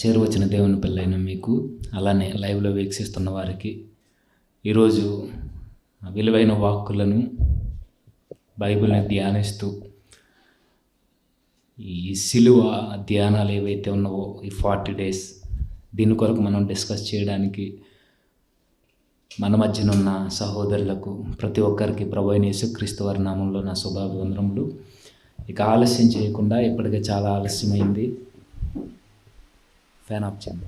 చేరువచ్చిన దేవుని పిల్లైన మీకు, అలానే లైవ్లో వీక్షిస్తున్న వారికి ఈరోజు విలువైన వాక్కులను బైబిల్ని ధ్యానిస్తూ ఈ సిలువ ధ్యానాలు ఏవైతే ఉన్నావో ఈ 40 days దీని కొరకు మనం డిస్కస్ చేయడానికి మన మధ్యనున్న సహోదరులకు ప్రతి ఒక్కరికి ప్రభు అయిన యేసుక్రీస్తు వారి నామంలో నా శుభాభివందనములు. ఇక ఆలస్యం చేయకుండా, ఇప్పటికే చాలా ఆలస్యమైంది, ఫ్యాన్ ఆఫ్ చేయండి.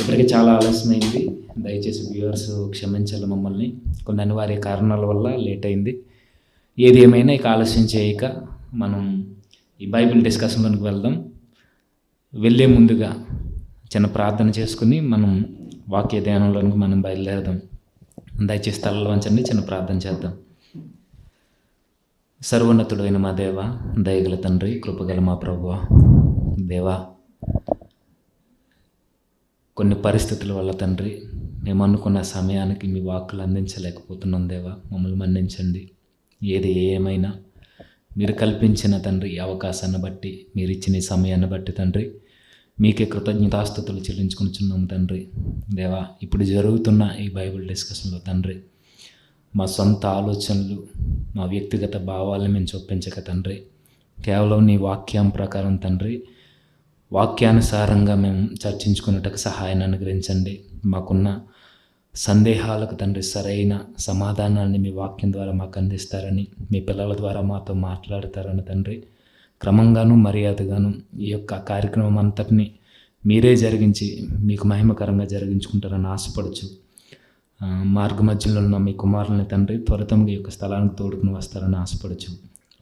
ఇప్పటికే చాలా ఆలస్యమైంది, దయచేసి వ్యూవర్స్ క్షమించాలి మమ్మల్ని. కొన్ని అనివార్య కారణాల వల్ల లేట్ అయింది. ఏది ఏమైనా ఇక ఆలస్యం చేయక మనం ఈ బైబిల్ డిస్కషన్లోకి వెళ్దాం. వెళ్ళే ముందుగా చిన్న ప్రార్థన చేసుకుని మనం వాక్య ధ్యానంలోనికి మనం బయలుదేరదాం. దయచేసి తలలు వంచండి, చిన్న ప్రార్థన చేద్దాం. సర్వోన్నతుడైన మా దేవ, దయగల తండ్రి, కృపగల మా ప్రభువా, దేవా, కొన్ని పరిస్థితుల వల్ల తండ్రి మేము అనుకున్న సమయానికి మీ వాక్కులు అందించలేకపోతున్నాం. దేవా, మమ్మల్ని మన్నించండి. ఏది ఏమైనా మీరు కల్పించిన తండ్రి ఈ అవకాశాన్ని బట్టి, మీరు ఇచ్చిన ఈ సమయాన్ని బట్టి తండ్రి మీకే కృతజ్ఞతాస్తుతులు చెల్లించుకుంటున్నాము తండ్రి. దేవా, ఇప్పుడు జరుగుతున్న ఈ బైబిల్ డిస్కషన్లో తండ్రి మా సొంత ఆలోచనలు, మా వ్యక్తిగత భావాలను మేము చొప్పించక తండ్రి, కేవలం నీ వాక్యం ప్రకారం తండ్రి వాక్యానుసారంగా మేము చర్చించుకున్నట్టుకు సహాయాన్ని అనుగ్రహించండి. మాకున్న సందేహాలకు తండ్రి సరైన సమాధానాన్ని మీ వాక్యం ద్వారా మాకు అందిస్తారని, మీ పిల్లల ద్వారా మాతో మాట్లాడతారని తండ్రి, క్రమంగాను మర్యాదగాను ఈ యొక్క కార్యక్రమం అంతటిని మీరే జరిగించి మీకు మహిమకరంగా జరిగించుకుంటారని ఆశపడచ్చు. మార్గ మధ్యలో ఉన్న మీ కుమారుని తండ్రి త్వరితంగా ఈ యొక్క స్థలానికి తోడుకుని వస్తారని ఆశపడచ్చు.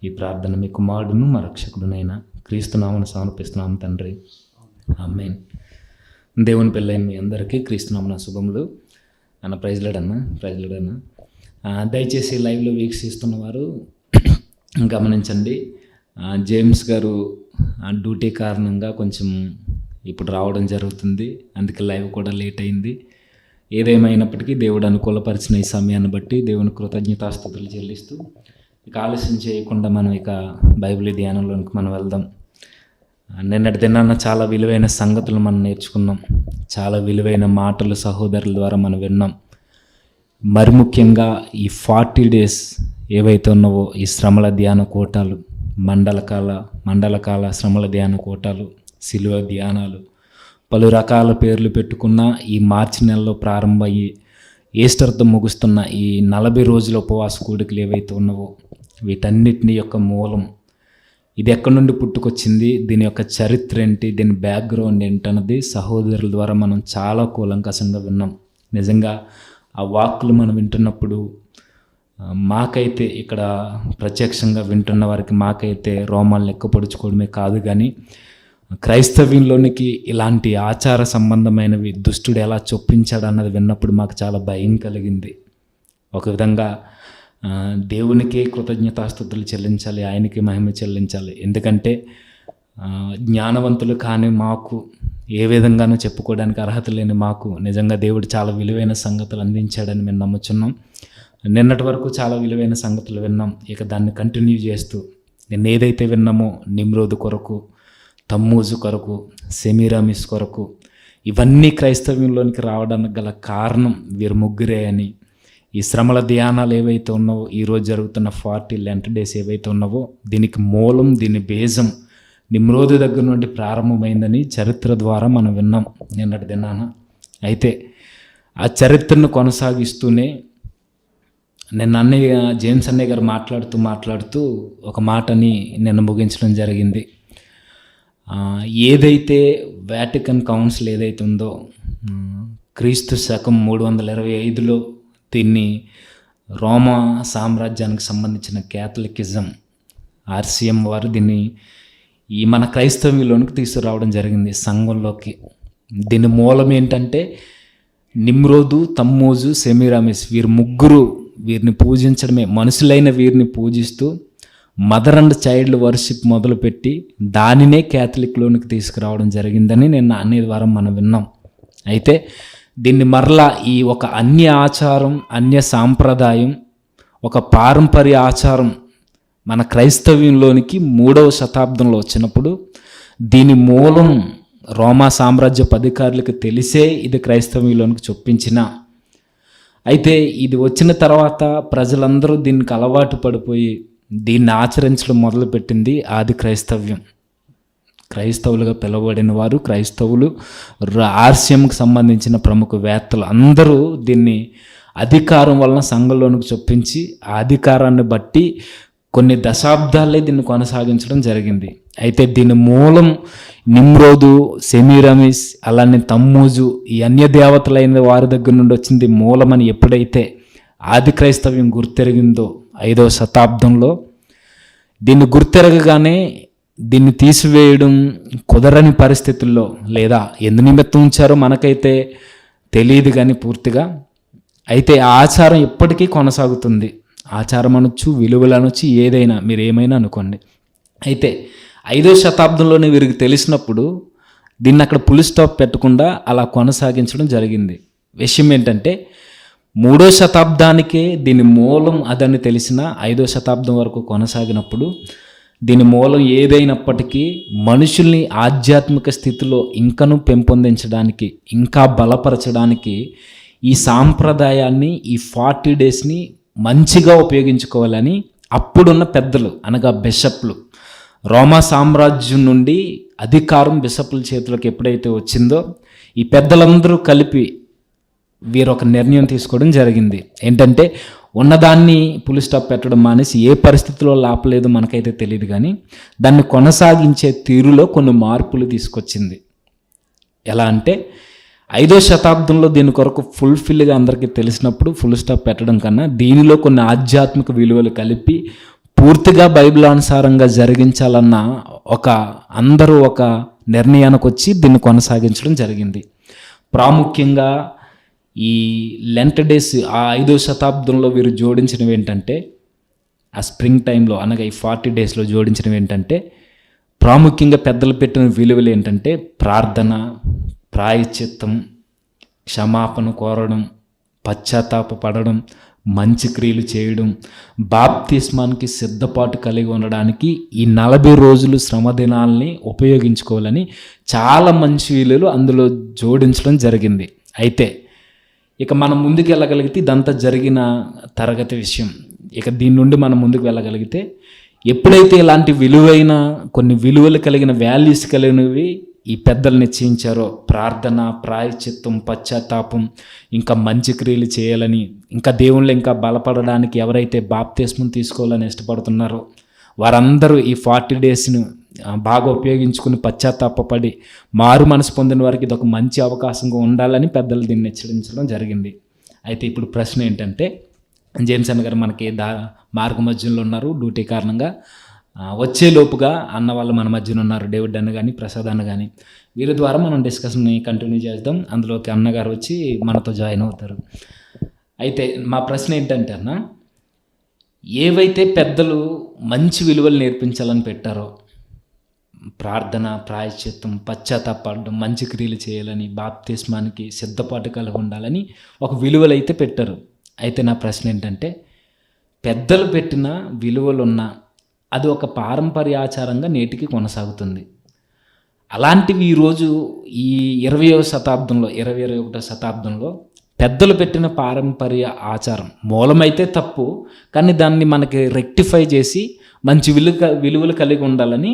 ఈ ప్రార్థన మీ కుమారుడును మా రక్షకుడునైనా క్రీస్తునామను సమర్పిస్తున్నాము తండ్రి, ఆమేన్. దేవుని పిల్లైన మీ అందరికీ క్రీస్తునామన శుభములు. అన్న ప్రైజ్లాడన్నా. దయచేసి లైవ్లో వీక్షిస్తున్న వారు గమనించండి. జేమ్స్ గారు డ్యూటీ కారణంగా కొంచెం ఇప్పుడు రావడం జరుగుతుంది, అందుకే లైవ్ కూడా లేట్ అయింది. ఏదేమైనప్పటికీ దేవుడు అనుకూలపరిచిన ఈ సమయాన్ని బట్టి దేవుని కృతజ్ఞతాస్తుతులు చెల్లిస్తూ ఇక ఆలస్యం చేయకుండా మనం ఇక బైబిల్ ధ్యానంలోనికి మనం వెళ్దాం. నిన్నటి దినాన చాలా విలువైన సంగతులు మనం నేర్చుకున్నాం, చాలా విలువైన మాటలు సహోదరుల ద్వారా మనం విన్నాం. మరి ముఖ్యంగా ఈ 40 days ఏవైతే ఉన్నావో ఈ శ్రమల ధ్యాన కూటాలు, మండలకాల శ్రమల ధ్యాన కూటాలు, సిలువ ధ్యానాలు, పలు రకాల పేర్లు పెట్టుకున్న ఈ మార్చి నెలలో ప్రారంభమయ్యి ఈస్టర్తో ముగుస్తున్న ఈ 40 రోజుల ఉపవాస కూడికలు ఏవైతే ఉన్నావో వీటన్నిటిని యొక్క మూలం, ఇది ఎక్కడి నుండి పుట్టుకొచ్చింది, దీని యొక్క చరిత్ర ఏంటి, దీని బ్యాక్గ్రౌండ్ ఏంటన్నది సహోదరుల ద్వారా మనం చాలా కూలంకషంగా విన్నాం. నిజంగా ఆ వాక్కులు మనం వింటున్నప్పుడు మాకైతే ఇక్కడ ప్రత్యక్షంగా వింటున్న వారికి మాకైతే రోమాలను ఎక్కపడుచుకోవడమే కాదు, కానీ క్రైస్తవ్యంలోనికి ఇలాంటి ఆచార సంబంధమైనవి దుష్టుడు ఎలా చొప్పించాడు అన్నది విన్నప్పుడు మాకు చాలా భయం కలిగింది. ఒక విధంగా దేవునికే కృతజ్ఞతాస్తుతులు చెల్లించాలి, ఆయనకి మహిమ చెల్లించాలి. ఎందుకంటే జ్ఞానవంతులు కానీ మాకు, ఏ విధంగానూ చెప్పుకోవడానికి అర్హత లేని మాకు నిజంగా దేవుడు చాలా విలువైన సంగతులు అందించాడని మేము నమ్ముచున్నాం. నిన్నటి వరకు చాలా విలువైన సంగతులు విన్నాం. ఇక దాన్ని కంటిన్యూ చేస్తూ నిన్న ఏదైతే విన్నామో నిమ్రోదు కొరకు, తమ్మూజు కొరకు, సెమీరామిస్ కొరకు, ఇవన్నీ క్రైస్తవ్యంలోనికి రావడానికి గల కారణం వీరు ముగ్గురే అని, ఈ శ్రమల ధ్యానాలు ఏవైతే ఉన్నావో ఈరోజు జరుగుతున్న 40 Lent days ఏవైతే ఉన్నావో దీనికి మూలం, దీని బేజం నిమ్రోదు దగ్గర నుండి ప్రారంభమైందని చరిత్ర ద్వారా మనం విన్నాం నిన్నటి దినాన. అయితే ఆ చరిత్రను కొనసాగిస్తూనే నిన్న జేమ్స్ అన్నయ్య గారు మాట్లాడుతూ ఒక మాటని నిన్న ముగించడం జరిగింది. ఏదైతే వాటికన్ కౌన్సిల్ ఏదైతే ఉందో క్రీస్తు శకం 325లో దీన్ని రోమా సామ్రాజ్యానికి సంబంధించిన క్యాథలికిజం RCM వారు దీన్ని ఈ మన క్రైస్తవ్యంలోనికి తీసుకురావడం జరిగింది సంఘంలోకి. దీని మూలం ఏంటంటే నిమ్రోదు, తమ్మూజు, సెమీరామిస్ వీరిని పూజించడమే, మనుషులైన వీరిని పూజిస్తూ మదర్ అండ్ చైల్డ్ వర్షిప్ మొదలుపెట్టి దానినే క్యాథలిక్లోనికి తీసుకురావడం జరిగిందని నిన్న అనే వారం మనం విన్నాం. అయితే దీన్ని మరలా ఈ ఒక అన్య ఆచారం, అన్య సాంప్రదాయం, ఒక పారంపర్య ఆచారం మన క్రైస్తవ్యంలోనికి 3వ శతాబ్దంలో వచ్చినప్పుడు దీని మూలం రోమా సామ్రాజ్యపు అధికారులకు తెలిసే ఇది క్రైస్తవ్యంలోనికి చొప్పించిన, అయితే ఇది వచ్చిన తర్వాత ప్రజలందరూ దీనికి అలవాటు పడిపోయి దీన్ని ఆచరించడం మొదలుపెట్టింది ఆది క్రైస్తవ్యం. క్రైస్తవులుగా పిలువబడిన వారు, క్రైస్తవులు, ఆర్సియంకి సంబంధించిన ప్రముఖ వేత్తలు అందరూ దీన్ని అధికారం వలన సంఘంలోనికి చొప్పించి ఆ అధికారాన్ని బట్టి కొన్ని దశాబ్దాలే దీన్ని కొనసాగించడం జరిగింది. అయితే దీని మూలం నిమ్రోదు, సెమీరమిస్, అలానే తమ్మూజు, ఈ అన్య దేవతలైన వారి దగ్గర నుండి వచ్చింది మూలమని ఎప్పుడైతే ఆది క్రైస్తవ్యం గుర్తెరిగిందో 5వ శతాబ్దంలో, దీన్ని గుర్తెరగగానే దీన్ని తీసివేయడం కుదరని పరిస్థితుల్లో, లేదా ఎందు నిమిత్తం ఉంచారో మనకైతే తెలియదు కానీ పూర్తిగా, అయితే ఆ ఆచారం ఇప్పటికీ కొనసాగుతుంది. ఆచారం అనొచ్చు, విలువలు అనొచ్చు, ఏదైనా మీరు ఏమైనా అనుకోండి. అయితే 5వ శతాబ్దంలోనే వీరికి తెలిసినప్పుడు దీన్ని అక్కడ పులి స్టాప్ పెట్టకుండా అలా కొనసాగించడం జరిగింది. విషయం ఏంటంటే 3వ శతాబ్దానికే దీని మూలం అదని తెలిసిన 5వ శతాబ్దం వరకు కొనసాగినప్పుడు దీని మూలం ఏదైనప్పటికీ మనుషుల్ని ఆధ్యాత్మిక స్థితిలో ఇంకనూ పెంపొందించడానికి, ఇంకా బలపరచడానికి ఈ సాంప్రదాయాన్ని, ఈ 40 డేస్ని మంచిగా ఉపయోగించుకోవాలని అప్పుడున్న పెద్దలు, అనగా బిషప్లు, రోమా సామ్రాజ్యం నుండి అధికారం బిషప్ల చేతులకు ఎప్పుడైతే వచ్చిందో ఈ పెద్దలందరూ కలిపి వీరొక నిర్ణయం తీసుకోవడం జరిగింది. ఏంటంటే ఉన్నదాన్ని పులి స్టాప్ పెట్టడం మానేసి, ఏ పరిస్థితిలో లాపలేదు మనకైతే తెలియదు కానీ దాన్ని కొనసాగించే తీరులో కొన్ని మార్పులు తీసుకొచ్చింది. ఎలా అంటే 5వ శతాబ్దంలో దీని కొరకు ఫుల్ఫిల్గా అందరికీ తెలిసినప్పుడు ఫుల్ స్టాప్ పెట్టడం కన్నా దీనిలో కొన్ని ఆధ్యాత్మిక విలువలు కలిపి పూర్తిగా బైబిల్ అనుసారంగా జరిగించాలన్న అందరూ ఒక నిర్ణయానికి వచ్చి దీన్ని కొనసాగించడం జరిగింది. ప్రాముఖ్యంగా ఈ లెంట్ డేస్ ఆ 5వ శతాబ్దంలో వీరు జోడించినవి ఏంటంటే, ఆ స్ప్రింగ్ టైంలో అనగా ఈ 40 డేస్లో జోడించినవి ఏంటంటే, ప్రాముఖ్యంగా పెద్దలు పెట్టిన విలువలు ఏంటంటే ప్రార్థన, ప్రాయశ్చిత్తం, క్షమాపణ కోరడం, పశ్చాత్తాపపడడం, మంచి క్రియలు చేయడం, బాప్తిస్మానికి సిద్ధపాటు కలిగి ఉండడానికి ఈ 40 రోజులు శ్రమ దినాల్ని ఉపయోగించుకోవాలని చాలా మంచి విలువలు అందులో జోడించడం జరిగింది. అయితే ఇక మనం ముందుకు వెళ్ళగలిగితే ఇదంతా జరిగిన తరగతి విషయం. ఇక దీని నుండి మనం ముందుకు వెళ్ళగలిగితే ఎప్పుడైతే ఇలాంటి విలువైన కొన్ని విలువలు కలిగిన వాల్యూస్ కలిగినవి ఈ పెద్దలు నిశ్చయించారో, ప్రార్థన, ప్రాయశ్చిత్తం, పశ్చాత్తాపం, ఇంకా మంచి క్రియలు చేయాలని, ఇంకా దేవుళ్ళు ఇంకా బలపడడానికి ఎవరైతే బాప్తిస్మం తీసుకోవాలని ఇష్టపడుతున్నారో వారందరూ ఈ 40 డేస్ను బాగా ఉపయోగించుకుని పశ్చాత్తాపడి మారు మనసు పొందిన వారికి ఇది ఒక మంచి అవకాశంగా ఉండాలని పెద్దలు దీన్ని హెచ్చరించడం జరిగింది. అయితే ఇప్పుడు ప్రశ్న ఏంటంటే, జేమ్స్ అన్న గారు మనకి మార్గ మధ్యలో ఉన్నారు డ్యూటీ కారణంగా, వచ్చేలోపుగా అన్న వాళ్ళు మన మధ్యన ఉన్నారు, డేవిడ్ అన్న కానీ, ప్రసాద్ అన్న కానీ, వీరి ద్వారా మనం డిస్కషన్ని కంటిన్యూ చేద్దాం. అందులోకి అన్నగారు వచ్చి మనతో జాయిన్ అవుతారు. అయితే మా ప్రశ్న ఏంటంటే అన్న, ఏవైతే పెద్దలు మంచి విలువలు నేర్పించాలని పెట్టారో, ప్రార్థన, ప్రాయశ్చిత్తం, పశ్చాత్తాపడడం, మంచి క్రియలు చేయాలని, బాప్తిస్మానికి సిద్ధపాటు కలిగి ఉండాలని ఒక విలువలు అయితే పెట్టారు. అయితే నా ప్రశ్న ఏంటంటే, పెద్దలు పెట్టిన విలువలున్న అది ఒక పారంపర్య ఆచారంగా నేటికి కొనసాగుతుంది. అలాంటివి ఈరోజు ఈ 20వ శతాబ్దంలో 21వ శతాబ్దంలో పెద్దలు పెట్టిన పారంపర్య ఆచారం మూలమైతే తప్పు, కానీ దాన్ని మనకి రెక్టిఫై చేసి మంచి విలువలు కలిగి ఉండాలని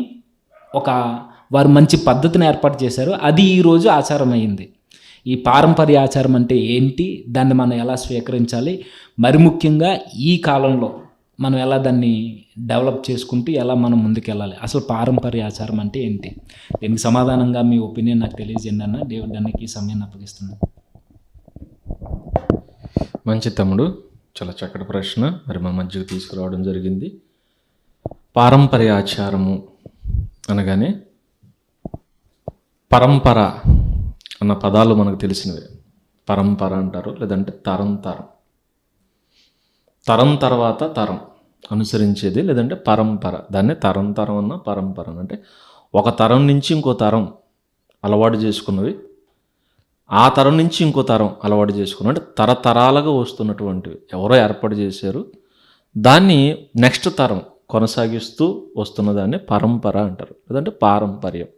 వారు మంచి పద్ధతిని ఏర్పాటు చేశారు. అది ఈరోజు ఆచారం అయింది. ఈ పారంపర్య ఆచారం అంటే ఏంటి, దాన్ని మనం ఎలా స్వీకరించాలి, మరి ముఖ్యంగా ఈ కాలంలో మనం ఎలా దాన్ని డెవలప్ చేసుకుంటూ ఎలా మనం ముందుకెళ్ళాలి, అసలు పారంపర్య ఆచారం అంటే ఏంటి, దీనికి సమాధానంగా మీ ఒపీనియన్ నాకు తెలియజేయండి అన్న. దేవుడు దానికి ఈ సమయాన్ని అప్పగిస్తున్నాను. మంచి తమ్ముడు, చాలా చక్కటి ప్రశ్న మరి మా మధ్యకు తీసుకురావడం జరిగింది. పారంపర్య ఆచారము అనగానే పరంపర అన్న పదాలు మనకు తెలిసినవే. పరంపర అంటారు, లేదంటే తరం తర్వాత తరం అనుసరించేది, లేదంటే పరంపర. దాన్నే తరం అన్న పరంపర అంటే ఒక తరం నుంచి ఇంకో తరం అలవాటు చేసుకున్నవి, ఆ తరం నుంచి ఇంకో తరం అలవాటు చేసుకున్నవి, అంటే తరతరాలుగా వస్తున్నటువంటివి ఎవరో ఏర్పాటు చేశారు. దాన్ని నెక్స్ట్ తరం కొనసాగిస్తూ వస్తున్న దాన్ని పరంపర అంటారు, లేదంటే పారంపర్యం.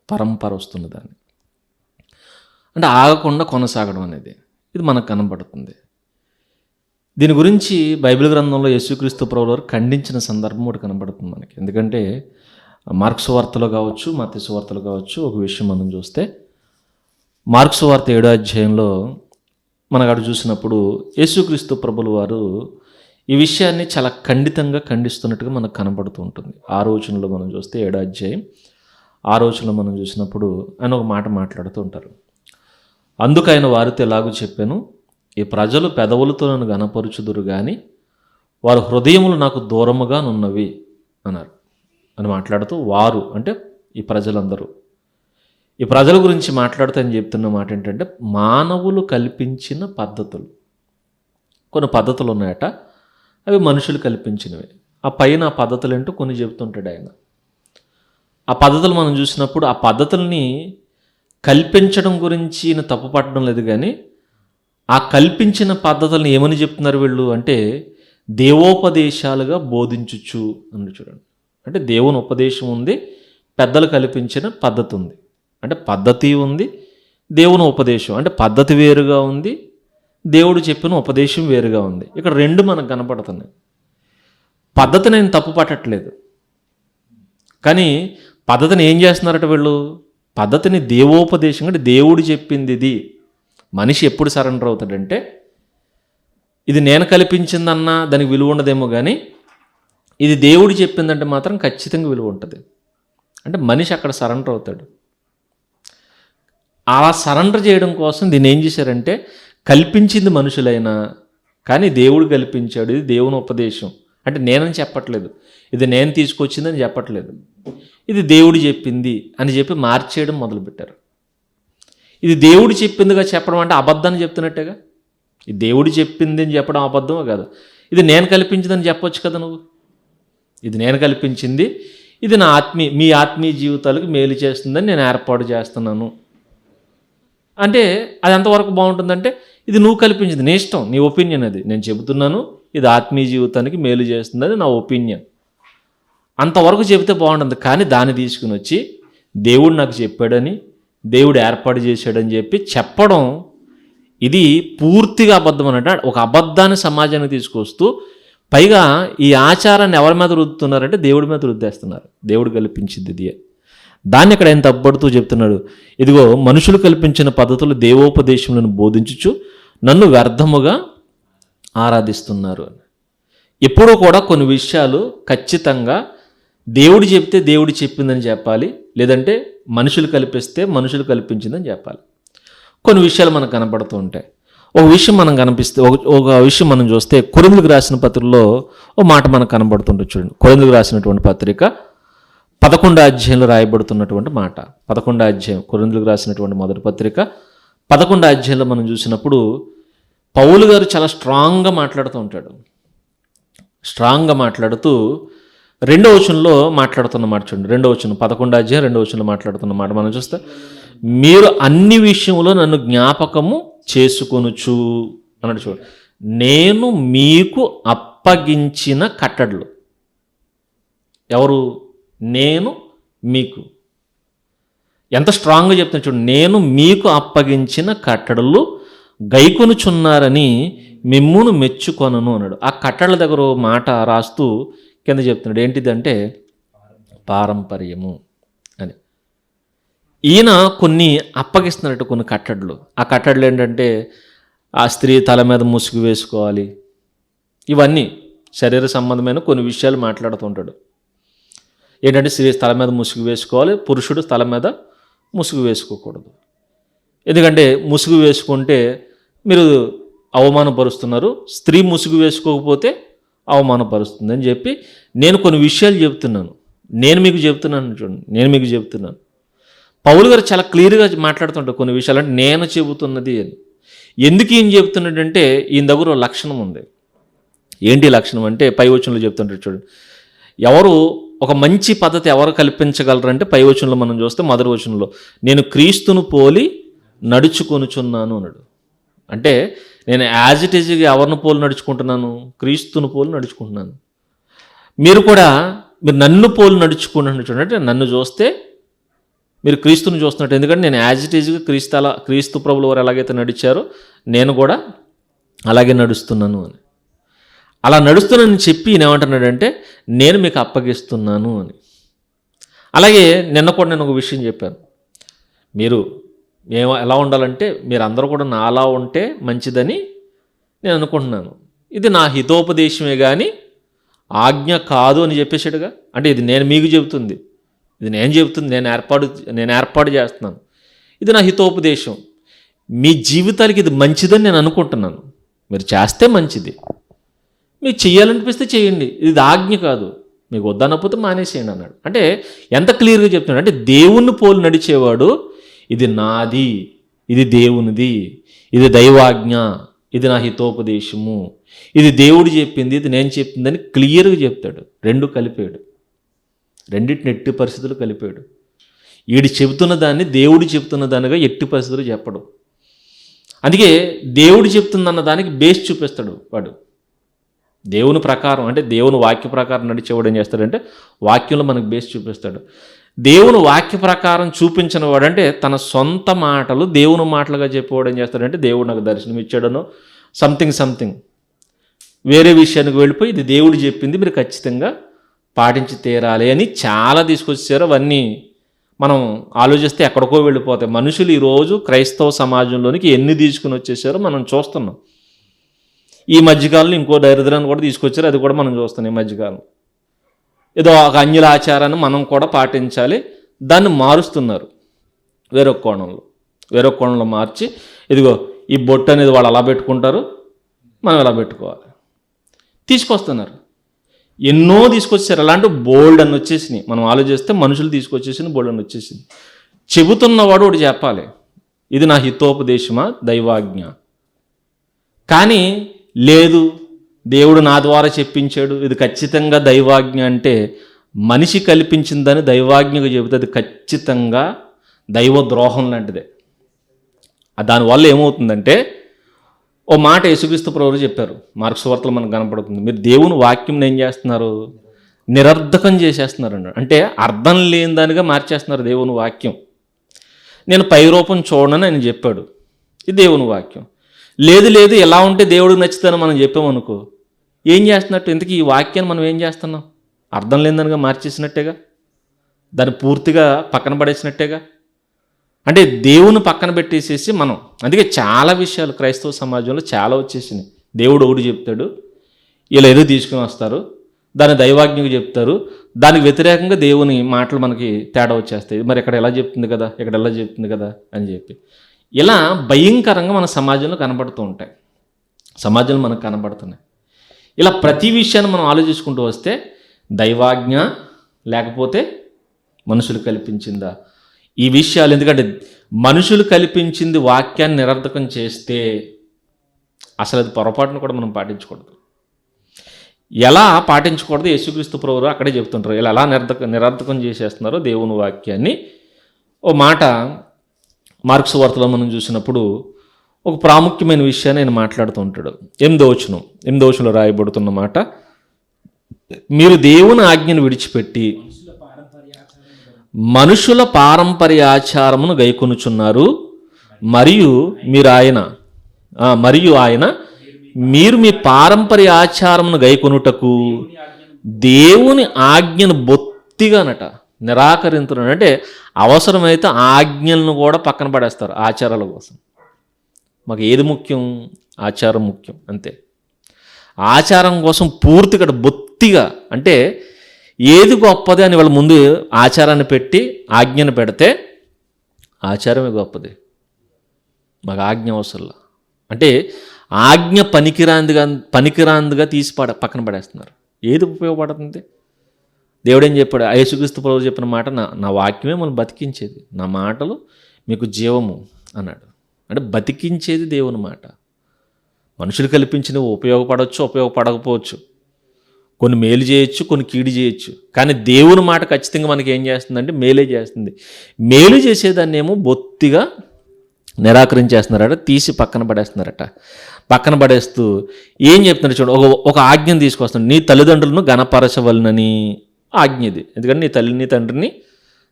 పరంపర వస్తున్న దాన్ని. అంటే ఆగకుండా కొనసాగడం అనేది ఇది మనకు కనబడుతుంది. దీని గురించి బైబిల్ గ్రంథంలో యేసుక్రీస్తు ప్రభువు వారు ఖండించిన సందర్భం ఒకటి కనబడుతుంది మనకి. ఎందుకంటే మార్క్సు వార్తలో కావచ్చు, మత్తయి వార్తలో కావచ్చు ఒక విషయం మనం చూస్తే, మార్క్సు వార్త 7వ అధ్యాయంలో మనకు అక్కడ చూసినప్పుడు యేసుక్రీస్తు ప్రభువు వారు ఈ విషయాన్ని చాలా ఖండితంగా ఖండిస్తున్నట్టుగా మనకు కనబడుతూ ఉంటుంది. 6వ వచనంలో మనం చూస్తే 7వ అధ్యాయం 6వ వచనంలో మనం చూసినప్పుడు ఆయన ఒక మాట మాట్లాడుతూ ఉంటారు. అందుకు ఆయన వారితో ఎలాగూ చెప్పాను, ఈ ప్రజలు పెదవులతో నన్ను గనపరుచుదురు కానీ వారు హృదయములు నాకు దూరముగా నున్నవి అన్నారు అని మాట్లాడుతూ, వారు అంటే ఈ ప్రజలందరూ, ఈ ప్రజల గురించి మాట్లాడుతూ ఆయన చెప్తున్న మాట ఏంటంటే, మానవులు కల్పించిన పద్ధతులు, కొన్ని పద్ధతులు ఉన్నాయట, అవి మనుషులు కల్పించినవి. ఆ పైన ఆ పద్ధతులు ఏంటో కొన్ని చెబుతుంటాడు ఆయన. ఆ పద్ధతులు మనం చూసినప్పుడు ఆ పద్ధతుల్ని కల్పించడం గురించి ఈయన తప్పు పట్టడం లేదు, కానీ ఆ కల్పించిన పద్ధతులను ఏమని చెప్తున్నారు వీళ్ళు అంటే దేవోపదేశాలుగా బోధించుచు అని చూడండి. అంటే దేవుని ఉపదేశం ఉంది, పెద్దలు కల్పించిన పద్ధతి ఉంది. అంటే పద్ధతి ఉంది, దేవుని ఉపదేశం అంటే పద్ధతి వేరుగా ఉంది, దేవుడు చెప్పిన ఉపదేశం వేరుగా ఉంది. ఇక్కడ రెండు మనకు కనపడుతున్నాయి. పద్ధతిని నేను తప్పు పట్టట్లేదు, కానీ పద్ధతిని ఏం చేస్తున్నారట వీళ్ళు, పద్ధతిని దేవోపదేశం అంటే దేవుడు చెప్పింది ఇది. మనిషి ఎప్పుడు సరెండర్ అవుతాడంటే, ఇది నేను కల్పించిందన్నా దానికి విలువ ఉండదేమో, కానీ ఇది దేవుడు చెప్పిందంటే మాత్రం ఖచ్చితంగా విలువ ఉంటుంది. అంటే మనిషి అక్కడ సరెండర్ అవుతాడు. అలా సరెండర్ చేయడం కోసం దీన్ని ఏం చేశారంటే, కల్పించింది మనుషులైనా కానీ దేవుడు కల్పించాడు, ఇది దేవుని ఉపదేశం అంటే నేనని చెప్పట్లేదు, ఇది నేను తీసుకొచ్చిందని చెప్పట్లేదు, ఇది దేవుడు చెప్పింది అని చెప్పి మార్చేయడం మొదలుపెట్టారు. ఇది దేవుడు చెప్పిందిగా చెప్పడం అంటే అబద్ధాన్ని చెప్తున్నట్టేగా. ఇది దేవుడు చెప్పింది అని చెప్పడం అబద్ధమే కాదు. ఇది నేను కల్పించిందని చెప్పొచ్చు కదా నువ్వు. ఇది నేను కల్పించింది, ఇది నా మీ ఆత్మీయ జీవితాలకు మేలు చేస్తుందని నేను ఏర్పాటు చేస్తున్నాను అంటే అది ఎంతవరకు బాగుంటుందంటే, ఇది నువ్వు కల్పించింది, నీ ఇష్టం, నీ ఒపీనియన్, అది నేను చెబుతున్నాను, ఇది ఆత్మీయ జీవితానికి మేలు చేస్తుందని నా ఒపీనియన్, అంతవరకు చెబితే బాగుంటుంది. కానీ దాన్ని తీసుకుని వచ్చి దేవుడు నాకు చెప్పాడని, దేవుడు ఏర్పాటు చేశాడని చెప్పి చెప్పడం, ఇది పూర్తిగా అబద్ధం అన్నట్టు. ఒక అబద్ధాన్ని సమాజానికి తీసుకొస్తూ పైగా ఈ ఆచారాన్ని ఎవరి మీద రుద్దుతున్నారంటే దేవుడి మీద రుద్దేస్తున్నారు. దేవుడు కల్పించింది ఇది. దాన్ని ఇక్కడ ఆయన తప్పబడుతూ చెప్తున్నాడు, ఇదిగో మనుషులు కల్పించిన పద్ధతులు దేవోపదేశములను బోధించుచు నన్ను వ్యర్థముగా ఆరాధిస్తున్నారు అని. ఎప్పుడూ కూడా కొన్ని విషయాలు ఖచ్చితంగా దేవుడు చెప్తే దేవుడు చెప్పిందని చెప్పాలి, లేదంటే మనుషులు కల్పిస్తే మనుషులు కల్పించిందని చెప్పాలి. కొన్ని విషయాలు మనకు కనపడుతూ ఉంటాయి. ఒక విషయం మనం కనిపిస్తే ఒక విషయం మనం చూస్తే కొరింథీయులకు రాసిన పత్రికలో ఒక మాట మనకు కనబడుతుంటుంది. చూడండి, కొరింథీయులకు రాసినటువంటి పత్రిక 11వ అధ్యాయంలో రాయబడుతున్నటువంటి మాట. 11వ అధ్యాయం, కొరింథీయులకు రాసినటువంటి మొదటి పత్రిక 11వ అధ్యాయంలో మనం చూసినప్పుడు పౌలు గారు చాలా స్ట్రాంగ్గా మాట్లాడుతూ ఉంటాడు. స్ట్రాంగ్గా మాట్లాడుతూ 2వ వచనంలో మాట్లాడుతున్న మాట చూడండి. 2వ వచనం, 11వ అధ్యాయం 2వ వచనంలో మాట్లాడుతున్న మాట మనం చూస్తే, మీరు అన్ని విషయంలో నన్ను జ్ఞాపకము చేసుకొనుచు అన్నాడు. చూడండి, నేను మీకు అప్పగించిన కట్టడలు. ఎవరు? నేను మీకు. ఎంత స్ట్రాంగ్గా చెప్తున్నా చూడండి, నేను మీకు అప్పగించిన కట్టడలు గైకొనుచున్నారని మిమ్మును మెచ్చుకొనను అన్నాడు. ఆ కట్టడల దగ్గర మాట రాస్తూ కింద చెప్తున్నాడు, ఏంటిదంటే పారంపర్యము అని. ఈయన కొన్ని అప్పగిస్తున్నట్టు కొన్ని కట్టడలు. ఆ కట్టడలు ఏంటంటే, ఆ స్త్రీ తల మీద ముసుగు వేసుకోవాలి, ఇవన్నీ శరీర సంబంధమైన కొన్ని విషయాలు మాట్లాడుతుంటాడు. ఏంటంటే స్త్రీ తల మీద ముసుగు వేసుకోవాలి, పురుషుడు తల మీద ముసుగు వేసుకోకూడదు. ఎందుకంటే ముసుగు వేసుకుంటే మీరు అవమానపరుస్తున్నారు, స్త్రీ ముసుగు వేసుకోకపోతే అవమానపరుస్తుంది అని చెప్పి నేను కొన్ని విషయాలు చెప్తున్నాను. నేను మీకు చెప్తున్నాను చూడండి, నేను మీకు చెప్తున్నాను. పౌలు గారు చాలా క్లియర్గా మాట్లాడుతుంటారు కొన్ని విషయాలు. అంటే నేను చెబుతున్నది అని. ఎందుకు ఈయన చెబుతున్నాడంటే ఈయన దగ్గర లక్షణం ఉంది. ఏంటి లక్షణం అంటే పై వచనంలో చెప్తుంటారు చూడండి, ఎవరు ఒక మంచి పద్ధతి ఎవరు కల్పించగలరంటే పై వచనంలో మనం చూస్తే మొదటి వచనంలో, నేను క్రీస్తును పోలి నడుచుకొనుచున్నాను అన్నాడు. అంటే నేను యాజ్ ఇట్ ఈజ్గా ఎవరిని పోలి నడుచుకుంటున్నాను? క్రీస్తును పోలి నడుచుకుంటున్నాను. మీరు కూడా మీరు నన్ను పోలి నడుచుకుంటున్నాను చూడండి. అంటే నన్ను చూస్తే మీరు క్రీస్తుని చూస్తున్నట్టు, ఎందుకంటే నేను యాజ్ ఇట్ ఈజ్గా క్రీస్తు ప్రభుల వారు ఎలాగైతే నడిచారో నేను కూడా అలాగే నడుస్తున్నాను అని. అలా నడుస్తున్నానని చెప్పి ఈయన ఏమంటున్నాడంటే నేను మీకు అప్పగిస్తున్నాను అని. అలాగే నిన్న కూడా నేను ఒక విషయం చెప్పాను, మీరు ఎలా ఉండాలంటే మీరు అందరూ కూడా నాలా ఉంటే మంచిదని నేను అనుకుంటున్నాను. ఇది నా హితోపదేశమే కానీ ఆజ్ఞ కాదు అని చెప్పేసాడుగా. అంటే ఇది నేను మీకు చెబుతుంది, ఇది నేను చెబుతుంది, నేను ఏర్పాటు చేస్తున్నాను. ఇది నా హితోపదేశం, మీ జీవితాలకి ఇది మంచిదని నేను అనుకుంటున్నాను. మీరు చేస్తే మంచిది, మీకు చెయ్యాలనిపిస్తే చేయండి, ఇది ఆజ్ఞ కాదు. మీకు వద్దనకపోతే మానేసేయండి అన్నాడు. అంటే ఎంత క్లియర్గా చెప్తున్నాడు అంటే దేవుణ్ణి పోలి నడిచేవాడు ఇది నాది, ఇది దేవునిది, ఇది దైవాజ్ఞ, ఇది నా హితోపదేశము, ఇది దేవుడు చెప్పింది, ఇది నేను చెప్పిందని క్లియర్గా చెప్తాడు. రెండు కలిపాడు, రెండింటిని ఎట్టి పరిస్థితులు కలిపాడు. వీడు చెబుతున్న దాన్ని దేవుడు చెబుతున్న దానిగా ఎట్టి పరిస్థితులు చెప్పడు. అందుకే దేవుడు చెప్తుందన్న దానికి బేస్ చూపిస్తాడు వాడు. దేవుని ప్రకారం అంటే దేవుని వాక్య ప్రకారం నడిచేవాడు ఏం చేస్తాడంటే వాక్యంలో మనకు బేస్ చూపిస్తాడు. దేవుని వాక్య ప్రకారం చూపించిన వాడంటే తన సొంత మాటలు దేవుని మాటలుగా చెప్పేవాడు ఏం చేస్తాడంటే దేవుడు నాకు దర్శనం ఇచ్చాడనో సంథింగ్ వేరే విషయానికి వెళ్ళిపోయి ఇది దేవుడు చెప్పింది మీరు ఖచ్చితంగా పాటించి తీరాలి అని చాలా తీసుకొచ్చారు. అవన్నీ మనం ఆలోచిస్తే ఎక్కడికో వెళ్ళిపోతాయి. మనుషులు ఈరోజు క్రైస్తవ సమాజంలోనికి ఎన్ని తీసుకుని వచ్చేసారో మనం చూస్తున్నాం. ఈ మధ్యకాలంలో ఇంకో దరిద్రాన్ని కూడా తీసుకొచ్చారు, అది కూడా మనం చూస్తున్నాం. ఈ మధ్యకాలం ఏదో ఒక అన్యుల ఆచారాన్ని మనం కూడా పాటించాలి, దాన్ని మారుస్తున్నారు వేరొక కోణంలో మార్చి, ఇదిగో ఈ బొట్టు అనేది వాళ్ళు అలా పెట్టుకుంటారు, మనం ఎలా పెట్టుకోవాలి తీసుకొస్తున్నారు. ఎన్నో తీసుకొచ్చారు, అలాంటి బోల్డ్ అని వచ్చేసినాయి. మనం ఆలోచిస్తే మనుషులు తీసుకొచ్చేసిన బోల్డ్ అని వచ్చేసింది. చెబుతున్నవాడు ఒకటి చెప్పాలి, ఇది నా హితోపదేశమా దైవాజ్ఞ. కానీ లేదు దేవుడు నా ద్వారా చెప్పించాడు, ఇది ఖచ్చితంగా దైవాజ్ఞ అంటే మనిషి కల్పించిందని దైవాజ్ఞగా చెబితే అది ఖచ్చితంగా దైవ ద్రోహం లాంటిదే. దానివల్ల ఏమవుతుందంటే ఓ మాట యేసుక్రీస్తు ప్రభువు చెప్పారు, మార్కు సువార్తలో మనకు కనపడుతుంది. మీరు దేవుని వాక్యం ఏం చేస్తున్నారు, నిరర్ధకం చేసేస్తున్నారు అన్నాడు. అంటే అర్థం లేని దానిగా మార్చేస్తున్నారు దేవుని వాక్యం. నేను పై రూపం చూడనని ఆయన చెప్పాడు, ఇది దేవుని వాక్యం. లేదు ఎలా ఉంటే దేవుడికి నచ్చుతానో మనం చెప్పామనుకో, ఏం చేస్తున్నట్టు ఇంతకీ ఈ వాక్యాన్ని మనం ఏం చేస్తున్నాం, అర్థం లేనిదానిగా మార్చేసినట్టేగా, దాన్ని పూర్తిగా పక్కన పడేసినట్టేగా. అంటే దేవుని పక్కన పెట్టేసేసి మనం, అందుకే చాలా విషయాలు క్రైస్తవ సమాజంలో చాలా వచ్చేసినాయి. దేవుడు ఒకటి చెప్తాడు, వీళ్ళు ఏదో తీసుకుని వస్తారు, దాన్ని దైవాజ్ఞకు చెప్తారు, దానికి వ్యతిరేకంగా దేవుని మాటలు మనకి తేడా వచ్చేస్తాయి. మరి ఇక్కడ ఎలా చెప్తుంది కదా అని చెప్పి ఇలా భయంకరంగా మన సమాజంలో కనబడుతూ ఉంటాయి, సమాజంలో మనకు కనబడుతున్నాయి. ఇలా ప్రతి విషయాన్ని మనం ఆలోచించుకుంటూ వస్తే దైవాజ్ఞ లేకపోతే మనుషులు కల్పించిందా, ఈ విషయాలు. ఎందుకంటే మనుషులు కల్పించింది వాక్యాన్ని నిరర్థకం చేస్తే అసలు అది పొరపాటును కూడా మనం పాటించకూడదు. ఎలా పాటించకూడదు యేసుక్రీస్తు ప్రభువు అక్కడే చెప్తుంటారు. ఇలా ఎలా నిరర్థకం చేసేస్తున్నారో దేవుని వాక్యాన్ని. ఓ మాట మార్కు సువార్తలో మనం చూసినప్పుడు ఒక ప్రాముఖ్యమైన విషయాన్ని ఆయన మాట్లాడుతూ ఉంటాడు. 8వ వచనంలో రాయబడుతున్న మాట, మీరు దేవుని ఆజ్ఞను విడిచిపెట్టి మనుషుల పారంపర్య ఆచారమును గైకొనుచున్నారు, మరియు మీరు మీ పారంపర్య ఆచారమును గైకొనుటకు దేవుని ఆజ్ఞను బొత్తిగానట నిరాకరించున్నాడు. అంటే అవసరమైతే ఆజ్ఞలను కూడా పక్కన పడేస్తారు ఆచారాల కోసం. మాకు ఏది ముఖ్యం, ఆచారం ముఖ్యం, అంతే. ఆచారం కోసం పూర్తిగా బొత్తిగా, అంటే ఏది గొప్పది అని వాళ్ళ ముందు ఆచారాన్ని పెట్టి ఆజ్ఞను పెడితే ఆచారమే గొప్పది, మాకు ఆజ్ఞ అవసరంలా. అంటే ఆజ్ఞ పనికిరాందిగా తీసి పక్కన పడేస్తున్నారు. ఏది ఉపయోగపడుతుంది? దేవుడు ఏం చెప్పాడు, యేసుక్రీస్తు ప్రభువు చెప్పిన మాట, నా వాక్యమే మనం బతికించేది, నా మాటలు మీకు జీవము అన్నాడు. అంటే బతికించేది దేవుని మాట. మనుషులు కల్పించినవి ఉపయోగపడవచ్చు, ఉపయోగపడకపోవచ్చు, కొన్ని మేలు చేయొచ్చు, కొన్ని కీడు చేయొచ్చు. కానీ దేవుని మాట ఖచ్చితంగా మనకి ఏం చేస్తుందంటే మేలే చేస్తుంది. మేలు చేసేదాన్ని ఏమో బొత్తిగా నిరాకరించేస్తున్నారట, తీసి పక్కన పడేస్తున్నారట. పక్కన పడేస్తూ ఏం చెప్తున్నారు చూడు, ఒక ఆజ్ఞను తీసుకొస్తున్నాడు, నీ తల్లిదండ్రులను గణపరచవలనని ఆజ్ఞ ఇది. ఎందుకంటే నీ తల్లిని తండ్రిని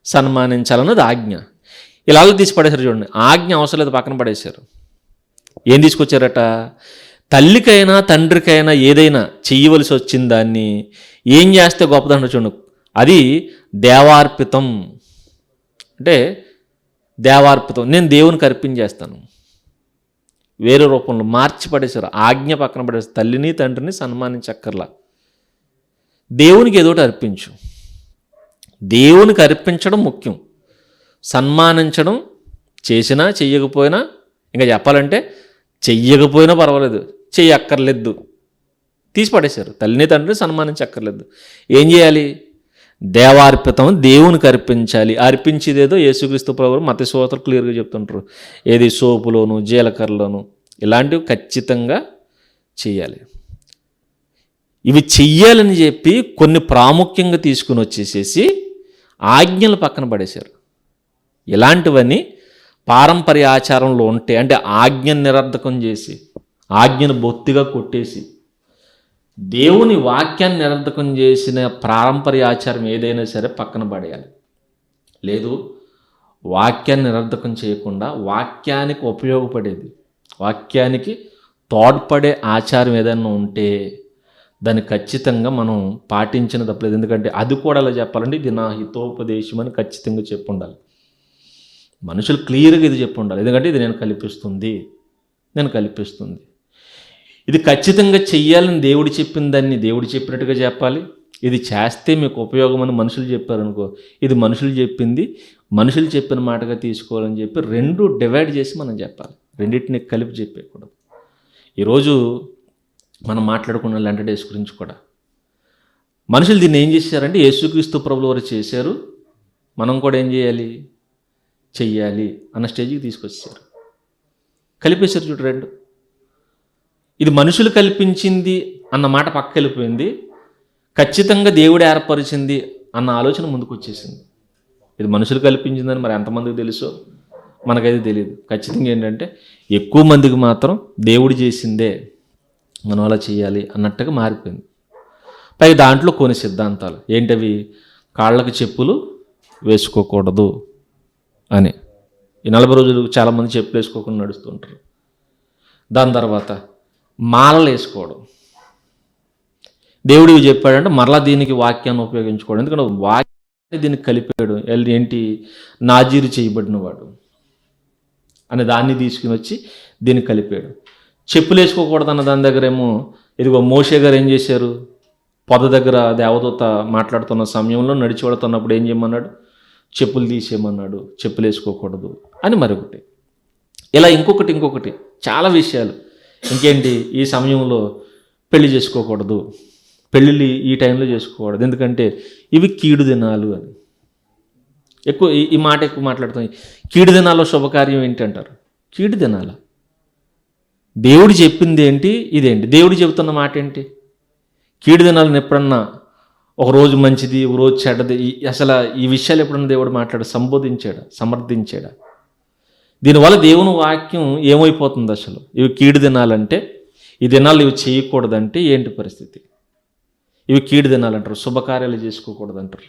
సన్మానించాలన్నది ఆజ్ఞ. ఇలా తీసి పడేశారు చూడండి. ఆజ్ఞ అవసరం లేదు, పక్కన పడేశారు. ఏం తీసుకొచ్చారట? తల్లికైనా తండ్రికైనా ఏదైనా చెయ్యవలసి వచ్చిన దాన్ని ఏం చేస్తే గొప్పదంట చూడండి, అది దేవార్పితం. అంటే దేవార్పితం, నేను దేవునికి అర్పించేస్తాను. వేరే రూపంలో మార్చి పడేశారు. ఆజ్ఞ పక్కన పడేశారు. తల్లిని తండ్రిని సన్మానించక్కర్లా, దేవునికి ఏదోటి అర్పించు. దేవునికి అర్పించడం ముఖ్యం. సన్మానించడం చేసినా చెయ్యకపోయినా, ఇంకా చెప్పాలంటే చెయ్యకపోయినా పర్వాలేదు, చెయ్యక్కర్లేదు, తీసి పడేశారు. తల్లిని తండ్రిని సన్మానించక్కర్లేదు. ఏం చేయాలి? దేవార్పితం, దేవునికి అర్పించాలి. అర్పించేదేదో యేసుక్రీస్తు ప్రభువు మత్తయి సువార్తలో క్లియర్గా చెప్తుంటారు. ఏది సోపులోను జీలకర్రలోను ఇలాంటివి ఖచ్చితంగా చేయాలి. ఇవి చెయ్యాలని చెప్పి కొన్ని ప్రాముఖ్యంగా తీసుకుని వచ్చేసేసి ఆజ్ఞలు పక్కన పడేశారు. ఇలాంటివన్నీ పారంపర్య ఆచారంలో ఉంటే, అంటే ఆజ్ఞను నిరర్ధకం చేసి ఆజ్ఞను బొత్తిగా కొట్టేసి దేవుని వాక్యాన్ని నిరర్ధకం చేసిన పారంపర్య ఆచారం ఏదైనా సరే పక్కన పడేయాలి. లేదు, వాక్యాన్ని నిరర్ధకం చేయకుండా వాక్యానికి ఉపయోగపడేది, వాక్యానికి తోడ్పడే ఆచారం ఏదైనా ఉంటే దాన్ని ఖచ్చితంగా మనం పాటించిన తప్పలేదు. ఎందుకంటే అది కూడా అలా చెప్పాలంటే ఇది నా హితోపదేశం అని ఖచ్చితంగా చెప్పు ఉండాలి. మనుషులు క్లియర్గా ఇది చెప్పు ఉండాలి. ఎందుకంటే ఇది నేను కల్పిస్తుంది. ఇది ఖచ్చితంగా చెయ్యాలని దేవుడు చెప్పిన దాన్ని దేవుడు చెప్పినట్టుగా చెప్పాలి. ఇది చేస్తే మీకు ఉపయోగమని మనుషులు చెప్పారనుకో, ఇది మనుషులు చెప్పింది, మనుషులు చెప్పిన మాటగా తీసుకోవాలని చెప్పి రెండు డివైడ్ చేసి మనం చెప్పాలి. రెండింటిని కలిపి చెప్పేయకూడదు. ఈరోజు మనం మాట్లాడుకున్న లెంట్ డేస్ గురించి కూడా మనుషులు దీన్ని ఏం చేశారంటే యేసుక్రీస్తు ప్రభువు వారు చేశారు, మనం కూడా ఏం చేయాలి, చెయ్యాలి అన్న స్టేజ్కి తీసుకొచ్చారు. కలిపేశారు చూడు రెండు. ఇది మనుషులు కల్పించింది అన్న మాట పక్క వెళ్ళిపోయింది, ఖచ్చితంగా దేవుడు ఏర్పరిచింది అన్న ఆలోచన ముందుకు వచ్చేసింది. ఇది మనుషులు కల్పించిందని మరి ఎంతమందికి తెలుసో మనకైతే తెలియదు. ఖచ్చితంగా ఏంటంటే ఎక్కువ మందికి మాత్రం దేవుడు చేసిందే మనం అలా చేయాలి అన్నట్టుగా మారిపోయింది. పైగా దాంట్లో కొన్ని సిద్ధాంతాలు ఏంటవి? కాళ్ళకు చెప్పులు వేసుకోకూడదు అని. ఈ 40 రోజులు చాలామంది చెప్పులు వేసుకోకుండా నడుస్తుంటారు. దాని తర్వాత మాలలు వేసుకోవడం. దేవుడు చెప్పాడంటే మరలా దీనికి వాక్యాన్ని ఉపయోగించుకోవడం. ఎందుకంటే వాక్యాన్ని దీనికి కలిపాడు. ఏంటి? నాజీరు చేయబడిన వాడు అని దాన్ని తీసుకుని వచ్చి దీనికి కలిపాడు. చెప్పులు వేసుకోకూడదన్న దాని దగ్గర ఏమో ఇదిగో మోషే గారు ఏం చేశారు? పొద దగ్గర దేవదూత మాట్లాడుతున్న సమయంలో నడిచి వెళుతున్నప్పుడు ఏం చేయమన్నాడు? చెప్పులు తీసేయమన్నాడు, చెప్పులు వేసుకోకూడదు అని మరొకటి. ఇలా ఇంకొకటి చాలా విషయాలు. ఇంకేంటి? ఈ సమయంలో పెళ్లి చేసుకోకూడదు, పెళ్ళిళ్ళు ఈ టైంలో చేసుకోకూడదు, ఎందుకంటే ఇవి కీడు దినాలు అని. ఈ మాట ఎక్కువ మాట్లాడుతాం. కీడు దినాల్లో శుభకార్యం ఏంటి అంటారు? కీడు దినాల దేవుడు చెప్పింది ఏంటి? ఇదేంటి? దేవుడు చెబుతున్న మాట ఏంటి? కీడు దినాలను ఎప్పుడన్నా ఒక రోజు మంచిది, ఒక రోజు చెడ్డది, అసలు ఈ విషయాలు ఎప్పుడన్నా దేవుడు సమర్థించాడా? దీనివల్ల దేవుని వాక్యం ఏమైపోతుంది? అసలు ఇవి కీడు దినాలంటే, ఈ దినాలు ఇవి చేయకూడదంటే ఏంటి పరిస్థితి? ఇవి కీడు దినాలంటారు, శుభకార్యాలు చేసుకోకూడదంటారు.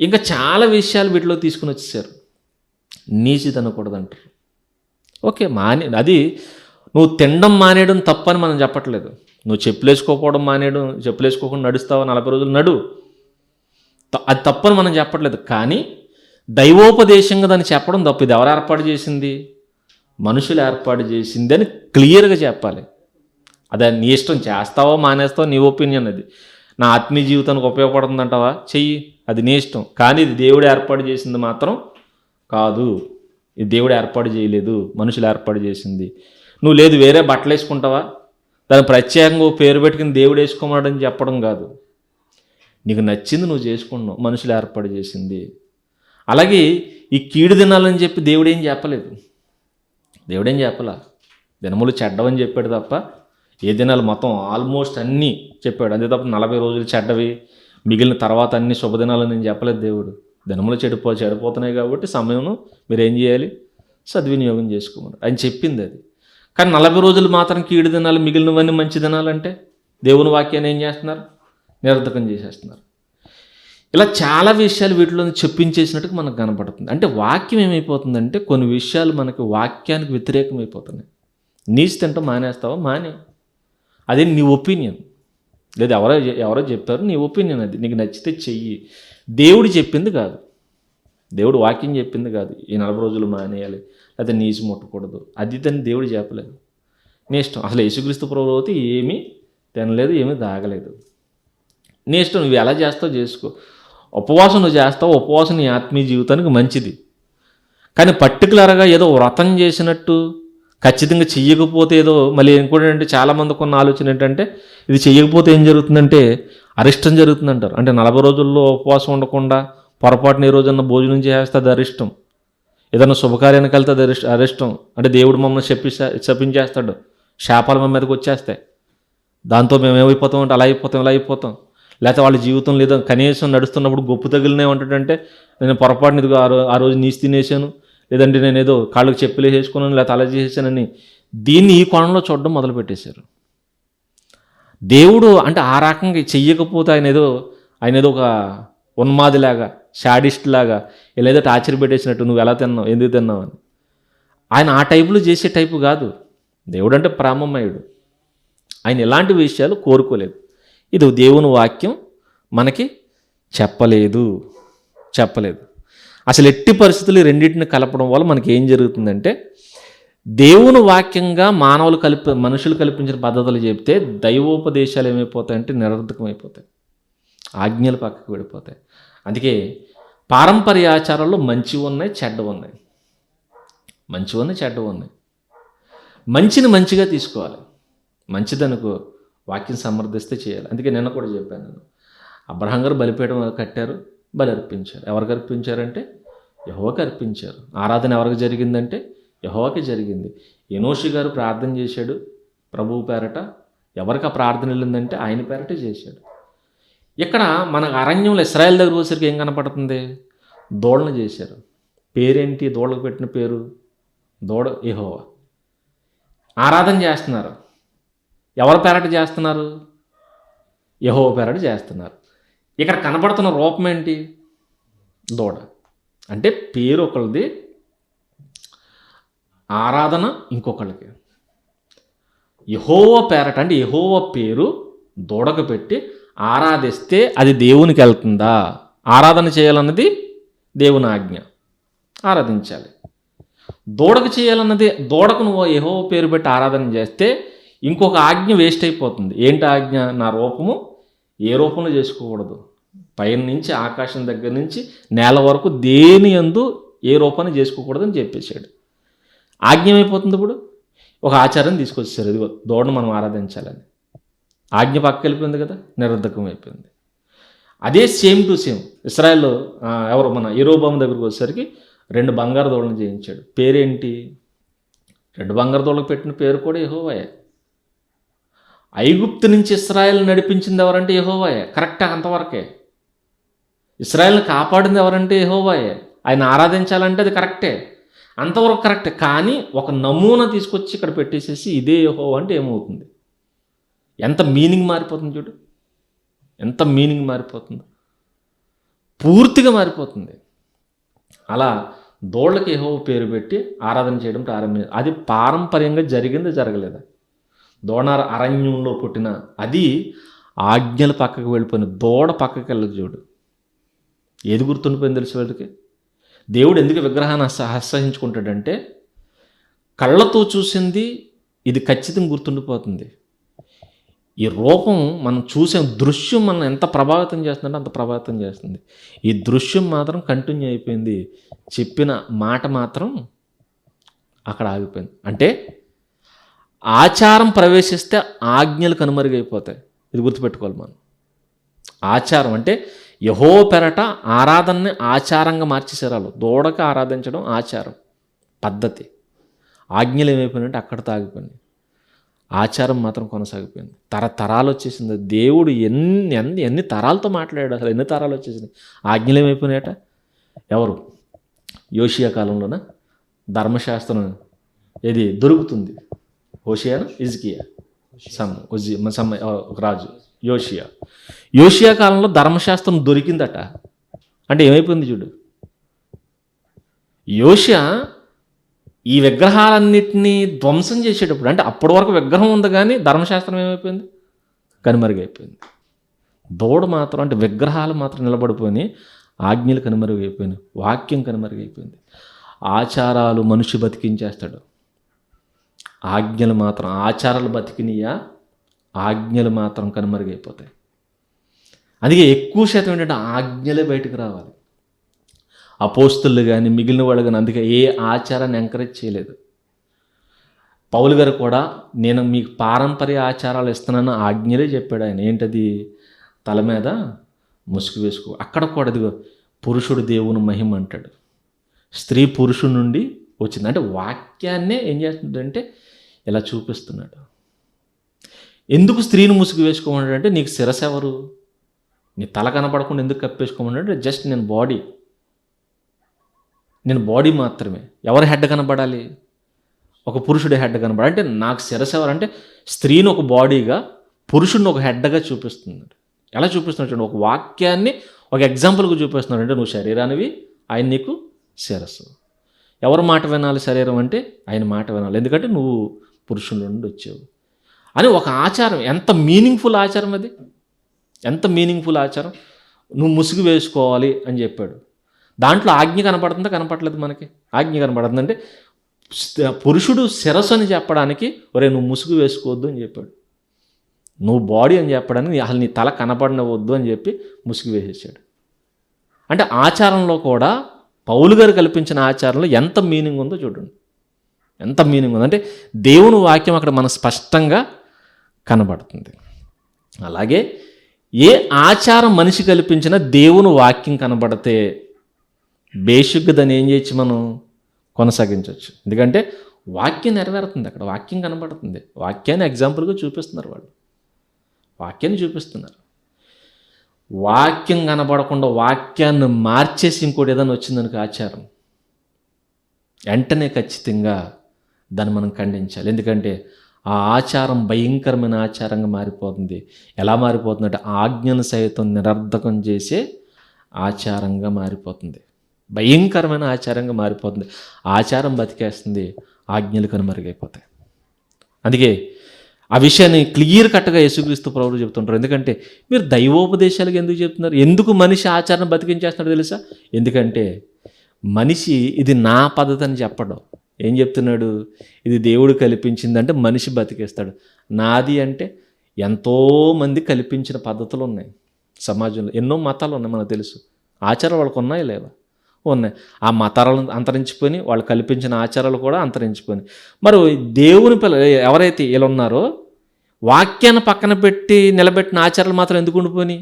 ఇంకా చాలా విషయాలు వీటిలో తీసుకుని వచ్చేసారు. నీచి తినకూడదంటారు. ఓకే, అది నువ్వు తినడం మానేయడం తప్పని మనం చెప్పట్లేదు. నువ్వు చెప్పులు వేసుకోకపోవడం మానేయడం, చెప్పులు వేసుకోకుండా నడుస్తావా 40 రోజులు నడు, అది తప్పని మనం చెప్పట్లేదు. కానీ దైవోపదేశంగా దాన్ని చెప్పడం తప్పు. ఇది ఎవరు ఏర్పాటు చేసింది? మనుషులు ఏర్పాటు చేసింది అని క్లియర్గా చెప్పాలి. అదే నీ ఇష్టం, చేస్తావో మానేస్తావో నీ ఒపీనియన్. అది నా ఆత్మీయ జీవితానికి ఉపయోగపడుతుంది అంటావా, చెయ్యి, అది నీ ఇష్టం. కానీ ఇది దేవుడు ఏర్పాటు చేసింది మాత్రం కాదు. ఇది దేవుడు ఏర్పాటు చేయలేదు, మనుషులు ఏర్పాటు చేసింది. నువ్వు లేదు వేరే బట్టలు వేసుకుంటావా, దాన్ని ప్రత్యేకంగా పేరు పెట్టుకుని దేవుడు వేసుకోమని చెప్పడం కాదు. నీకు నచ్చింది నువ్వు చేసుకుంటున్నావు, మనుషులు ఏర్పాటు చేసింది. అలాగే ఈ కీడు దినాలని చెప్పి దేవుడేం చెప్పలేదు. దేవుడేం చెప్పలా, దినములు చెడ్డవని చెప్పాడు తప్ప ఏ దినాలు మొత్తం ఆల్మోస్ట్ అన్నీ చెప్పాడు. అంతే తప్ప 40 రోజులు చెడ్డవి, మిగిలిన తర్వాత అన్ని శుభదినాలు నేను చెప్పలేదు. దేవుడు దినములు చెడిపోతున్నాయి కాబట్టి సమయం మీరు ఏం చేయాలి, సద్వినియోగం చేసుకోమని ఆయన చెప్పింది అది. కానీ 40 రోజులు మాత్రం కీడు దినాలు, మిగిలినవన్నీ మంచి దినాలంటే దేవుని వాక్యాన్ని ఏం చేస్తున్నారు? నిరర్ధకం చేసేస్తున్నారు. ఇలా చాలా విషయాలు వీటిలో చెప్పించేసినట్టుగా మనకు కనపడుతుంది. అంటే వాక్యం ఏమైపోతుందంటే కొన్ని విషయాలు మనకి వాక్యానికి వ్యతిరేకమైపోతున్నాయి. నీచు తింటాం మానేస్తావా? మానే. అదే నీ ఒపీనియన్, లేదా ఎవరో చెప్పారు, నీ ఒపీనియన్, అది నీకు నచ్చితే చెయ్యి. దేవుడు చెప్పింది కాదు, దేవుడు వాక్యం చెప్పింది కాదు. ఈ 40 రోజులు మానేయాలి, లేదా నీచు ముట్టకూడదు, అది తను దేవుడు చెప్పలేదు. నీ ఇష్టం. అసలు యేసుక్రీస్తు ప్రభువు అయితే ఏమీ తినలేదు, ఏమీ తాగలేదు. నీ ఇష్టం, నువ్వు ఎలా చేస్తావు చేసుకో. ఉపవాసం నువ్వు చేస్తావు, ఉపవాసం నీ ఆత్మీయ జీవితానికి మంచిది. కానీ పర్టికులర్గా ఏదో వ్రతం చేసినట్టు ఖచ్చితంగా చెయ్యకపోతే ఏదో, మళ్ళీ ఇంకోటి అంటే చాలామందికి ఉన్న ఆలోచన ఏంటంటే ఇది చెయ్యకపోతే ఏం జరుగుతుందంటే అరిష్టం జరుగుతుందంటారు. అంటే 40 రోజుల్లో ఉపవాసం ఉండకుండా పొరపాటున ఏ రోజన్నా భోజనం చేస్తే అది అరిష్టం. ఏదైనా శుభకార్యానికి వెళ్తే అది అరిష్టం. అంటే దేవుడు మమ్మల్ని శపించేస్తాడు, శాపాలు మా మీదకి వచ్చేస్తాయి. దాంతో మేము ఏమైపోతాం అంటే అలా అయిపోతాం, ఇలా అయిపోతాం. లేకపోతే వాళ్ళ జీవితం లేదా కనీసం నడుస్తున్నప్పుడు గొప్ప తగిలినే ఉంటాడంటే నేను పొరపాటున ఇదిగో ఆ రోజు నీసి తినేసాను, లేదంటే నేను ఏదో కాళ్ళకి చెప్పులు వేసుకున్నాను, లేకపోతే అలా చేసేసానని దీన్ని ఈ కోణంలో చూడడం మొదలుపెట్టేశారు. దేవుడు అంటే ఆ రకంగా చెయ్యకపోతే ఆయన ఏదో ఒక ఉన్మాదిలాగా, షాడిస్ట్ లాగా, ఇలా ఏదో టార్చర్ పెట్టేసినట్టు నువ్వు ఎలా తిన్నావు, ఎందుకు తిన్నావు అని. ఆయన ఆ టైపులో చేసే టైపు కాదు. దేవుడు అంటే ప్రేమమయుడు. ఆయన ఎలాంటి విషయాలు కోరుకోలేదు. ఇది దేవుని వాక్యం మనకి చెప్పలేదు. అసలు ఎట్టి పరిస్థితులు ఈ రెండింటిని కలపడం వల్ల మనకి ఏం జరుగుతుందంటే దేవుని వాక్యంగా మనుషులు కల్పించిన పద్ధతులు చెప్తే దైవోపదేశాలు ఏమైపోతాయంటే నిరర్థకమైపోతాయి, ఆజ్ఞలు పక్కకు వెళ్ళిపోతాయి. అందుకే పారంపర్య ఆచారాల్లో మంచివి ఉన్నాయి, చెడ్డవి ఉన్నాయి. మంచిని మంచిగా తీసుకోవాలి. మంచిదనుకో వాక్యం సమర్థిస్తే చేయాలి. అందుకే నిన్న కూడా చెప్పాను నేను, అబ్రహాం గారు బలిపీఠం కట్టారు, బలి అర్పించారు. ఎవరికి అర్పించారంటే యెహోవాకి అర్పించారు. ఆరాధన ఎవరికి జరిగిందంటే యెహోవాకి జరిగింది. ఎనోషి గారు ప్రార్థన చేశాడు ప్రభువు పేరట. ఎవరికి ఆ ప్రార్థన వెళ్ళిందంటే ఆయన పేరటే చేశాడు. ఇక్కడ మన అరణ్యంలో ఇశ్రాయేల్ దగ్గర వచ్చేసరికి ఏం కనపడుతుంది? దూడను చేశారు. పేరేంటి? దూడకు పెట్టిన పేరు దూడ యెహోవా. ఆరాధన చేస్తున్నారు. ఎవరి పేరట చేస్తున్నారు? యెహోవా పేరట చేస్తున్నారు. ఇక్కడ కనపడుతున్న రూపం ఏంటి? దూడ. అంటే పేరు ఒకళ్ళది, ఆరాధన ఇంకొకళ్ళకి. యెహోవా పేరట అంటే యెహోవా పేరు దూడకు పెట్టి ఆరాధిస్తే అది దేవునికి వెళ్తుందా? ఆరాధన చేయాలన్నది దేవుని ఆజ్ఞ, ఆరాధించాలి. దూడకు చేయాలన్నది, దూడకు నువ్వు యెహోవా పేరు పెట్టి ఆరాధన చేస్తే ఇంకొక ఆజ్ఞ వేస్ట్ అయిపోతుంది. ఏంటి ఆజ్ఞ? నా రూపము ఏ రూపంలో చేసుకోకూడదు. పైన నుంచి ఆకాశం దగ్గర నుంచి నేల వరకు దేని యందు ఏ రూపాన్ని చేసుకోకూడదని చెప్పేశాడు. ఆజ్ఞ ఏమైపోతుంది? ఇప్పుడు ఒక ఆచారం తీసుకొచ్చారు, ఇదిగో దూడను మనం ఆరాధించాలని. ఆజ్ఞ పక్కకి వెళ్ళిపోయింది కదా, నిరర్ధకం అయిపోయింది. అదే సేమ్ టు సేమ్ ఇశ్రాయేల్లో ఎవరు మన యెరోబాము దగ్గరకు వచ్చేసరికి 2 బంగారు దూడలను చేయించాడు. పేరేంటి? 2 బంగారు దూడలకు పెట్టిన పేరు కూడా యెహోవాయే. ఐగుప్తు నుంచి ఇశ్రాయేల్ నడిపించింది ఎవరంటే యెహోవాయే. కరెక్టే, అంతవరకే. ఇశ్రాయేల్ని కాపాడింది ఎవరంటే యెహోవాయే. ఆయన ఆరాధించాలంటే అది కరెక్టే, అంతవరకు కరెక్టే. కానీ ఒక నమూనా తీసుకొచ్చి ఇక్కడ పెట్టేసేసి ఇదే యెహోవా అంటే ఏమవుతుంది? ఎంత మీనింగ్ మారిపోతుంది చూడు, ఎంత మీనింగ్ మారిపోతుంది, పూర్తిగా మారిపోతుంది. అలా దూడలకి యెహోవా పేరు పెట్టి ఆరాధన చేయడం ప్రారంభించారు. అది పారంపర్యంగా జరిగింది, జరగలేదా? దూడ అరణ్యంలో పుట్టిన అది ఆజ్ఞలు పక్కకు వెళ్ళిపోయిన దూడ పక్కకి వెళ్ళదు చూడు. ఏది గుర్తుండిపోయింది తెలుసు వీళ్ళకి? దేవుడు ఎందుకు విగ్రహాన్ని అసహించుకుంటాడంటే కళ్ళతో చూసింది ఇది ఖచ్చితంగా గుర్తుండిపోతుంది. ఈ రూపం మనం చూసే దృశ్యం మనం ఎంత ప్రభావితం చేస్తుందంటే అంత ప్రభావితం చేస్తుంది. ఈ దృశ్యం మాత్రం కంటిన్యూ అయిపోయింది, చెప్పిన మాట మాత్రం అక్కడ ఆగిపోయింది. అంటే ఆచారం ప్రవేశిస్తే ఆజ్ఞలు కనుమరుగైపోతాయి. ఇది గుర్తుపెట్టుకోవాలి మనం. ఆచారం అంటే యెహోవా పెరట ఆరాధనని ఆచారంగా మార్చేసారు వాళ్ళు. దూడకి ఆరాధించడం ఆచారం, పద్ధతి. ఆజ్ఞలు ఏమైపోయినాయంటే అక్కడితో ఆగిపోయినాయి. ఆచారం మాత్రం కొనసాగిపోయింది. తరతరాలు వచ్చేసింది. దేవుడు ఎన్ని తరాలతో మాట్లాడాడు, అసలు ఎన్ని తరాలు వచ్చేసింది. ఆజ్ఞలు ఏమైపోయినాయట? ఎవరు? యోషియా కాలంలోన ధర్మశాస్త్రం ఏది దొరుకుతుంది? హోషియాను, హిజ్కియా, ఒక రాజు యోషియా కాలంలో ధర్మశాస్త్రం దొరికిందట. అంటే ఏమైపోయింది చూడు. యోషియా ఈ విగ్రహాలన్నింటినీ ధ్వంసం చేసేటప్పుడు, అంటే అప్పటి వరకు విగ్రహం ఉంది కానీ ధర్మశాస్త్రం ఏమైపోయింది, కనుమరుగైపోయింది. దూడ మాత్రం, అంటే విగ్రహాలు మాత్రం నిలబడిపోయి ఆజ్ఞలు కనుమరుగైపోయినాయి, వాక్యం కనుమరుగైపోయింది. ఆచారాలు మనిషి బతికించేస్తాడు, ఆచారాలు బతికినయా, ఆజ్ఞలు మాత్రం కనుమరుగైపోతాయి. అందుకే ఎక్కువ శాతం ఏంటంటే ఆజ్ఞలే బయటకు రావాలి. అపోస్తులు కానీ మిగిలిన వాళ్ళు కానీ అందుకే ఏ ఆచారాన్ని ఎంకరేజ్ చేయలేదు. పౌలు గారు కూడా నేను మీకు పారంపర్య ఆచారాలు ఇస్తున్నాను ఆజ్ఞలే చెప్పాడు ఆయన. ఏంటది? తల మీద ముసుగు వేసుకో. అక్కడ కూడా ఇదిగో పురుషుడు దేవుని మహిమ అంటాడు, స్త్రీ పురుషుడి నుండి వచ్చింది. అంటే వాక్యాన్నే ఏం చేస్తుందంటే ఇలా చూపిస్తున్నాడు. ఎందుకు స్త్రీని ముసుగు వేసుకోమన్నాడు అంటే, నీకు శిరస్సు ఎవరు, నీ తల కనపడకుండా ఎందుకు కప్పేసుకోమన్నాడు? జస్ట్ నేను బాడీ మాత్రమే. ఎవరి హెడ్ కనపడాలి? ఒక పురుషుడి హెడ్ కనపడాలి. అంటే నాకు శిరస్సు ఎవరంటే స్త్రీని ఒక బాడీగా, పురుషుడిని ఒక హెడ్గా చూపిస్తున్నాడు. ఎలా చూపిస్తున్నాడు? ఒక వాక్యాన్ని ఒక ఎగ్జాంపుల్గా చూపిస్తున్నాడు. అంటే నువ్వు శరీరానివి, ఆయన నీకు శిరస్సు. ఎవరి మాట వినాలి శరీరం అంటే? ఆయన మాట వినాలి, ఎందుకంటే నువ్వు పురుషుల నుండి వచ్చావు అని ఒక ఆచారం. ఎంత మీనింగ్ఫుల్ ఆచారం అది, ఎంత మీనింగ్ఫుల్ ఆచారం. నువ్వు ముసుగు వేసుకోవాలి అని చెప్పాడు. దాంట్లో ఆజ్ఞ కనపడుతుందా? కనపడలేదు మనకి. ఆజ్ఞ కనపడుతుందంటే పురుషుడు శిరస్సు అని చెప్పడానికి ఒరే నువ్వు ముసుగు వేసుకోవద్దు అని చెప్పాడు. నువ్వు బాడీ అని చెప్పడానికి అసలు నీ తల కనపడవద్దు అని చెప్పి ముసుగు వేసేసాడు. అంటే ఆచారంలో కూడా పౌలు గారు కల్పించిన ఆచారంలో ఎంత మీనింగ్ ఉందో చూడండి, ఎంత మీనింగ్ ఉందో. అంటే దేవుని వాక్యం అక్కడ మనకు స్పష్టంగా కనబడుతుంది. అలాగే ఏ ఆచారం మనిషి కల్పించినా దేవుని వాక్యం కనబడితే బేసిక్గా దాన్ని ఏం చేయొచ్చు, మనం కొనసాగించవచ్చు. ఎందుకంటే వాక్యం నెరవేరుతుంది, అక్కడ వాక్యం కనబడుతుంది. వాక్యాన్ని ఎగ్జాంపుల్గా చూపిస్తున్నారు వాళ్ళు, వాక్యాన్ని చూపిస్తున్నారు. వాక్యం కనబడకుండా వాక్యాన్ని మార్చేసి ఇంకోటి ఏదైనా వచ్చిందనుకో ఆచారం, వెంటనే ఖచ్చితంగా దాన్ని మనం ఖండించాలి. ఎందుకంటే ఆ ఆచారం భయంకరమైన ఆచారంగా మారిపోతుంది. ఎలా మారిపోతుందంటే ఆజ్ఞను సైతం నిరర్ధకం చేసే ఆచారంగా మారిపోతుంది, భయంకరమైన ఆచారంగా మారిపోతుంది. ఆచారం బతికేస్తుంది, ఆజ్ఞలు కనుమరుగైపోతాయి. అందుకే ఆ విషయాన్ని క్లియర్ కట్గా యేసుక్రీస్తు ప్రభువు చెప్తుంటారు. ఎందుకంటే మీరు దైవోపదేశాలకు ఎందుకు చెప్తున్నారు? ఎందుకు మనిషి ఆచారం బతికించేస్తున్నాడు తెలుసా? ఎందుకంటే మనిషి ఇది నా పద్ధతి అని చెప్పడం. ఏం చెప్తున్నాడు? ఇది దేవుడు కల్పించిందంటే మనిషి బతికేస్తాడు. నాది అంటే ఎంతోమంది కల్పించిన పద్ధతులు ఉన్నాయి సమాజంలో, ఎన్నో మతాలు ఉన్నాయి మనకు తెలుసు. ఆచారాలు వాళ్ళకు ఉన్నాయా లేవా? ఉన్నాయి. ఆ మతాలను అంతరించిపోయి వాళ్ళు కల్పించిన ఆచారాలు కూడా అంతరించిపోయినాయి. మరి దేవుని ఎవరైతే వీళ్ళు ఉన్నారో వాక్యాన్ని పక్కన పెట్టి నిలబెట్టిన ఆచారాలు మాత్రం ఎందుకు ఉండిపోయి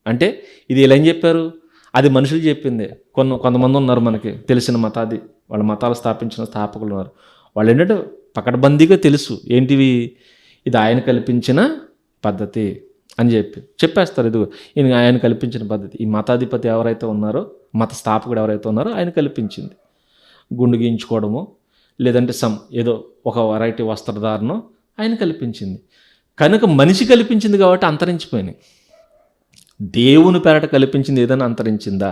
అంటే ఇది ఇలా ఏం చెప్పారు? అది మనుషులు చెప్పింది. కొంతమంది ఉన్నారు మనకి తెలిసిన మతాది, వాళ్ళ మతాలు స్థాపించిన స్థాపకులు ఉన్నారు. వాళ్ళు ఏంటంటే పకడ్బందీగా తెలుసు ఏంటివి, ఇది ఆయన కల్పించిన పద్ధతి అని చెప్పేస్తారు. ఇదిగో ఈయన ఆయన కల్పించిన పద్ధతి. ఈ మతాధిపతి ఎవరైతే ఉన్నారో, మత స్థాపకుడు ఎవరైతే ఉన్నారో ఆయన కల్పించింది. గుండు గీయించుకోవడము, లేదంటే ఏదో ఒక వెరైటీ వస్త్రధారణం ఆయన కల్పించింది. కనుక మనిషి కల్పించింది కాబట్టి అంతరించిపోయినాయి. దేవుని పేరట కల్పించింది ఏదైనా అంతరించిందా?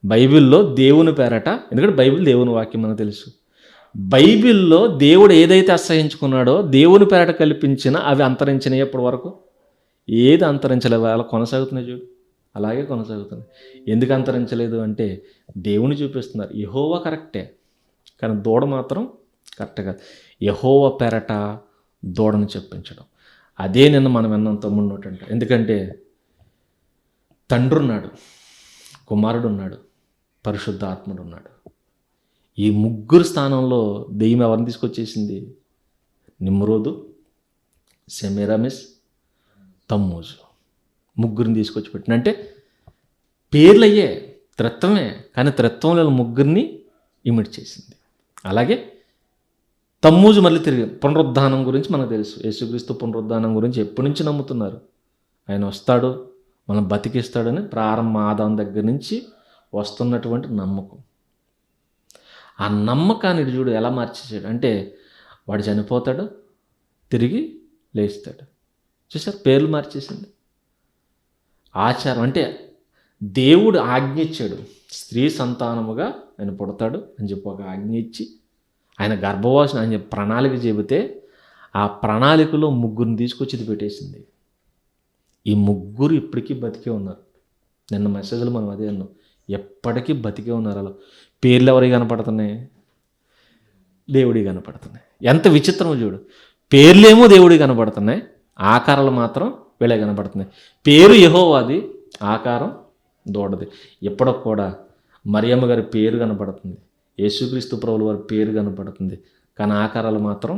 బైబిల్లో దేవుని పేరట, ఎందుకంటే బైబిల్ దేవుని వాక్యం మనకు తెలుసు. బైబిల్లో దేవుడు ఏదైతే అసహించుకున్నాడో దేవుని పేరట కల్పించిన అవి అంతరించినాయి. ఎప్పటి వరకు ఏది అంతరించలేదు, అలా కొనసాగుతున్నాయి చూడు, అలాగే కొనసాగుతుంది. ఎందుకు అంతరించలేదు అంటే దేవుని చూపిస్తున్నారు. యెహోవా కరెక్టే, కానీ దూడ మాత్రం కరెక్ట్ కాదు. యెహోవా పేరట దూడను చెప్పించడం, అదే నిన్న మనం విన్నంత ముందుంట. ఎందుకంటే తండ్రి ఉన్నాడు, కుమారుడు ఉన్నాడు, పరిశుద్ధాత్ముడు ఉన్నాడు. ఈ ముగ్గురు స్థానంలో దెయ్యం ఎవరిని తీసుకొచ్చేసింది? నిమ్రోదు, సెమిరామిస్, తమ్మూజు, ముగ్గురిని తీసుకొచ్చి పెట్టిన. అంటే పేర్లు అయ్యే త్రిత్వమే, కానీ త్రిత్వంలో ముగ్గురిని ఇమిట్ చేసింది. అలాగే తమ్మూజు మళ్ళీ తిరిగి పునరుద్ధానం గురించి మనకు తెలుసు. యేసుక్రీస్తు పునరుద్ధానం గురించి ఎప్పటి నుంచి నమ్ముతున్నారు? ఆయన వస్తాడు, మనం బతికిస్తాడని ప్రారంభ ఆదాం దగ్గర నుంచి వస్తున్నటువంటి నమ్మకం. ఆ నమ్మకాన్ని చూడు ఎలా మార్చేసాడు అంటే వాడు చనిపోతాడు, తిరిగి లేస్తాడు. చూసారు, పేర్లు మార్చేసింది. ఆచారం అంటే దేవుడు ఆజ్ఞ ఇచ్చాడు, స్త్రీ సంతానముగా ఆయన పుడతాడు అని చెప్పి ఒక ఆజ్ఞ ఇచ్చి ఆయన గర్భవాసం ఆయన ప్రణాళిక చెబితే ఆ ప్రణాళికలో ముగ్గురిని తీసుకొచ్చి ఇది పెట్టేసింది. ఈ ముగ్గురు ఇప్పటికీ బతికే ఉన్నారు. నిన్న మెసేజ్లో మనం అదే అన్నాం, ఎప్పటికీ బతికే ఉన్నారు. అలా పేర్లు ఎవరికి కనపడుతున్నాయి? దేవుడికి కనపడుతున్నాయి. ఎంత విచిత్రమో చూడు, పేర్లేమో దేవుడికి కనపడుతున్నాయి, ఆకారాలు మాత్రం వీళ్ళే కనపడుతున్నాయి. పేరు యెహోవాది, ఆకారం దూడది. ఎప్పటికి కూడా మరియమ్మ గారి పేరు కనపడుతుంది, యేసుక్రీస్తు ప్రభువుల వారి పేరు కనపడుతుంది, కానీ ఆకారాలు మాత్రం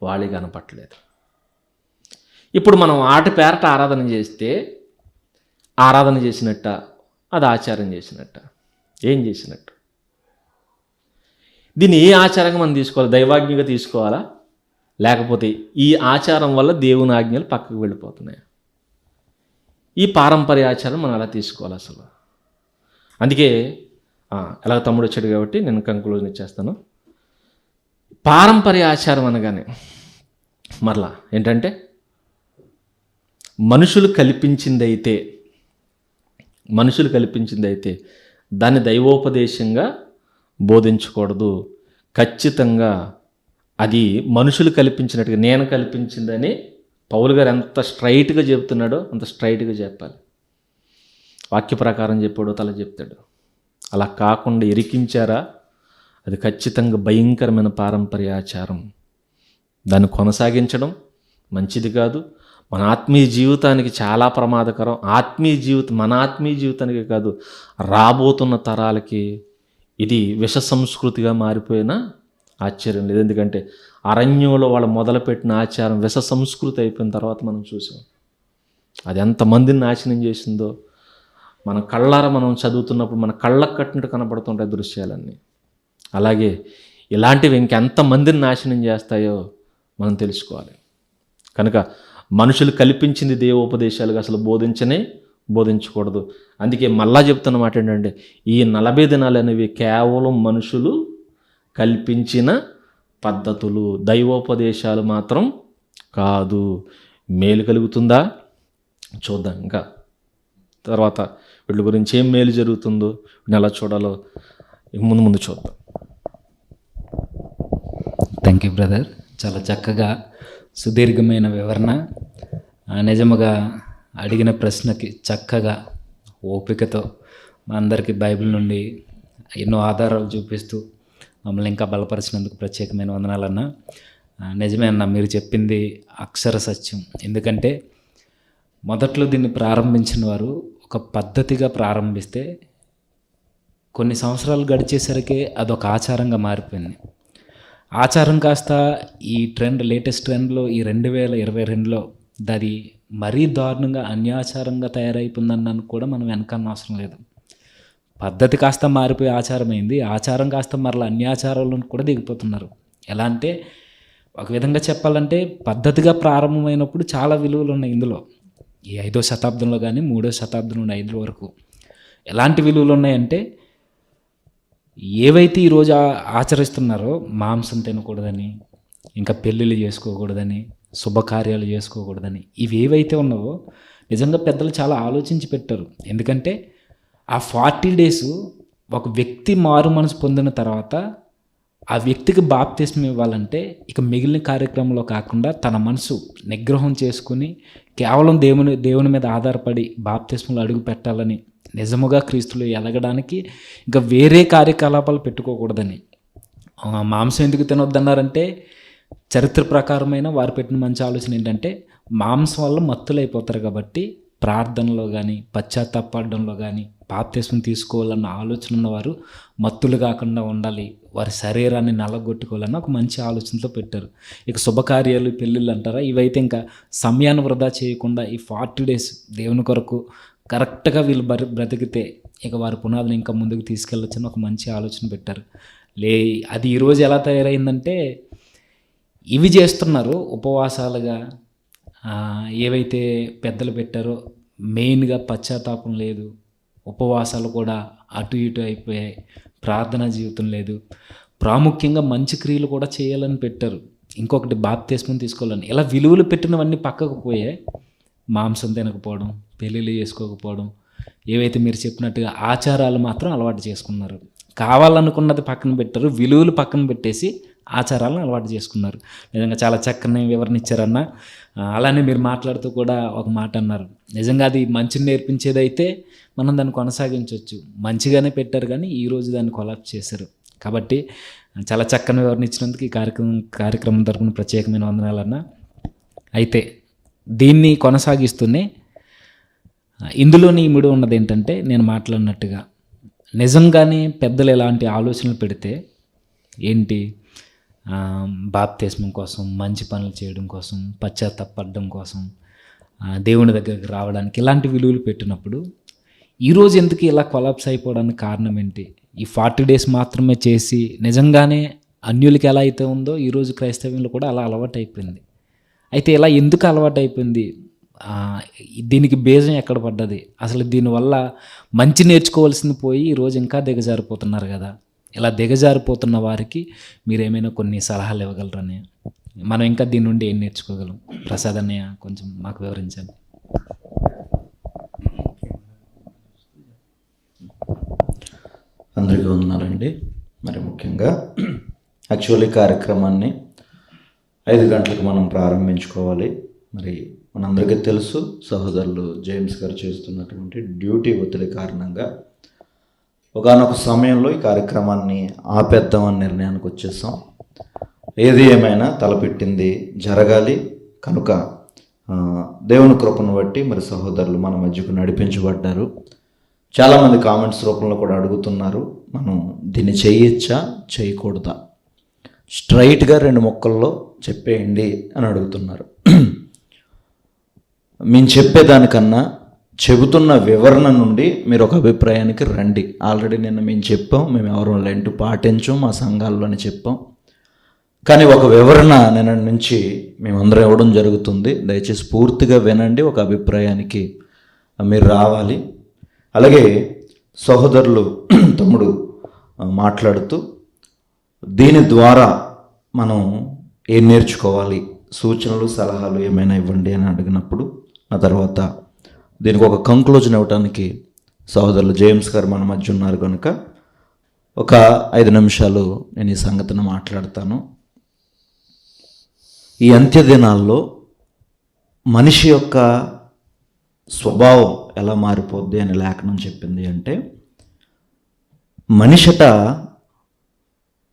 వాళ్ళే కనపడలేదు. ఇప్పుడు మనం వాటి పేరట ఆరాధన చేస్తే ఆరాధన చేసినట్ట, అది ఆచారం చేసినట్ట, ఏం చేసినట్టు? దీన్ని ఏ ఆచారంగా మనం తీసుకోవాలి? దైవాజ్ఞగా తీసుకోవాలా, లేకపోతే ఈ ఆచారం వల్ల దేవుని ఆజ్ఞలు పక్కకు వెళ్ళిపోతున్నాయి? ఈ పారంపర్య ఆచారం మనం ఎలా తీసుకోవాలి అసలు? అందుకే ఎలా తమ్ముడు వచ్చాడు కాబట్టి నేను కంక్లూజన్ ఇచ్చేస్తాను. పారంపర్య ఆచారం అనగానే మరలా ఏంటంటే, మనుషులు కల్పించిందైతే దాన్ని దైవోపదేశంగా బోధించకూడదు. ఖచ్చితంగా అది మనుషులు కల్పించినట్టుగా, నేను కల్పించిందని పౌలు గారు ఎంత స్ట్రైట్గా చెప్తున్నాడో అంత స్ట్రైట్గా చెప్పాలి. వాక్య ప్రకారం చెప్పాడో తల చెప్తాడు. అలా కాకుండా ఇరికించారా, అది ఖచ్చితంగా భయంకరమైన పారంపర్య ఆచారం. దాన్ని కొనసాగించడం మంచిది కాదు. మన ఆత్మీయ జీవితానికి చాలా ప్రమాదకరం. మన ఆత్మీయ జీవితానికి కాదు, రాబోతున్న తరాలకి ఇది విష సంస్కృతిగా మారిపోయిన ఆశ్చర్యం లేదు. ఎందుకంటే అరణ్యంలో వాళ్ళు మొదలుపెట్టిన ఆచారం విష సంస్కృతి అయిపోయిన తర్వాత మనం చూసాం అది ఎంతమందిని నాశనం చేసిందో. మన కళ్ళారా మనం చదువుతున్నప్పుడు మన కళ్ళకు కట్టినట్టు కనపడుతుంటాయి దృశ్యాలన్నీ. అలాగే ఇలాంటివి ఇంకెంతమందిని నాశనం చేస్తాయో మనం తెలుసుకోవాలి. కనుక మనుషులు కల్పించింది దేవోపదేశాలుగా అసలు బోధించకూడదు. అందుకే మళ్ళా చెప్తున్న మాట ఏంటంటే, ఈ 40 దినాలు అనేవి కేవలం మనుషులు కల్పించిన పద్ధతులు, దైవోపదేశాలు మాత్రం కాదు. మేలు కలుగుతుందా చూద్దాం. ఇంకా తర్వాత వీళ్ళ గురించి ఏం మేలు జరుగుతుందో, వీళ్ళని ఎలా చూడాలో ముందు చూద్దాం. థ్యాంక్ యూ బ్రదర్, చాలా చక్కగా సుదీర్ఘమైన వివరణ. నిజముగా అడిగిన ప్రశ్నకి చక్కగా ఓపికతో మా అందరికీ బైబిల్ నుండి ఎన్నో ఆధారాలు చూపిస్తూ మమ్మల్ని ఇంకా బలపరిచినందుకు ప్రత్యేకమైన వందనాలన్న. నిజమే అన్న, మీరు చెప్పింది అక్షర సత్యం. ఎందుకంటే మొదట్లో దీన్ని ప్రారంభించిన వారు ఒక పద్ధతిగా ప్రారంభిస్తే కొన్ని సంవత్సరాలు గడిచేసరికి అదొక ఆచారంగా మారిపోయింది. ఆచారం కాస్త ఈ లేటెస్ట్ ట్రెండ్లో ఈ 2022లో అది మరీ దారుణంగా అన్యాచారంగా తయారైపోయిందన్నాను కూడా మనం వెనకన్న అవసరం లేదు. పద్ధతి కాస్త మారిపోయి ఆచారమైంది, ఆచారం కాస్త మరలా అన్యాచారాలను కూడా దిగిపోతున్నారు. ఎలా అంటే, ఒక విధంగా చెప్పాలంటే పద్ధతిగా ప్రారంభమైనప్పుడు చాలా విలువలు ఉన్నాయి ఇందులో. ఈ 5వ శతాబ్దంలో కానీ 3వ శతాబ్దం నుండి 5 వరకు ఎలాంటి విలువలు ఉన్నాయంటే, ఏవైతే ఈరోజు ఆచరిస్తున్నారో మాంసం తినకూడదని, ఇంకా పెళ్ళిళ్ళు చేసుకోకూడదని, శుభకార్యాలు చేసుకోకూడదని, ఇవి ఏవైతే ఉన్నావో నిజంగా పెద్దలు చాలా ఆలోచించి పెట్టారు. ఎందుకంటే ఆ 40 డేస్ ఒక వ్యక్తి మారు మనసు పొందిన తర్వాత ఆ వ్యక్తికి బాప్తిస్మం ఇవ్వాలంటే ఇక మిగిలిన కార్యక్రమంలో కాకుండా తన మనసు నిగ్రహం చేసుకుని కేవలం దేవుని మీద ఆధారపడి బాప్తిస్మంలో అడుగు పెట్టాలని, నిజముగా క్రీస్తులో ఎదగడానికి ఇంకా వేరే కార్యకలాపాలు పెట్టుకోకూడదని. మాంసం ఎందుకు తినొద్దన్నారంటే, చరిత్ర ప్రకారమైన వారు పెట్టిన మంచి ఆలోచన ఏంటంటే, మాంసం వల్ల మత్తులైపోతారు కాబట్టి ప్రార్థనలో కానీ పశ్చాత్తాపడడంలో కానీ బాప్తిస్మం తీసుకోవాలన్న ఆలోచన ఉన్నవారు మత్తులు కాకుండా ఉండాలి, వారి శరీరాన్ని నల్లగొట్టుకోవాలన్న ఒక మంచి ఆలోచనతో పెట్టారు. ఇక శుభకార్యాలు, పెళ్ళిళ్ళు అంటారా, ఇవైతే ఇంకా సమయాన్ని వృధా చేయకుండా ఈ 40 డేస్ దేవుని కొరకు కరెక్ట్గా వీళ్ళు బ్రతికితే ఇక వారి పునాదులు ఇంకా ముందుకు తీసుకెళ్ళొచ్చని ఒక మంచి ఆలోచన పెట్టారు. అది ఈరోజు ఎలా తయారైందంటే, ఇవి చేస్తున్నారు ఉపవాసాలుగా, ఏవైతే పెద్దలు పెట్టారో మెయిన్గా పశ్చాత్తాపం లేదు, ఉపవాసాలు కూడా అటు ఇటు అయిపోయాయి, ప్రార్థనా జీవితం లేదు, ప్రాముఖ్యంగా మంచి క్రియలు కూడా చేయాలని పెట్టారు. ఇంకొకటి బాప్తిస్మం తీసుకోవాలని, ఇలా విలువలు పెట్టినవన్నీ పక్కకు పోయాయి. మాంసం తినకపోవడం, పెళ్ళిళ్ళు చేసుకోకపోవడం, ఏవైతే మీరు చెప్పినట్టుగా ఆచారాలు మాత్రం అలవాటు చేసుకున్నారు. కావాలనుకున్నది పక్కన పెట్టారు, విలువలు పక్కన పెట్టేసి ఆచారాలను అలవాటు చేసుకున్నారు. నిజంగా చాలా చక్కని వివరణ ఇచ్చారన్న. అలానే మీరు మాట్లాడుతూ కూడా ఒక మాట అన్నారు, నిజంగా అది మంచిని నేర్పించేదైతే మనం దాన్ని కొనసాగించవచ్చు. మంచిగానే పెట్టారు కానీ ఈరోజు దాన్ని కొలాప్స్ చేశారు. కాబట్టి చాలా చక్కని వివరణ ఇచ్చినందుకు ఈ కార్యక్రమం తరపున ప్రత్యేకమైన వందనాలన్న. అయితే దీన్ని కొనసాగిస్తూనే ఇందులోని ఇమిడి ఉన్నది ఏంటంటే, నేను మాట్లాడినట్టుగా నిజంగానే పెద్దలు ఎలాంటి ఆలోచనలు పెడితే ఏంటి, బాప్తిస్మం కోసం, మంచి పనులు చేయడం కోసం, పశ్చాత్తాపడడం కోసం, దేవుని దగ్గరికి రావడానికి ఇలాంటి విలువలు పెట్టినప్పుడు ఈరోజు ఎందుకు ఇలా కొలాప్స్ అయిపోవడానికి కారణం ఏంటి? ఈ 40 days మాత్రమే చేసి నిజంగానే అన్యులకి ఎలా అయితే ఉందో ఈరోజు క్రైస్తవ్యంలో కూడా అలా అలవాటు అయిపోయింది. అయితే ఇలా ఎందుకు అలవాటు అయిపోయింది? దీనికి బేజం ఎక్కడ పడ్డది? అసలు దీనివల్ల మంచి నేర్చుకోవాల్సింది పోయి ఈరోజు ఇంకా దిగజారిపోతున్నారు కదా. ఇలా దిగజారిపోతున్న వారికి మీరేమైనా కొన్ని సలహాలు ఇవ్వగలరని, మనం ఇంకా దీని నుండి ఏం నేర్చుకోగలం? ప్రసాద్ అన్నయ్య కొంచెం మాకు వివరించండి. అందరికీ ఉన్నారండి. మరి ముఖ్యంగా యాక్చువల్లీ కార్యక్రమాన్ని 5 గంటలకు మనం ప్రారంభించుకోవాలి. మరి మనందరికీ తెలుసు, సహోదరులు జేమ్స్ గారు చేస్తున్నటువంటి డ్యూటీ ఒత్తిడి కారణంగా ఒకానొక సమయంలో ఈ కార్యక్రమాన్ని ఆపేద్దామని నిర్ణయానికి వచ్చేసాం. ఏది ఏమైనా తలపెట్టింది జరగాలి కనుక దేవుని కృపను బట్టి మరి సహోదరులు మన మధ్యకు నడిపించబడ్డారు. చాలామంది కామెంట్స్ రూపంలో కూడా అడుగుతున్నారు, మనం దీన్ని చేయొచ్చా చేయకూడదా, స్ట్రైట్గా 2 ముక్కల్లో చెప్పేయండి అని అడుగుతున్నారు. మేము చెప్పేదానికన్నా చెబుతున్న వివరణ నుండి మీరు ఒక అభిప్రాయానికి రండి. ఆల్రెడీ నిన్న మేము చెప్పాం, మేము ఎవరో లెంట్ పాటించాం, మా సంఘాల్లోనే చెప్పాం. కానీ ఒక వివరణ నిన్న నుంచి మేమందరం ఇవ్వడం జరుగుతుంది. దయచేసి పూర్తిగా వినండి, ఒక అభిప్రాయానికి మీరు రావాలి. అలాగే సహోదరులు తమ్ముడు మాట్లాడుతూ దీని ద్వారా మనం ఏం నేర్చుకోవాలి, సూచనలు సలహాలు ఏమైనా ఇవ్వండి అని అడిగినప్పుడు, ఆ తర్వాత దీనికి ఒక కంక్లూజన్ ఇవ్వడానికి సహోదరులు జేమ్స్ గారు మన మధ్య ఉన్నారు కనుక ఒక 5 నిమిషాలు నేను ఈ సంగతిని మాట్లాడతాను. ఈ అంత్య దినాల్లో మనిషి యొక్క స్వభావం ఎలా మారిపోద్ది అని లేఖనం చెప్పింది అంటే, మనిషట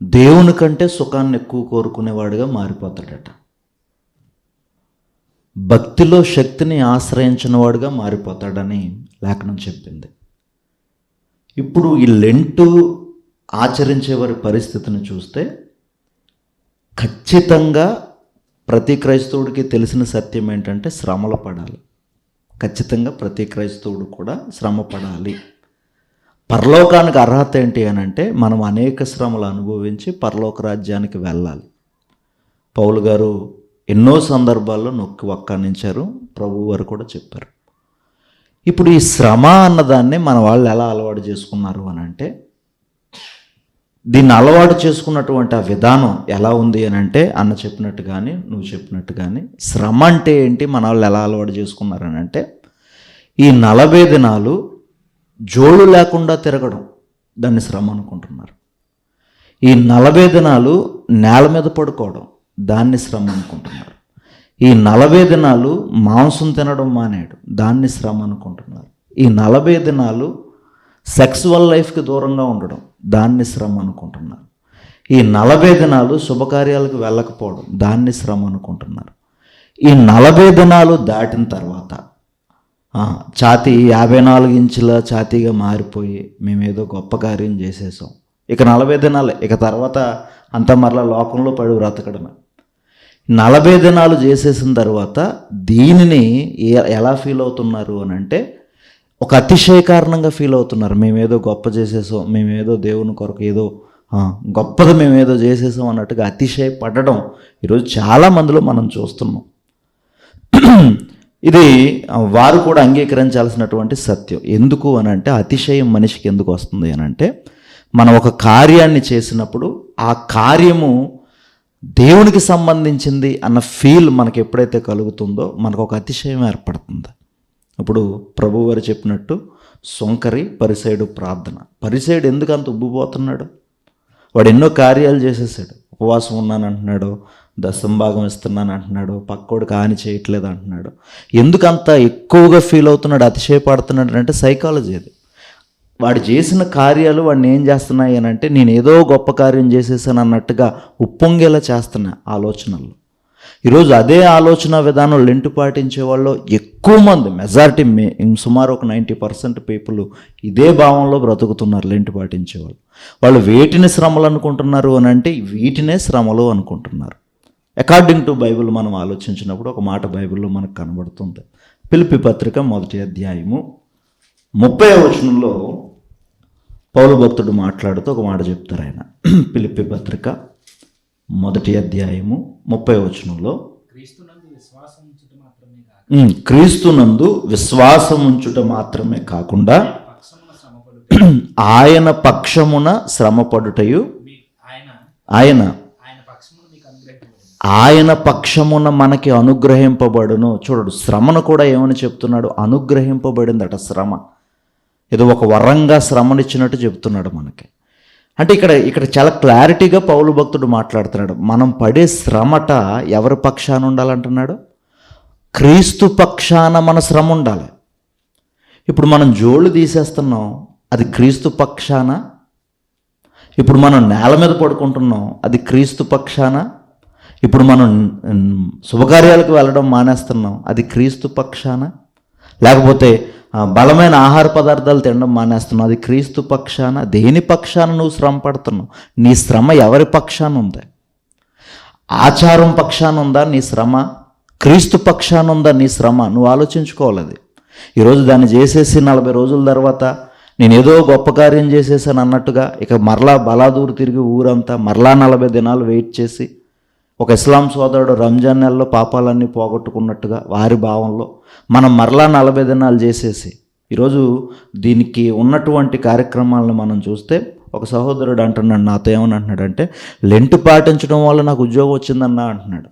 దేవుని కంటే సుఖాన్ని ఎక్కువ కోరుకునేవాడుగా మారిపోతాడట. భక్తిలో శక్తిని ఆశ్రయించిన వాడుగా మారిపోతాడని లేఖనం చెప్పింది. ఇప్పుడు ఈ లెంటు ఆచరించే వారి పరిస్థితిని చూస్తే ఖచ్చితంగా ప్రతి క్రైస్తవుడికి తెలిసిన సత్యం ఏంటంటే శ్రమలు పడాలి. ఖచ్చితంగా ప్రతి క్రైస్తవుడు కూడా శ్రమ పడాలి. పరలోకానికి అర్హత ఏంటి అని అంటే, మనం అనేక శ్రమలు అనుభవించి పరలోక రాజ్యానికి వెళ్ళాలి. పౌలు గారు ఎన్నో సందర్భాల్లో నొక్కి వక్కానించారు, ప్రభు వారు కూడా చెప్పారు. ఇప్పుడు ఈ శ్రమ అన్నదాన్ని మన వాళ్ళు ఎలా అలవాటు చేసుకున్నారు అని అంటే, దీన్ని అలవాటు చేసుకున్నటువంటి ఆ విధానం ఎలా ఉంది అని అంటే, అన్న చెప్పినట్టు కానీ నువ్వు చెప్పినట్టు కానీ శ్రమ అంటే ఏంటి, మన వాళ్ళు ఎలా అలవాటు చేసుకున్నారు అని అంటే, ఈ 40 దినాలు జోడు లేకుండా తిరగడం దాన్ని శ్రమ అనుకుంటున్నారు. ఈ 40 దినాలు నేల మీద పడుకోవడం దాన్ని శ్రమ అనుకుంటున్నారు. ఈ 40 దినాలు మాంసం తినడం మానేయడం దాన్ని శ్రమ అనుకుంటున్నారు. ఈ 40 దినాలు సెక్సువల్ లైఫ్కి దూరంగా ఉండడం దాన్ని శ్రమ అనుకుంటున్నారు. ఈ 40 దినాలు శుభకార్యాలకు వెళ్ళకపోవడం దాన్ని శ్రమ అనుకుంటున్నారు. ఈ 40 దినాలు దాటిన తర్వాత ఛాతీ 54 ఇంచుల ఛాతీగా మారిపోయి మేమేదో గొప్ప కార్యం చేసేసాం, ఇక 40 దినాలే, ఇక తర్వాత అంతా మరలా లోకంలో పడి బ్రతకడమే. 40 దినాలు చేసేసిన తర్వాత దీనిని ఎలా ఫీల్ అవుతున్నారు అని అంటే, ఒక అతిశయ కారణంగా ఫీల్ అవుతున్నారు. మేమేదో గొప్ప చేసేసాం, మేమేదో దేవుని కొరకు ఏదో గొప్పది మేమేదో చేసేసాం అన్నట్టుగా అతిశయ పడడం ఈరోజు చాలామందిలో మనం చూస్తున్నాం. ఇది వారు కూడా అంగీకరించాల్సినటువంటి సత్యం. ఎందుకు అని అంటే, అతిశయం మనిషికి ఎందుకు వస్తుంది అని అంటే, మనం ఒక కార్యాన్ని చేసినప్పుడు ఆ కార్యము దేవునికి సంబంధించింది అన్న ఫీల్ మనకి ఎప్పుడైతే కలుగుతుందో మనకు ఒక అతిశయం ఏర్పడుతుంది. ఇప్పుడు ప్రభువు వారు చెప్పినట్టు సొంకరి పరిసైడు ప్రార్థన. పరిసైడు ఎందుకు అంత ఉబ్బిపోతున్నాడు? వాడు ఎన్నో కార్యాలు చేసేసాడు. ఉపవాసం ఉన్నాను అంటున్నాడు, దశంభాగం ఇస్తున్నాను అంటున్నాడు, పక్కోడికి హాని చేయట్లేదు అంటున్నాడు. ఎందుకంత ఎక్కువగా ఫీల్ అవుతున్నాడు, అతిశయపడుతున్నాడు అంటే సైకాలజీ అది. వాడు చేసిన కార్యాలు వాడిని ఏం చేస్తున్నాయి అని అంటే నేను ఏదో గొప్ప కార్యం చేసేసాను అన్నట్టుగా ఉప్పొంగేలా చేస్తున్నా ఆలోచనలు. ఈరోజు అదే ఆలోచన విధానం లెంటు పాటించే వాళ్ళు ఎక్కువ మంది, మెజారిటీ సుమారు ఒక 90% పీపుల్ ఇదే భావంలో బ్రతుకుతున్నారు. లెంటు పాటించేవాళ్ళు వాళ్ళు వేటిని శ్రమలు అనుకుంటున్నారు అని అంటే వీటినే శ్రమలు అనుకుంటున్నారు. అకార్డింగ్ టు బైబిల్ మనం ఆలోచించినప్పుడు ఒక మాట బైబిల్లో మనకు కనబడుతుంది. ఫిలిప్పీ పత్రిక 1వ అధ్యాయము 30వ వచనంలో పౌలు భక్తుడు మాట్లాడుతూ ఒక మాట చెప్తారు ఆయన. ఫిలిప్పీ పత్రిక 1వ అధ్యాయము 30వ వచనంలో క్రీస్తునందు విశ్వాసం ఉంచుట మాత్రమే కాకుండా ఆయన పక్షమున శ్రమపడుటయు ఆయన పక్షమున మనకి అనుగ్రహింపబడును. చూడడు, శ్రమను కూడా ఏమని చెప్తున్నాడు? అనుగ్రహింపబడిందట శ్రమ. ఏదో ఒక వరంగా శ్రమనిచ్చినట్టు చెప్తున్నాడు మనకి. అంటే ఇక్కడ చాలా క్లారిటీగా పౌలు భక్తుడు మాట్లాడుతున్నాడు. మనం పడే శ్రమట ఎవరి పక్షాన ఉండాలంటున్నాడు? క్రీస్తు పక్షాన మన శ్రమ ఉండాలి. ఇప్పుడు మనం జోళ్ళు తీసేస్తున్నాం, అది క్రీస్తు పక్షాన. ఇప్పుడు మనం నేల మీద పడుకుంటున్నాం, అది క్రీస్తు పక్షాన. ఇప్పుడు మనం శుభకార్యాలకు వెళ్ళడం మానేస్తున్నాం, అది క్రీస్తు పక్షాన. లేకపోతే బలమైన ఆహార పదార్థాలు తినడం మానేస్తున్నావు, అది క్రీస్తు పక్షాన. దేని పక్షాన నువ్వు శ్రమ పడుతున్నావు? నీ శ్రమ ఎవరి పక్షాన ఉంది? ఆచారం పక్షాన ఉందా నీ శ్రమ? క్రీస్తు పక్షాన ఉందా నీ శ్రమ? నువ్వు ఆలోచించుకోవాలి. అది ఈరోజు దాన్ని చేసేసి 40 రోజుల తర్వాత నేను ఏదో గొప్ప కార్యం చేసేసాను అన్నట్టుగా ఇక మరలా బలాదూరు తిరిగి ఊరంతా మరలా 40 దినాలు వెయిట్ చేసి ఒక ఇస్లాం సోదరుడు రంజాన్ నెలలో పాపాలన్నీ పోగొట్టుకున్నట్టుగా వారి భావంలో మనం మరలా 40 దినాలు చేసేసి ఈరోజు దీనికి ఉన్నటువంటి కార్యక్రమాలను మనం చూస్తే ఒక సహోదరుడు అంటున్నాడు నాతో, ఏమని అంటున్నాడంటే లెంటు పాటించడం వల్ల నాకు ఉద్యోగం వచ్చిందన్నా అంటున్నాడు.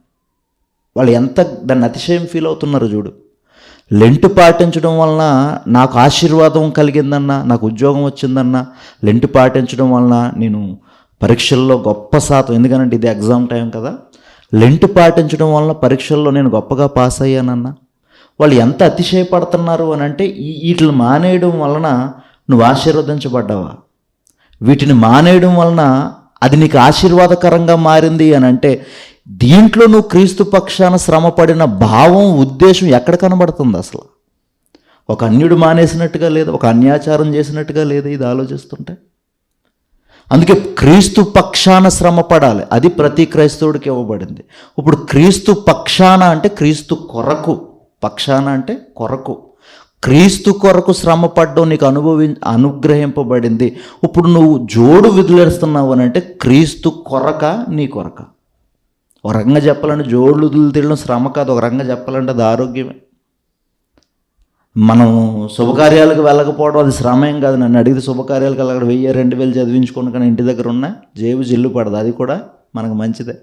వాళ్ళు ఎంత దాన్ని అతిశయం ఫీల్ అవుతున్నారు చూడు. లెంటు పాటించడం వలన నాకు ఆశీర్వాదం కలిగిందన్నా, నాకు ఉద్యోగం వచ్చిందన్నా, లెంటు పాటించడం వలన నేను పరీక్షల్లో గొప్ప శాతం, ఎందుకంటే ఇది ఎగ్జామ్ టైం కదా, లెంటు పాటించడం వలన పరీక్షల్లో నేను గొప్పగా పాస్ అయ్యానన్నా. వాళ్ళు ఎంత అతిశయపడుతున్నారు అని అంటే వీటిని మానేయడం వలన నువ్వు ఆశీర్వదించబడ్డావా? వీటిని మానేయడం వలన అది నీకు ఆశీర్వాదకరంగా మారింది అని అంటే దీంట్లో నువ్వు క్రీస్తు పక్షాన శ్రమపడిన భావం, ఉద్దేశం ఎక్కడ కనబడుతుంది అసలు? ఒక అన్యుడు మానేసినట్టుగా లేదు, ఒక అన్యాచారం చేసినట్టుగా లేదు ఇది ఆలోచిస్తుంటే. అందుకే క్రీస్తు పక్షాన శ్రమ పడాలి, అది ప్రతి క్రైస్తవుడికి ఇవ్వబడింది. ఇప్పుడు క్రీస్తు పక్షాన అంటే క్రీస్తు కొరకు, పక్షాన అంటే కొరకు, క్రీస్తు కొరకు శ్రమ పడ్డం నీకు అనుగ్రహింపబడింది. ఇప్పుడు నువ్వు జోడు విధులేస్తున్నావు అని అంటే క్రీస్తు కొరక, నీ కొరక. ఒక రకంగా చెప్పాలంటే జోడులు తినడం శ్రమ కాదు, ఒక రకంగా చెప్పాలంటే అది ఆరోగ్యమే. మనం శుభకార్యాలకు వెళ్ళకపోవడం అది శ్రమ ఏం కాదు. నన్ను అడిగితే శుభకార్యాలకు వెళ్ళక 1000-2000 చదివించుకోండి కానీ ఇంటి దగ్గర ఉన్న జేబు జిల్లు పడదు, అది కూడా మనకు మంచిదే.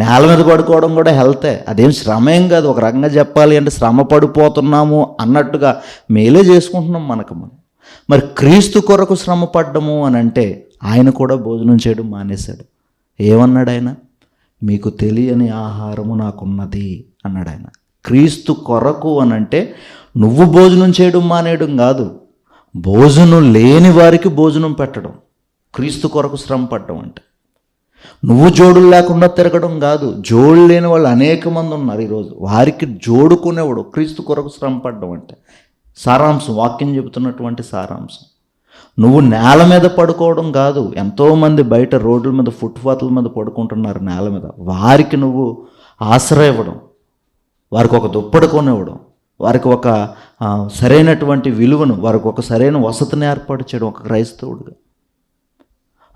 నేల మీద పడుకోవడం కూడా హెల్తే, అదేం శ్రమ ఏం కాదు. ఒక రకంగా చెప్పాలి అంటే శ్రమ పడిపోతున్నాము అన్నట్టుగా మేలే చేసుకుంటున్నాం మనకు మనం. మరి క్రీస్తు కొరకు శ్రమ పడ్డము అని అంటే ఆయన కూడా భోజనం చేయడం మానేశాడు. ఏమన్నాడు ఆయన? మీకు తెలియని ఆహారము నాకున్నది అన్నాడు ఆయన. క్రీస్తు కొరకు అని అంటే నువ్వు భోజనం చేయడం మానేయడం కాదు, భోజనం లేని వారికి భోజనం పెట్టడం క్రీస్తు కొరకు శ్రమ పడ్డం అంటే. నువ్వు జోడులు లేకుండా తిరగడం కాదు, జోడు లేని వాళ్ళు అనేక మంది ఉన్నారు ఈరోజు, వారికి జోడుకునేవాడు క్రీస్తు కొరకు శ్రమ పడ్డం అంటే. సారాంశం, వాక్యం చెబుతున్నటువంటి సారాంశం. నువ్వు నేల మీద పడుకోవడం కాదు. ఎంతోమంది బయట రోడ్ల మీద, ఫుట్పాత్ల మీద పడుకుంటున్నారు నేల మీద. వారికి నువ్వు ఆశ్రయం ఇవ్వడం, వారికి ఒక దుప్పటి కొనివ్వడం, వారికి ఒక సరైనటువంటి విలువను, వారికి ఒక సరైన వసతిని ఏర్పాటు చేయడం ఒక క్రైస్తవుడిగా.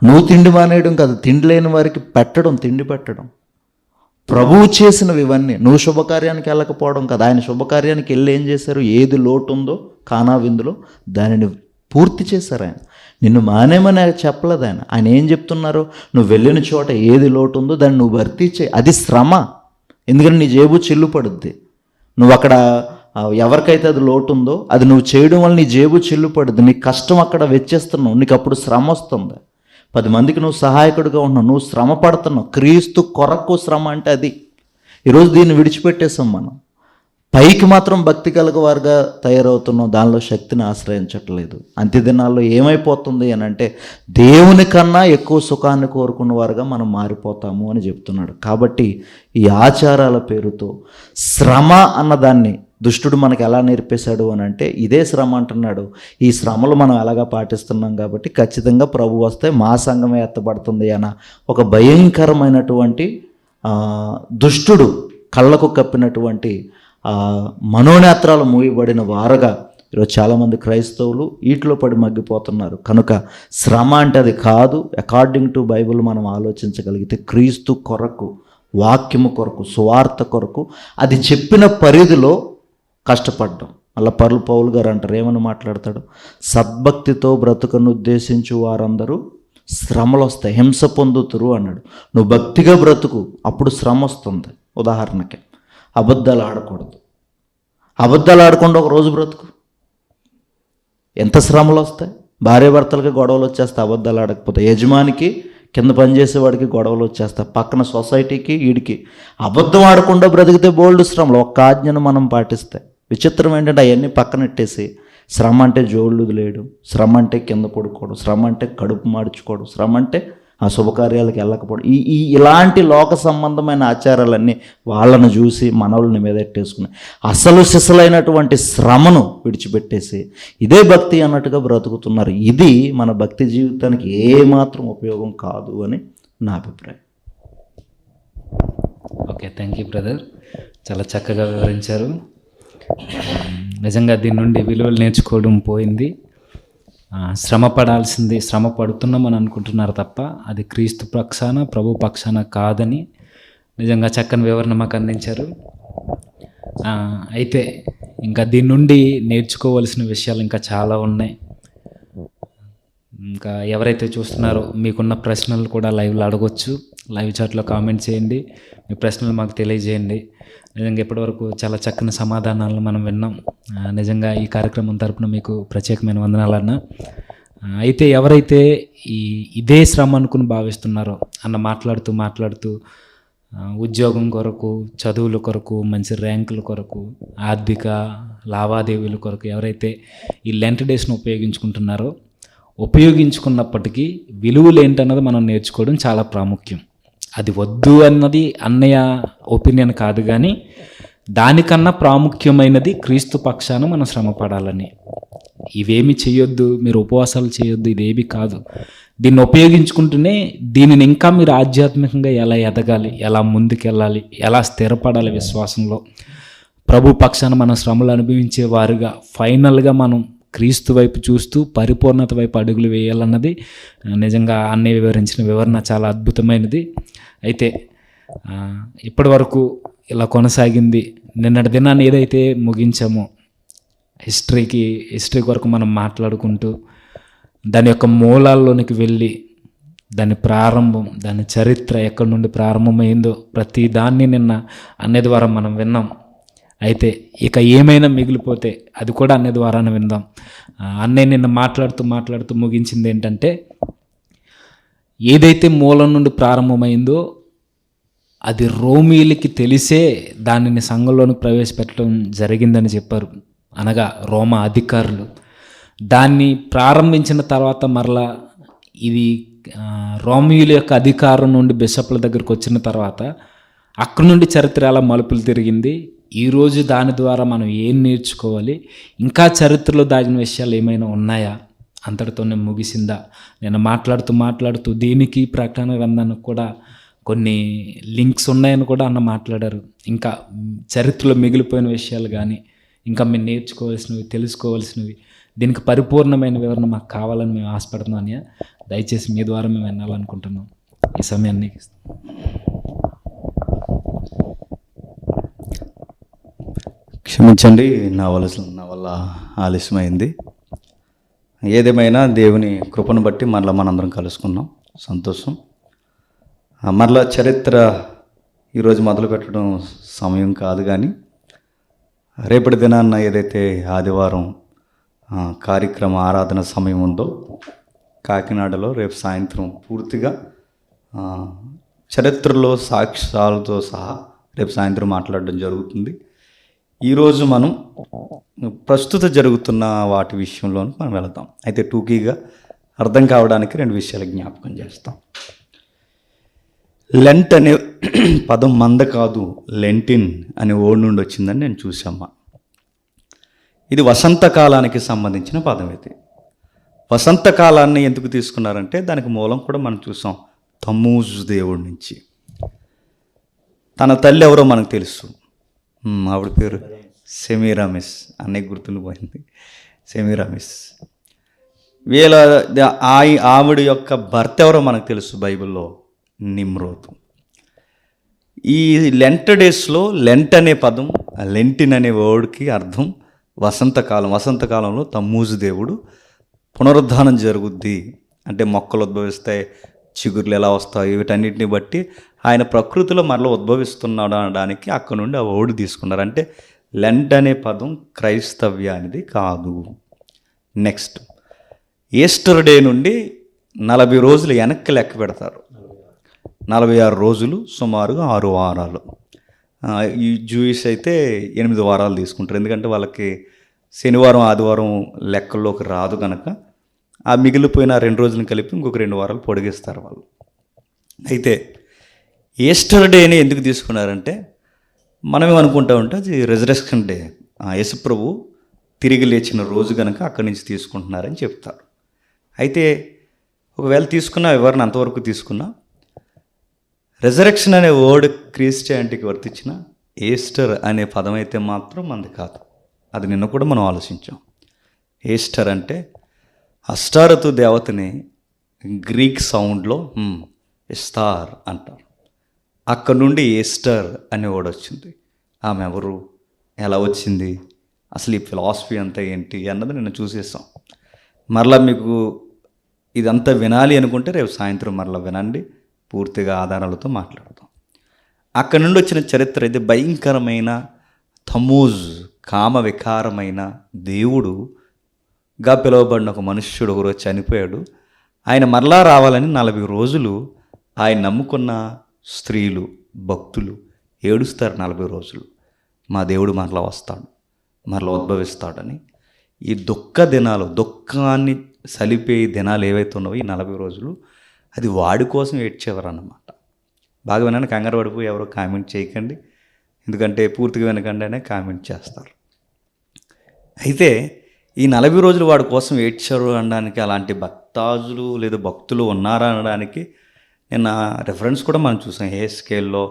నువ్వు తిండి మానేయడం కాదు, తిండి లేని వారికి పెట్టడం, తిండి పెట్టడం. ప్రభువు చేసినవి ఇవన్నీ. నువ్వు శుభకార్యానికి వెళ్ళకపోవడం కాదు, ఆయన శుభకార్యానికి వెళ్ళి ఏం చేశారు? ఏది లోటు ఉందో కానా విందులో దానిని పూర్తి చేశారు ఆయన. నిన్ను మానేమని ఆయన చెప్పలేదు. ఆయన ఏం చెప్తున్నారు? నువ్వు వెళ్ళిన చోట ఏది లోటు ఉందో దాన్ని నువ్వు భర్తీ చేయి. అది శ్రమ. ఎందుకంటే నీ జేబు చిల్లు పడుద్ది. నువ్వు అక్కడ ఎవరికైతే అది లోటు ఉందో అది నువ్వు చేయడం వల్ల నీ జేబు చిల్లు పడుద్ది. నీ కష్టం అక్కడ వెచ్చేస్తున్నావు, నీకు అప్పుడు శ్రమ వస్తుంది. 10 మందికి నువ్వు సహాయకుడిగా ఉన్నావు, నువ్వు శ్రమ పడుతున్నావు. క్రీస్తు కొరకు శ్రమ అంటే అది. ఈరోజు దీన్ని విడిచిపెట్టేసాం మనం. పైకి మాత్రం భక్తి కలగవారుగా తయారవుతున్నాం, దానిలో శక్తిని ఆశ్రయించట్లేదు. అంత్యదినాల్లో ఏమైపోతుంది అని అంటే దేవుని కన్నా ఎక్కువ సుఖాన్ని కోరుకున్న వారుగా మనం మారిపోతాము అని చెప్తున్నాడు. కాబట్టి ఈ ఆచారాల పేరుతో శ్రమ అన్నదాన్ని దుష్టుడు మనకు ఎలా నేర్పేశాడు అని అంటే ఇదే శ్రమ అంటున్నాడు. ఈ శ్రమలు మనం ఎలాగా పాటిస్తున్నాం కాబట్టి ఖచ్చితంగా ప్రభు వస్తే మా సంఘమే ఎత్తబడుతుంది అన్న ఒక భయంకరమైనటువంటి దుష్టుడు కళ్ళకు కప్పినటువంటి మనోనేత్రాలు మూయబడిన వారుగా ఈరోజు చాలామంది క్రైస్తవులు వీటిలో పడి మగ్గిపోతున్నారు. కనుక శ్రమ అంటే అది కాదు. అకార్డింగ్ టు బైబిల్ మనం ఆలోచించగలిగితే క్రీస్తు కొరకు, వాక్యము కొరకు, సువార్త కొరకు అది చెప్పిన పరిధిలో కష్టపడ్డం. అలా పౌలు గారు అంటారు, ఏమని మాట్లాడతాడు? సద్భక్తితో బ్రతుకను ఉద్దేశించు వారందరూ శ్రమలు వస్తాయి, హింస పొందుతురు అన్నాడు. నువ్వు భక్తిగా బ్రతుకు, అప్పుడు శ్రమ వస్తుంది. ఉదాహరణకి అబద్ధాలు ఆడకూడదు. అబద్ధాలు ఆడకుండా ఒక రోజు బ్రతుకు, ఎంత శ్రమలు వస్తాయి. భార్యాభర్తలకి గొడవలు వచ్చేస్తాయి అబద్ధాలు ఆడకపోతే. యజమానికి కింద పనిచేసేవాడికి గొడవలు వచ్చేస్తాయి. పక్కన సొసైటీకి వీడికి. అబద్ధం ఆడకుండా బ్రతికితే బోల్డ్ శ్రమలు. ఒక్క ఆజ్ఞను మనం పాటిస్తే. విచిత్రం ఏంటంటే అవన్నీ పక్కనెట్టేసి శ్రమ అంటే జోళ్ళు వదిలేయడం, శ్రమ అంటే కింద పడుకోవడం, శ్రమ అంటే కడుపు మార్చుకోవడం, శ్రమ అంటే ఆ శుభకార్యాలకు వెళ్ళకపోవడం, ఇలాంటి లోక సంబంధమైన ఆచారాలన్నీ వాళ్ళను చూసి మనవులని మీదెట్టేసుకున్నాయి. అసలు సిసలైనటువంటి శ్రమను విడిచిపెట్టేసి ఇదే భక్తి అన్నట్టుగా బ్రతుకుతున్నారు. ఇది మన భక్తి జీవితానికి ఏమాత్రం ఉపయోగం కాదు అని నా అభిప్రాయం. ఓకే, థ్యాంక్ యూ బ్రదర్, చాలా చక్కగా వివరించారు. నిజంగా దీని నుండి విలువలు నేర్చుకోవడం పోయింది. శ్రమ పడాల్సింది, శ్రమ పడుతున్నామని అనుకుంటున్నారు తప్ప అది క్రీస్తు పక్షాన, ప్రభు పక్షాన కాదని నిజంగా చక్కని వివరణ మాకు అందించారు. అయితే ఇంకా దీని నుండి నేర్చుకోవాల్సిన విషయాలు ఇంకా చాలా ఉన్నాయి. ఇంకా ఎవరైతే చూస్తున్నారో మీకున్న ప్రశ్నలు కూడా లైవ్లో అడగొచ్చు. లైవ్ చాట్లో కామెంట్ చేయండి, మీ ప్రశ్నలు మాకు తెలియజేయండి. నిజంగా ఇప్పటివరకు చాలా చక్కని సమాధానాలను మనం విన్నాం. నిజంగా ఈ కార్యక్రమం తరపున మీకు ప్రత్యేకమైన వందనాలన్నా. అయితే ఎవరైతే ఇదే శ్రమ అనుకుని భావిస్తున్నారో అన్న మాట్లాడుతూ ఉద్యోగం కొరకు, చదువుల కొరకు, మంచి ర్యాంకుల కొరకు, ఆర్థిక లావాదేవీల కొరకు ఎవరైతే ఈ లెంట్ డేస్ను ఉపయోగించుకున్నప్పటికీ విలువలు ఏంటన్నది మనం నేర్చుకోవడం చాలా ప్రాముఖ్యం. అది వద్దు అన్నది అన్నయ్య ఒపీనియన్ కాదు, కానీ దానికన్నా ప్రాముఖ్యమైనది క్రీస్తు పక్షాన మనం శ్రమపడాలని. ఇవేమి చేయొద్దు, మీరు ఉపవాసాలు చేయొద్దు, ఇదేమి కాదు. దీన్ని ఉపయోగించుకుంటూనే దీనిని ఇంకా మీరు ఆధ్యాత్మికంగా ఎలా ఎదగాలి, ఎలా ముందుకెళ్ళాలి, ఎలా స్థిరపడాలి విశ్వాసంలో, ప్రభు పక్షాన మనం శ్రమలు అనుభవించే వారుగా ఫైనల్గా మనం క్రీస్తు వైపు చూస్తూ పరిపూర్ణత వైపు అడుగులు వేయాలన్నది నిజంగా అన్నయ్య వివరించిన వివరణ చాలా అద్భుతమైనది. అయితే ఇప్పటి వరకు ఇలా కొనసాగింది. నిన్నటి దినాన్ని ఏదైతే ముగించామో హిస్టరీ వరకు మనం మాట్లాడుకుంటూ దాని యొక్క మూలాల్లోనికి వెళ్ళి దాని ప్రారంభం, దాని చరిత్ర ఎక్కడి నుండి ప్రారంభమైందో ప్రతి దాన్ని నిన్న అన్నయ్య ద్వారా మనం విన్నాం. అయితే ఇక ఏమైనా మిగిలిపోతే అది కూడా అన్నయ్య ద్వారానే విందాం. అన్నయ్య నిన్న మాట్లాడుతూ ముగించింది ఏంటంటే, ఏదైతే మూలం నుండి ప్రారంభమైందో అది రోమీలకి తెలిసే దానిని సంఘంలోకి ప్రవేశపెట్టడం జరిగిందని చెప్పారు. అనగా రోమా అధికారులు దాన్ని ప్రారంభించిన తర్వాత మరలా ఇది రోమీయుల యొక్క అధికారం నుండి బిషప్ల దగ్గరకు వచ్చిన తర్వాత అక్కడి నుండి చరిత్ర ఎలా మలుపులు తిరిగింది, ఈరోజు దాని ద్వారా మనం ఏం నేర్చుకోవాలి, ఇంకా చరిత్రలో దాగిన విషయాలు ఏమైనా ఉన్నాయా, అంతటితోనే ముగిసిందా? నేను మాట్లాడుతూ దీనికి ప్రకటన గ్రంథానికి కూడా కొన్ని లింక్స్ ఉన్నాయని కూడా అన్న మాట్లాడారు. ఇంకా చరిత్రలో మిగిలిపోయిన విషయాలు కానీ ఇంకా మేము నేర్చుకోవాల్సినవి, తెలుసుకోవాల్సినవి, దీనికి పరిపూర్ణమైన వివరణ మాకు కావాలని మేము ఆశపడుతున్నాం అన్నయ్య. దయచేసి మీ ద్వారా మేము వినాలనుకుంటున్నాం. ఈ సమయాన్ని క్షమించండి, నా వల్ల ఆలస్యమైంది. ఏదేమైనా దేవుని కృపను బట్టి మరలా మనందరం కలుసుకున్నాం, సంతోషం. మరలా చరిత్ర ఈరోజు మొదలు పెట్టడం సమయం కాదు, కానీ రేపటి దినాన్న ఏదైతే ఆదివారం కార్యక్రమ ఆరాధన సమయం ఉందో కాకినాడలో రేపు సాయంత్రం పూర్తిగా చరిత్రలో సాక్ష్యాలతో సహా రేపు సాయంత్రం మాట్లాడడం జరుగుతుంది. ఈరోజు మనం ప్రస్తుత జరుగుతున్న వాటి విషయంలో మనం వెళతాం. అయితే టూకీగా అర్థం కావడానికి 2 విషయాలు జ్ఞాపకం చేస్తాం. లెంట్ అనే పదం మంద కాదు, లెంటిన్ అనే ఓడి నుండి వచ్చిందని నేను చూసామ్మా. ఇది వసంతకాలానికి సంబంధించిన పదం. ఇది వసంతకాలాన్ని ఎందుకు తీసుకున్నారంటే దానికి మూలం కూడా మనం చూసాం, తమ్మూజు దేవుడి నుంచి. తన తల్లి ఎవరో మనకు తెలుసు, ఆవిడ పేరు సెమీరామిస్. అన్నయ్య గుర్తుండిపోయింది, సెమీరామిస్. ఆవిడ యొక్క భర్త ఎవరో మనకు తెలుసు, బైబిల్లో నిమ్రోదు. ఈ లెంట్ డేస్లో లెంట్ అనే పదం, లెంటిన్ అనే వర్డ్కి అర్థం వసంతకాలం. వసంతకాలంలో తమ్మూజు దేవుడు పునరుద్ధానం జరుగుద్ది అంటే మొక్కలు ఉద్భవిస్తాయి, చిగుర్లు ఎలా వస్తాయి, వీటన్నిటిని బట్టి ఆయన ప్రకృతిలో మరలా ఉద్భవిస్తున్నాడు అనడానికి అక్కడ నుండి ఆ వర్డ్ తీసుకున్నారు. అంటే లెంట్ అనే పదం క్రైస్తవ్యానిది కాదు. నెక్స్ట్, ఈస్టర్ డే నుండి 40 రోజులు వెనక్కి లెక్క పెడతారు. 46 రోజులు, సుమారుగా 6 వారాలు. ఈ జూయిష్ అయితే 8 వారాలు తీసుకుంటారు, ఎందుకంటే వాళ్ళకి శనివారం ఆదివారం లెక్కల్లోకి రాదు కనుక ఆ మిగిలిపోయిన 2 రోజులను కలిపి ఇంకొక 2 వారాలు పొడిగిస్తారు వాళ్ళు. అయితే ఈస్టర్ డేని ఎందుకు తీసుకున్నారంటే మనం ఏమనుకుంటా ఉంటే అది రెజరెక్షన్ డే, యేసుప్రభు తిరిగి లేచిన రోజు కనుక అక్కడి నుంచి తీసుకుంటున్నారని చెప్తారు. అయితే ఒకవేళ తీసుకున్నా, ఎవరిని అంతవరకు తీసుకున్నా, రెజరెక్షన్ అనే వర్డ్ క్రిస్టియానిటీకి వర్తించిన ఈస్టర్ అనే పదం అయితే మాత్రం మనది కాదు. అది నిన్న కూడా మనం ఆలోచించాం. ఈస్టర్ అంటే అష్టారతు దేవతని గ్రీక్ సౌండ్లో స్టార్ అంటారు. అక్కడ నుండి ఈస్టర్ అనే వర్డ్ వచ్చింది. ఆమె ఎవరు, ఎలా వచ్చింది, అసలు ఈ ఫిలాసఫీ అంతా ఏంటి అన్నది నిన్న చూసేసాం. మరలా మీకు ఇదంతా వినాలి అనుకుంటే రేపు సాయంత్రం మరలా వినండి, పూర్తిగా ఆధారాలతో మాట్లాడతాం. అక్కడి నుండి వచ్చిన చరిత్ర ఇది భయంకరమైన తమూజ్, కామ వికారమైన దేవుడుగా పిలువబడిన ఒక మనుష్యుడు ఒకరోజు చనిపోయాడు. ఆయన మరలా రావాలని 40 రోజులు ఆయన నమ్ముకున్న స్త్రీలు, భక్తులు ఏడుస్తారు. 40 రోజులు మా దేవుడు మరలా వస్తాడు, మరలా ఉద్భవిస్తాడని. ఈ దుఃఖాన్ని సలిపే దినాలు ఏవైతే ఉన్నావో ఈ 40 రోజులు, అది వాడి కోసం ఏడ్చేవారు అన్నమాట. బాగా వినని కంగారు పడిపోయి ఎవరో కామెంట్ చేయకండి, ఎందుకంటే పూర్తిగా వినకండి అనే కామెంట్ చేస్తారు. అయితే ఈ 40 రోజులు వాడి కోసం ఏడ్చారు అనడానికి అలాంటి భక్తాజులు లేదా భక్తులు ఉన్నారా అనడానికి నిన్న రెఫరెన్స్ కూడా మనం చూసాం. హెస్కేల్లో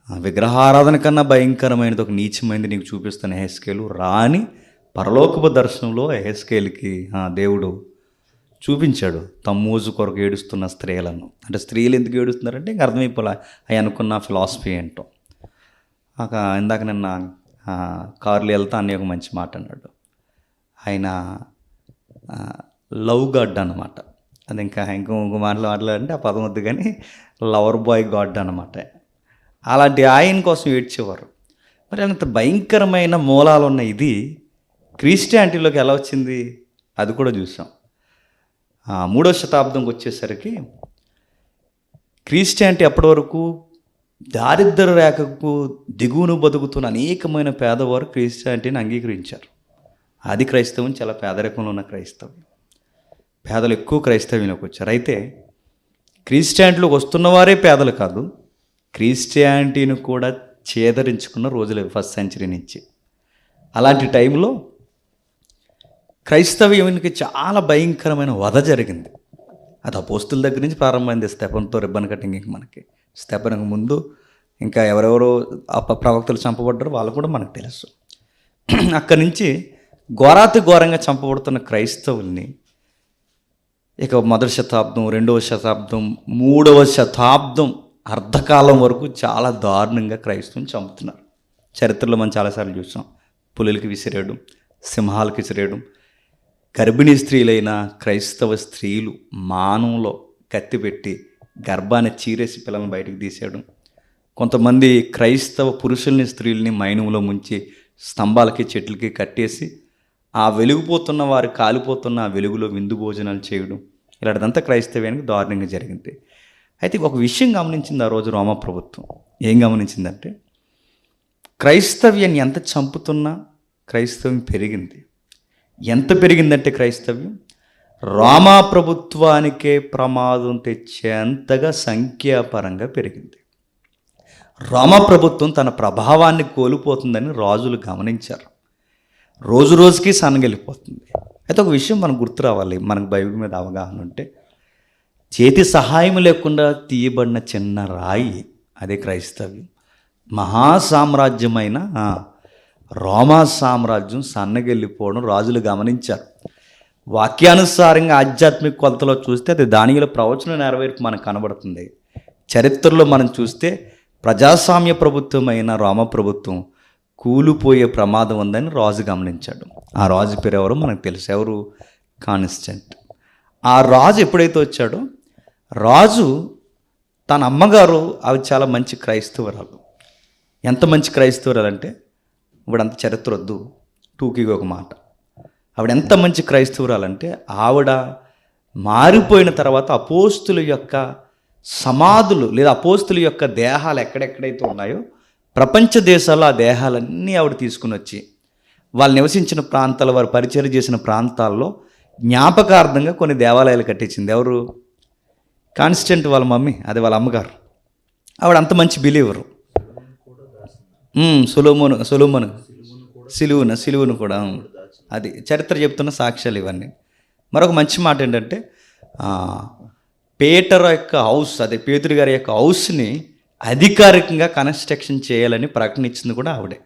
విగ్రహారాధన కన్నా భయంకరమైనది ఒక నీచమైనది నీకు చూపిస్తున్న హెస్కేలు రాని పరలోకపు దర్శనంలో హెస్కేల్కి దేవుడు చూపించాడు తమ్మూజు కొరకు ఏడుస్తున్న స్త్రీలను. అంటే స్త్రీలు ఎందుకు ఏడుస్తున్నారంటే ఇంక అర్థమైపోలే అవి అనుకున్న ఫిలాసఫీ ఏంటో. ఇందాక నిన్న కారులో వెళ్తా అన్నీ ఒక మంచి మాట అన్నాడు. ఆయన లవ్ గాడ్ అన్నమాట. అది ఇంకొక మాటలు మాట్లాడాలంటే ఆ పదం వద్దు, కానీ లవర్ బాయ్ గాడ్ అన్నమాట. అలాంటి ఆయన కోసం ఏడ్చేవారు. మరి అంత భయంకరమైన మూలాలు ఉన్న ఇది క్రిస్టియానిటీలోకి ఎలా వచ్చింది అది కూడా చూసాం. 3వ శతాబ్దంకి వచ్చేసరికి క్రిస్టియానిటీ అప్పటి వరకు దారిద్ర్య రేఖకు దిగువను బతుకుతున్న అనేకమైన పేదవారు క్రిస్టియానిటీని అంగీకరించారు. అది క్రైస్తవం చాలా పేదరికంలో ఉన్న క్రైస్తవం. పేదలు ఎక్కువ క్రైస్తవ్యంలోకి వచ్చారు. అయితే క్రిస్టియానిటీలోకి వస్తున్నవారే పేదలు కాదు, క్రిస్టియానిటీని కూడా చేదరించుకున్న రోజులు 1st సెంచరీ నుంచి. అలాంటి టైంలో క్రైస్తవ్యానికి చాలా భయంకరమైన వధ జరిగింది. అది అపోస్తుల దగ్గర నుంచి ప్రారంభమైంది. స్టెఫన్తో రిబ్బన్ కటింగ్. మనకి స్టెఫన్కి ముందు ఇంకా ఎవరెవరో ప్రవక్తలు చంపబడ్డారో వాళ్ళు కూడా మనకు తెలుసు. అక్కడి నుంచి ఘోరంగా చంపబడుతున్న క్రైస్తవుల్ని ఇక 1వ శతాబ్దం, 2వ శతాబ్దం, 3వ శతాబ్దం అర్ధకాలం వరకు చాలా దారుణంగా క్రైస్తవం చంపుతున్నారు. చరిత్రలో మనం చాలాసార్లు చూసాం. పులులకి విసిరేయడం, సింహాలకి విసిరేయడం, గర్భిణీ స్త్రీలైన క్రైస్తవ స్త్రీలు మానంలో కత్తి పెట్టి గర్భాన్ని చీరేసి పిల్లల్ని బయటకు తీశాడు. కొంతమంది క్రైస్తవ పురుషుల్ని స్త్రీల్ని మైనంలో ముంచి స్తంభాలకి చెట్లకి కట్టేసి ఆ వెలిగిపోతున్న వారు కాలిపోతున్న ఆ వెలుగులో విందు భోజనాలు చేయడం, ఇలాంటిదంతా క్రైస్తవ్యానికి దారుణంగా జరిగింది. అయితే ఒక విషయం గమనించింది ఆ రోజు రోమా ప్రభుత్వం. ఏం గమనించిందంటే, క్రైస్తవ్యాన్ని ఎంత చంపుతున్నా క్రైస్తవ్యం పెరిగింది. ఎంత పెరిగిందంటే క్రైస్తవ్యం రోమా ప్రభుత్వానికే ప్రమాదం తెచ్చేంతగా సంఖ్యాపరంగా పెరిగింది. రోమా ప్రభుత్వం తన ప్రభావాన్ని కోల్పోతుందని రాజులు గమనించారు. రోజు రోజుకి సన్నగిల్లిపోతుంది. అయితే ఒక విషయం మనకు గుర్తు రావాలి, మనకు బైబిల్ మీద అవగాహన ఉంటే, చేతి సహాయం లేకుండా తీయబడిన చిన్న రాయి అదే క్రైస్తవ్యం. మహాసామ్రాజ్యమైన రోమా సామ్రాజ్యం సన్నగిల్లిపోవడం రాజులు గమనించారు. వాక్యానుసారంగా ఆధ్యాత్మిక కొలతలో చూస్తే అది దానియేలు ప్రవచన నెరవేర్పు మనకు కనబడుతుంది. చరిత్రలో మనం చూస్తే ప్రజాస్వామ్య ప్రభుత్వమైన రోమా ప్రభుత్వం కూలిపోయే ప్రమాదం ఉందని రాజు గమనించాడు. ఆ రాజు పేరు ఎవరో మనకు తెలుసు, ఎవరు? కాన్స్టెంట్. ఆ రాజు ఎప్పుడైతే వచ్చాడో, రాజు తన అమ్మగారు ఆవిడ చాలా మంచి క్రైస్తవురాలు. ఎంత మంచి క్రైస్తవురాలు అంటే, ఇప్పుడు అంత చరిత్ర వద్దు, టూకీగా ఒక మాట. ఆవిడ ఎంత మంచి క్రైస్తవురాలంటే, ఆవిడ మారిపోయిన తర్వాత అపోస్తుల యొక్క సమాధులు లేదా అపోస్తుల యొక్క దేహాలు ఎక్కడెక్కడైతే ఉన్నాయో ప్రపంచ దేశాల్లో ఆ దేహాలన్నీ ఆవిడ తీసుకుని వచ్చి వాళ్ళు నివసించిన ప్రాంతాలు, వారు పరిచయం చేసిన ప్రాంతాల్లో జ్ఞాపకార్థంగా కొన్ని దేవాలయాలు కట్టించింది. ఎవరు? కాన్స్టెంట్ వాళ్ళ మమ్మీ, అది వాళ్ళ అమ్మగారు. ఆవిడ అంత మంచి బిలీవరు. సొలొమోను సిలువును కూడా, అది చరిత్ర చెప్తున్న సాక్ష్యాలు ఇవన్నీ. మరొక మంచి మాట ఏంటంటే, పేటర్ యొక్క హౌస్, అదే పేతురు గారి యొక్క హౌస్ని అధికారికంగా కన్స్ట్రక్షన్ చేయాలని ప్రకటించింది కూడా ఆవిడే.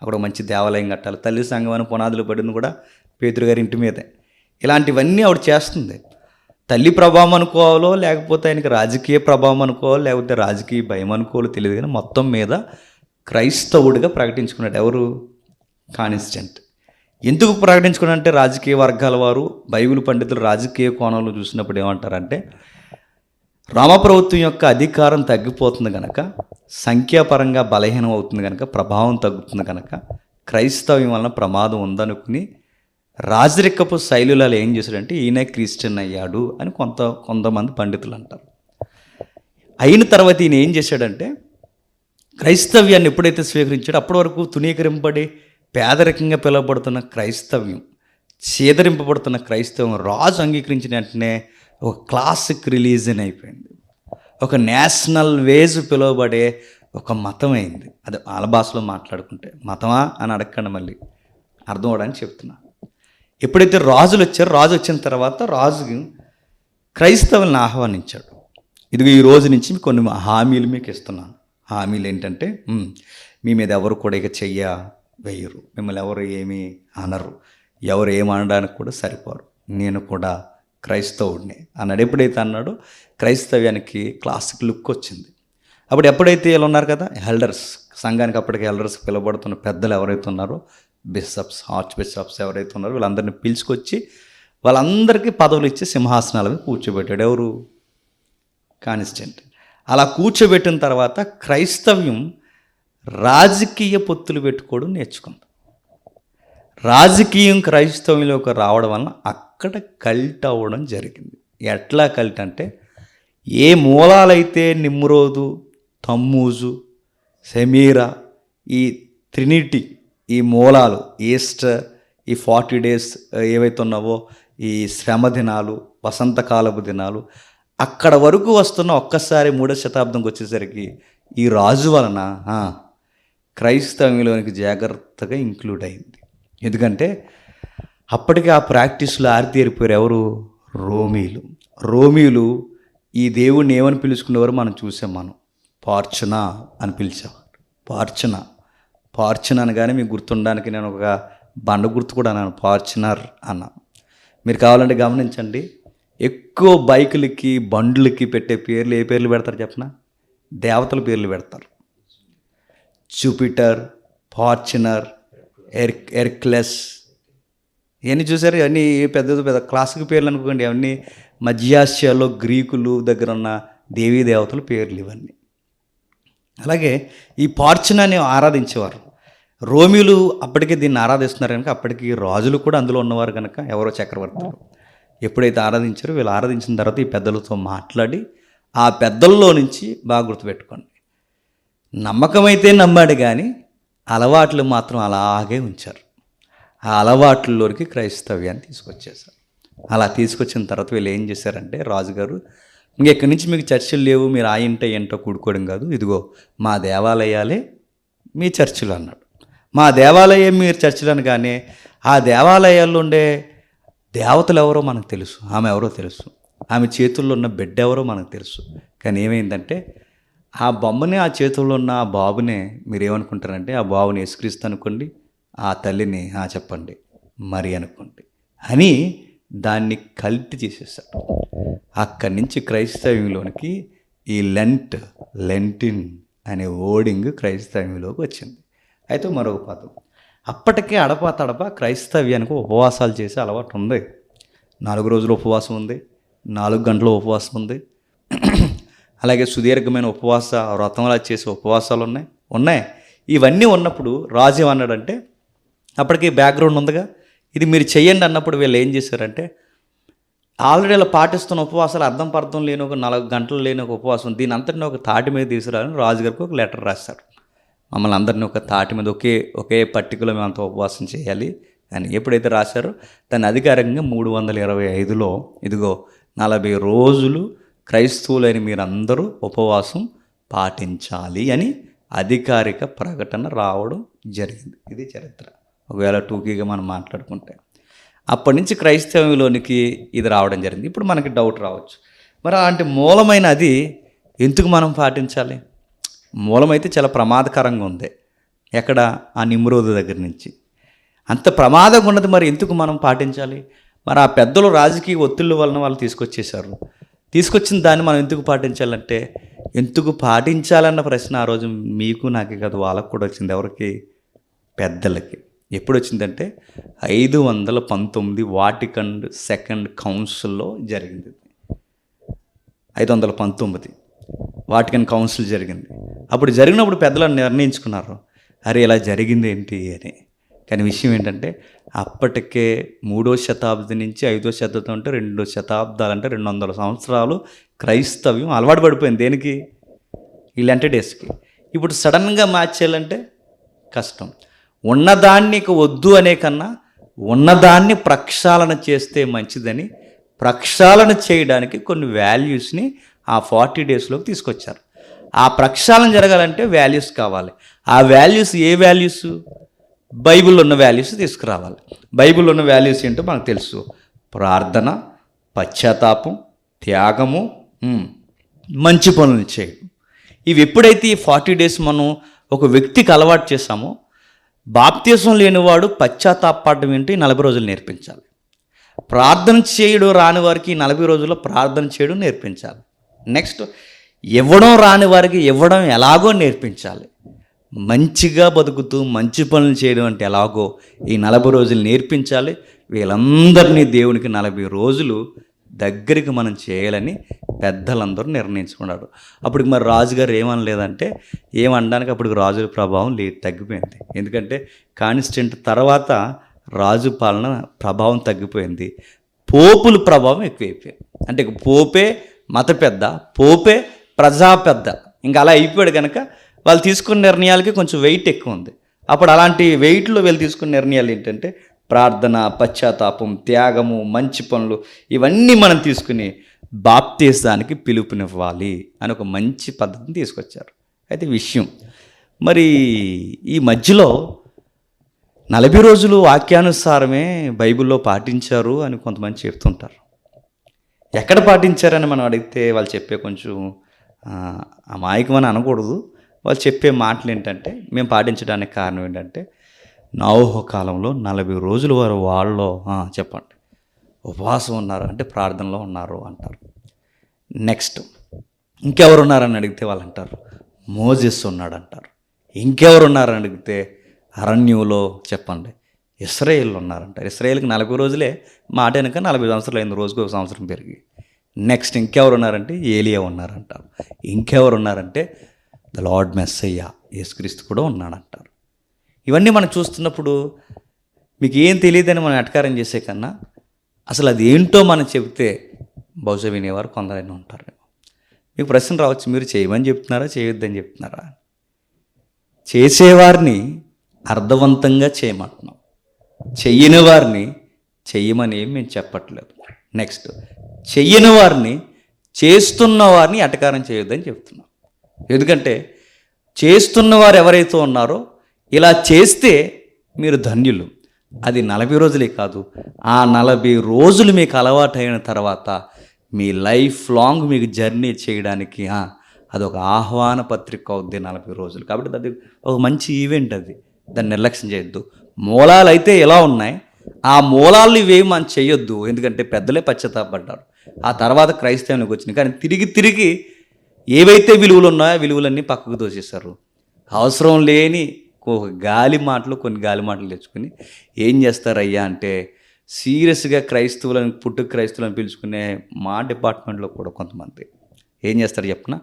అక్కడ మంచి దేవాలయం కట్టాలి, తల్లి సంఘం అని పునాదులు పడింది కూడా పేతురు గారి ఇంటి మీదే. ఇలాంటివన్నీ ఆవిడ చేస్తుంది. తల్లి ప్రభావం అనుకోవాలో, లేకపోతే ఆయనకి రాజకీయ ప్రభావం అనుకోవాలో, లేకపోతే రాజకీయ భయం అనుకోవాలో తెలియదు, కానీ మొత్తం మీద క్రైస్తవుడిగా ప్రకటించుకున్నాడు. ఎవరు? కాన్స్టెంట్. ఎందుకు ప్రకటించుకున్నాడంటే, రాజకీయ వర్గాల వారు, బైబిల్ పండితులు రాజకీయ కోణంలో చూసినప్పుడు ఏమంటారంటే, రామప్రభుత్వం యొక్క అధికారం తగ్గిపోతుంది కనుక, సంఖ్యాపరంగా బలహీనం అవుతుంది కనుక, ప్రభావం తగ్గుతుంది కనుక, క్రైస్తవ్యం వలన ప్రమాదం ఉందనుకుని రాజరికపు శైలులలో ఏం చేశాడంటే, ఈయన క్రిస్టియన్ అయ్యాడు అని కొంతమంది పండితులు అంటారు. అయిన తర్వాత ఈయన ఏం చేశాడంటే, క్రైస్తవ్యాన్ని ఎప్పుడైతే స్వీకరించాడో అప్పటి వరకు తునీకరింపబడి పేదరికంగా పిలువబడుతున్న క్రైస్తవ్యం, చేదరింపబడుతున్న క్రైస్తవం రాజు అంగీకరించిన వెంటనే ఒక క్లాసిక్ రిలీజన్ అయిపోయింది. ఒక నేషనల్ వేజ్ పిలువబడే ఒక మతం అయింది. అది వాళ్ళ భాషలో మాట్లాడుకుంటే మతమా అని అడగండి, మళ్ళీ అర్థం అవడానికి చెప్తున్నా. ఎప్పుడైతే రాజులు వచ్చారో, రాజు వచ్చిన తర్వాత రాజు క్రైస్తవులను ఆహ్వానించాడు. ఇదిగో ఈ రోజు నుంచి కొన్ని హామీలు మీకు ఇస్తున్నాను. హామీలు ఏంటంటే, మీ మీద ఎవరు కూడా ఇక చెయ్య వేయరు, మిమ్మల్ని ఎవరు ఏమీ అనరు, ఎవరు ఏమనడానికి కూడా సరిపోరు, నేను కూడా క్రైస్తవుడిని అన్నాడు. ఎప్పుడైతే అన్నాడో క్రైస్తవ్యానికి క్లాసిక్ లుక్ వచ్చింది. అప్పుడు ఎప్పుడైతే వీళ్ళు ఉన్నారు కదా, హెల్డర్స్, సంఘానికి అప్పటికి హెల్డర్స్ పిలువబడుతున్న పెద్దలు ఎవరైతే ఉన్నారో, బిషప్స్, ఆర్చ్ బిషప్స్ ఎవరైతే ఉన్నారో, వీళ్ళందరినీ పిలుచుకొచ్చి వాళ్ళందరికీ పదవులు ఇచ్చి సింహాసనాల మీద కూర్చోబెట్టాడు. ఎవరు? కాన్స్టెంట్. అలా కూర్చోబెట్టిన తర్వాత క్రైస్తవ్యం రాజకీయ పొత్తులు పెట్టుకోవడం నేర్చుకుంది. రాజకీయం క్రైస్తవంలోకి రావడం వలన అక్కడ కల్ట్ అవ్వడం జరిగింది. ఎట్లా కల్ట్ అంటే, ఏ మూలాలైతే నిమ్రోదు, తమ్మూజు, సెమీరా, ఈ ట్రినిటీ, ఈ మూలాలు, ఈస్టర్, ఈ 40 days ఏవైతే ఉన్నావో, ఈ శ్రమ దినాలు, వసంతకాలపు దినాలు, అక్కడ వరకు వస్తున్న ఒక్కసారి 3వ శతాబ్దంకి వచ్చేసరికి ఈ రాజు వలన క్రైస్తవంలోనికి జాగ్రత్తగా ఇంక్లూడ్ అయింది. ఎందుకంటే అప్పటికి ఆ ప్రాక్టీస్లో ఆరితేరిపోయారు. ఎవరు? రోమీలు ఈ దేవుణ్ణి ఏమని పిలుచుకునేవారు మనం చూసాం. మనం పార్చున అని పిలిచేవారు. పార్చున అనగానే మీకు గుర్తుండడానికి నేను ఒక బండ గుర్తు కూడా అన్నాను, పార్చునర్ అన్నా. మీరు కావాలంటే గమనించండి, ఎక్కువ బైకులకి బండ్లకి పెట్టే పేర్లు ఏ పేర్లు పెడతారు చెప్పనా? దేవతల పేర్లు పెడతారు. జూపిటర్, ఫార్చునర్, ఎర్క్లెస్, ఇవన్నీ చూసారు, ఇవన్నీ పెద్ద పెద్ద క్లాసిక్ పేర్లు అనుకోండి. అవన్నీ మధ్యాసియాలో గ్రీకులు దగ్గర ఉన్న దేవీ దేవతల పేర్లు ఇవన్నీ. అలాగే ఈ పార్చునాని ఆరాధించేవారు. రోమిలు అప్పటికే దీన్ని ఆరాధిస్తున్నారు కనుక అప్పటికి రాజులు కూడా అందులో ఉన్నవారు కనుక, ఎవరో చక్రవర్తులు ఎప్పుడైతే ఆరాధించారో వీళ్ళు ఆరాధించిన తర్వాత ఈ పెద్దలతో మాట్లాడి ఆ పెద్దల్లో నుంచి బాగా గుర్తుపెట్టుకోండి, నమ్మకమైతే నమ్మాడు కానీ అలవాట్లు మాత్రం అలాగే ఉంచారు. ఆ అలవాట్లలోకి క్రైస్తవ్యాన్ని తీసుకొచ్చేసారు. అలా తీసుకొచ్చిన తర్వాత వీళ్ళు ఏం చేశారంటే, రాజుగారు ఇంకెక్కడి నుంచి మీకు చర్చిలు లేవు, మీరు ఆ ఇంట ఏంటో కూడుకోవడం కాదు, ఇదిగో మా దేవాలయాలే మీ చర్చిలు అన్నాడు. మా దేవాలయం మీరు చర్చిలు అనగానే ఆ దేవాలయాల్లో ఉండే దేవతలు ఎవరో మనకు తెలుసు, ఆమె ఎవరో తెలుసు, ఆమె చేతుల్లో ఉన్న బిడ్డ ఎవరో మనకు తెలుసు. కానీ ఏమైందంటే ఆ బొమ్మని, ఆ చేతుల్లో ఉన్న ఆ బాబునే మీరేమనుకుంటారంటే, ఆ బాబుని యేసుక్రీస్తు అనుకోండి, ఆ తల్లిని చెప్పండి మరి అనుకోండి అని దాన్ని కల్ట్ చేసేసారు. అక్కడి నుంచి క్రైస్తవ్యంలోనికి ఈ లెంటిన్ అనే ఓడింగ్ క్రైస్తవ్యంలోకి వచ్చింది. అయితే మరొక పదం, అప్పటికే అడపా తడప క్రైస్తవ్యానికి ఉపవాసాలు చేసే అలవాటు ఉంది. 4 రోజులు ఉపవాసం ఉంది, 4 గంటల ఉపవాసం ఉంది, అలాగే సుదీర్ఘమైన ఉపవాస వ్రతంలా చేసే ఉపవాసాలు ఉన్నాయి. ఇవన్నీ ఉన్నప్పుడు రాజు ఏమన్నాడంటే, అప్పటికి బ్యాక్గ్రౌండ్ ఉందిగా, ఇది మీరు చెయ్యండి అన్నప్పుడు వీళ్ళు ఏం చేశారంటే, ఆల్రెడీ ఇలా పాటిస్తున్న ఉపవాసాలు అర్థం లేని ఒక 4 గంటలు లేని ఒక ఉపవాసం, దీని అంతటిని ఒక తాటి మీద తీసుకురాలని రాజుగారికి ఒక లెటర్ రాశారు. మమ్మల్ని అందరినీ ఒక తాటి మీద ఒకే పట్టికలో మేము అంత ఉపవాసం చేయాలి అని ఎప్పుడైతే రాశారో దాన్ని అధికారికంగా 325లో ఇదిగో 40 రోజులు క్రైస్తవులైన మీరందరూ ఉపవాసం పాటించాలి అని అధికారిక ప్రకటన రావడం జరిగింది. ఇది చరిత్ర. ఒకవేళ టూకీగా మనం మాట్లాడుకుంటే అప్పటి నుంచి క్రైస్తవంలోనికి ఇది రావడం జరిగింది. ఇప్పుడు మనకి డౌట్ రావచ్చు, మరి అలాంటి మూలమైన అది ఎందుకు మనం పాటించాలి? మూలమైతే చాలా ప్రమాదకరంగా ఉంది. ఎక్కడ? ఆ నిమ్రోదు దగ్గర నుంచి అంత ప్రమాదంగా ఉన్నది, మరి ఎందుకు మనం పాటించాలి? మరి ఆ పెద్దలు రాజకీయ ఒత్తిళ్ళ వలన వాళ్ళు తీసుకొచ్చేశారు. తీసుకొచ్చిన దాన్ని మనం ఎందుకు పాటించాలంటే, ఎందుకు పాటించాలన్న ప్రశ్న ఆ రోజు మీకు నాకే కాదు వాళ్ళకు కూడా వచ్చింది. ఎవరికి? పెద్దలకి. ఎప్పుడు వచ్చిందంటే 519 వాటికన్ సెకండ్ కౌన్సిల్లో జరిగింది. 519 వాటికన్ కౌన్సిల్ జరిగింది. అప్పుడు జరిగినప్పుడు పెద్దలు నిర్ణయించుకున్నారు, అరే ఇలా జరిగింది ఏంటి అని. కానీ విషయం ఏంటంటే, అప్పటికే 3వ శతాబ్దం నుంచి 5వ శతాబ్దం అంటే 2 శతాబ్దాలు అంటే 200 సంవత్సరాలు క్రైస్తవ్యం అలవాటు పడిపోయింది. దేనికి? ఈ లెంట్ డేస్కి. ఇప్పుడు సడన్గా మార్చేయాలంటే కష్టం. ఉన్నదాన్ని ఇక వద్దు అనే కన్నా ఉన్నదాన్ని ప్రక్షాళన చేస్తే మంచిదని ప్రక్షాళన చేయడానికి కొన్ని వాల్యూస్ని ఆ 40 డేస్లోకి తీసుకొచ్చారు. ఆ ప్రక్షాళన జరగాలంటే వాల్యూస్ కావాలి. ఆ వాల్యూస్ ఏ వాల్యూస్? బైబిల్లో ఉన్న వాల్యూస్ తీసుకురావాలి. బైబిల్లో ఉన్న వాల్యూస్ ఏంటో మనకు తెలుసు. ప్రార్థన, పశ్చాత్తాపం, త్యాగము, మంచి పనులు చేయడం. ఇవి ఎప్పుడైతే ఈ 40 డేస్ మనం ఒక వ్యక్తికి అలవాటు చేసామో, బాప్తీసం లేనివాడు పశ్చాత్తాపడడం ఏంటి 40 రోజులు నేర్పించాలి. ప్రార్థన చేయడం రాని వారికి 40 రోజుల్లో ప్రార్థన చేయడం నేర్పించాలి. నెక్స్ట్ ఇవ్వడం రాని వారికి ఇవ్వడం ఎలాగో నేర్పించాలి. మంచిగా బతుకుతూ మంచి పనులు చేయడం అంటే ఎలాగో ఈ 40 రోజులు నేర్పించాలి. వీళ్ళందరినీ దేవునికి 40 రోజులు దగ్గరికి మనం చేయాలని పెద్దలందరూ నిర్ణయించుకున్నారు. అప్పుడు మరి రాజుగారు ఏమనలేదంటే, ఏమనడానికి అప్పుడు రాజుల ప్రభావం తగ్గిపోయింది. ఎందుకంటే కాన్స్టెంట్ తర్వాత రాజు పాలన ప్రభావం తగ్గిపోయింది, పోపుల ప్రభావం ఎక్కువైపోయింది. అంటే పోపే మత పెద్ద, పోపే ప్రజా పెద్ద, ఇంకా అలా అయిపోయాడు కనుక వాళ్ళు తీసుకున్న నిర్ణయాలకి కొంచెం వెయిట్ ఎక్కువ ఉంది. అప్పుడు అలాంటి వెయిట్లో వీళ్ళు తీసుకున్న నిర్ణయాలు ఏంటంటే ప్రార్థన, పశ్చాత్తాపం, త్యాగము, మంచి పనులు, ఇవన్నీ మనం తీసుకుని బాప్తీసానికి పిలుపునివ్వాలి అని ఒక మంచి పద్ధతిని తీసుకొచ్చారు. అయితే విషయం మరి ఈ మధ్యలో 40 రోజులు వాక్యానుసారమే బైబిల్లో పాటించారు అని కొంతమంది చెప్తుంటారు. ఎక్కడ పాటించారని మనం అడిగితే వాళ్ళు చెప్పే కొంచెం అమాయకమని అనకూడదు. వాళ్ళు చెప్పే మాటలు ఏంటంటే, మేము పాటించడానికి కారణం ఏంటంటే, నోవహు కాలంలో 40 రోజుల వారు వాళ్ళు చెప్పండి ఉపవాసం ఉన్నారు అంటే ప్రార్థనలో ఉన్నారు అంటారు. నెక్స్ట్ ఇంకెవరు ఉన్నారని అడిగితే వాళ్ళు అంటారు మోజెస్ ఉన్నాడు అంటారు. ఇంకెవరు ఉన్నారని అడిగితే అరణ్యంలో చెప్పండి ఇశ్రాయేల్ ఉన్నారంటారు. ఇశ్రాయేల్కి 40 రోజులే, మాట వెనుక 40 సంవత్సరాలు అయింది, రోజుకు 1 సంవత్సరం పెరిగి. నెక్స్ట్ ఇంకెవరు ఉన్నారంటే ఏలియా ఉన్నారంటారు. ఇంకెవరు ఉన్నారంటే ద లార్డ్ మెస్సయ్య యేసుక్రీస్తు కూడా ఉన్నాడంటారు. ఇవన్నీ మనం చూస్తున్నప్పుడు మీకు ఏం తెలియదని మనం ఎటకారం చేసే కన్నా అసలు అది ఏంటో మనం చెబితే బహుశా వినేవారు కొందరైనా ఉంటారు. మీకు ప్రశ్న రావచ్చు, మీరు చేయమని చెప్తున్నారా చేయొద్దని చెప్తున్నారా? చేసేవారిని అర్థవంతంగా చేయమంటున్నాం, చెయ్యని వారిని చెయ్యమని ఏం మేము చెప్పట్లేదు. నెక్స్ట్, చెయ్యని వారిని చేస్తున్న వారిని ఎటకారం చేయొద్దని చెప్తున్నాం. ఎందుకంటే చేస్తున్న వారు ఎవరైతే ఉన్నారో ఇలా చేస్తే మీరు ధన్యులు. అది 40 రోజులే కాదు, ఆ 40 రోజులు మీకు అలవాటైన తర్వాత మీ లైఫ్ లాంగ్ మీకు జర్నీ చేయడానికి అదొక ఆహ్వాన పత్రిక అవుద్ది 40 రోజులు. కాబట్టి అది ఒక మంచి ఈవెంట్, అది దాన్ని నిర్లక్ష్యం చేయొద్దు. మూలాలు అయితే ఎలా ఉన్నాయి, ఆ మూలాలు ఇవేమి మనం చేయొద్దు. ఎందుకంటే పెద్దలే పశ్చాత్తాపడ్డారు, ఆ తర్వాత క్రైస్తవానికి వచ్చింది. కానీ తిరిగి ఏవైతే విలువలు ఉన్నాయో ఆ విలువలన్నీ పక్కకు దోచేశారు. అవసరం లేని కొన్ని గాలి మాటలు తెచ్చుకుని ఏం చేస్తారయ్యా అంటే సీరియస్గా క్రైస్తవులను పిలుచుకునే మా డిపార్ట్మెంట్లో కూడా కొంతమంది ఏం చేస్తారు చెప్పిన,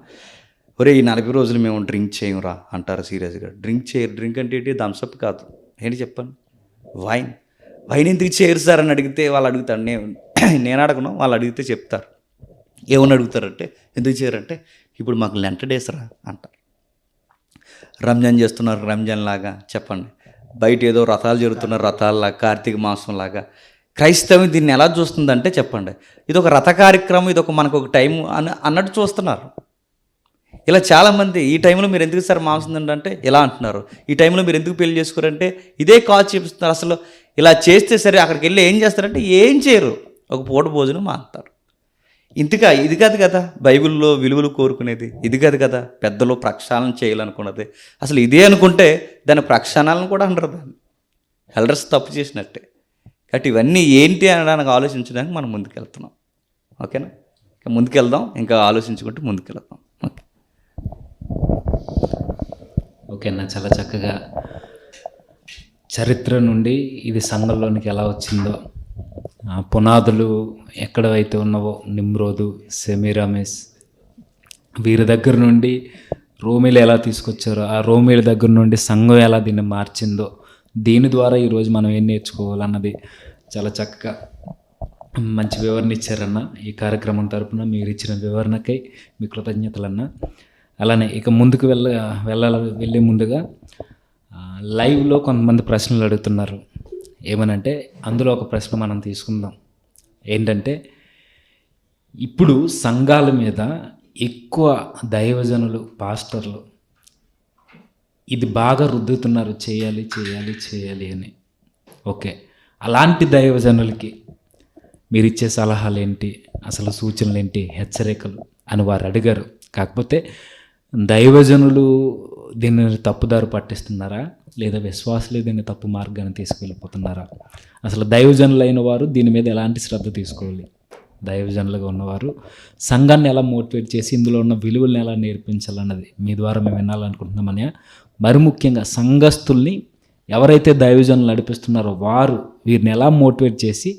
ఒరే ఈ 40 రోజులు మేము డ్రింక్ చేయమురా అంటారు సీరియస్గా. డ్రింక్ అంటే ఏంటి? థమ్సప్ కాదు, ఏంటి చెప్పండి, వైన్ ఎందుకు చేయరు సార్ అని అడిగితే వాళ్ళు అడుగుతారు, నేను అడగను, వాళ్ళు అడిగితే చెప్తారు. ఏమని అడుగుతారంటే ఎందుకు చేయరంటే ఇప్పుడు మాకు లెంట డేస్ రా అంటారు. రంజాన్ చేస్తున్నారు రంజాన్ లాగా చెప్పండి, బయట ఏదో రథాలు జరుగుతున్నారు రథాలలాగా, కార్తీక మాసం లాగా. క్రైస్తవం దీన్ని ఎలా చూస్తుందంటే చెప్పండి, ఇది ఒక రథ కార్యక్రమం, ఇది మనకు ఒక టైం అన్నట్టు చూస్తున్నారు. ఇలా చాలామంది ఈ టైంలో మీరు ఎందుకు సార్ మాంసం తింటే ఇలా అంటున్నారు, ఈ టైంలో మీరు ఎందుకు పెళ్లి చేసుకోరంటే ఇదే కాల్ చూపిస్తున్నారు. అసలు ఇలా చేస్తే సరే అక్కడికి వెళ్ళి ఏం చేస్తారంటే ఏం చేయరు, ఒక పూట భోజనం మాంటారు. ఇంతగా ఇది కాదు కదా బైబిల్లో విలువలు కోరుకునేది, ఇది కాదు కదా పెద్దలు ప్రక్షాళన చేయాలనుకున్నది. అసలు ఇదే అనుకుంటే దాని ప్రక్షాళనను కూడా అనరు, దాన్ని ఎల్డర్స్ తప్పు చేసినట్టే. కాబట్టి ఇవన్నీ ఏంటి అనడానికి ఆలోచించడానికి మనం ముందుకెళ్తున్నాం. ఓకేనా, ఇంకా ముందుకెళ్దాం, ఇంకా ఆలోచించుకుంటూ ముందుకెళ్దాం. ఓకే అన్న, చాలా చక్కగా చరిత్ర నుండి ఇది సంఘంలోనికి ఎలా వచ్చిందో, పునాదులు ఎక్కడైతే ఉన్నావో నిమ్రోదు, సెమీరామెస్, వీరి దగ్గర నుండి రోమీలు ఎలా తీసుకొచ్చారో, ఆ రోమీల దగ్గర నుండి సంఘం ఎలా దీన్ని మార్చిందో, దీని ద్వారా ఈరోజు మనం ఏం నేర్చుకోవాలన్నది చాలా చక్కగా మంచి వివరణ ఇచ్చారన్న. ఈ కార్యక్రమం తరపున మీరు ఇచ్చిన వివరణకై మీ కృతజ్ఞతలన్న. అలానే ఇక ముందుకు వెళ్ళే ముందుగా లైవ్లో కొంతమంది ప్రశ్నలు అడుగుతున్నారు. ఏమనంటే అందులో ఒక ప్రశ్న మనం తీసుకుందాం. ఏంటంటే ఇప్పుడు సంఘాల మీద ఎక్కువ దైవజనులు, పాస్టర్లు ఇది బాగా రుద్దుతున్నారు, చేయాలి చేయాలి చేయాలి అని. ఓకే, అలాంటి దైవజనులకి మీరు ఇచ్చే సలహాలు ఏంటి, అసలు సూచనలు ఏంటి, హెచ్చరికలు అని వారు అడిగారు. కాకపోతే దైవజనులు దీన్ని తప్పుదారు పట్టిస్తున్నారా, లేదా విశ్వాసులే దీన్ని తప్పు మార్గాన్ని తీసుకెళ్ళిపోతున్నారా, అసలు దైవజనులైన వారు దీని మీద ఎలాంటి శ్రద్ధ తీసుకోవాలి, దైవజనులుగా ఉన్నవారు సంఘాన్ని ఎలా మోటివేట్ చేసి ఇందులో ఉన్న విలువలను ఎలా నేర్పించాలన్నది మీ ద్వారా మేము వినాలనుకుంటున్నామని. మరి ముఖ్యంగా సంఘస్థుల్ని ఎవరైతే దైవజనులు నడిపిస్తున్నారో వారు వీరిని ఎలా మోటివేట్ చేసి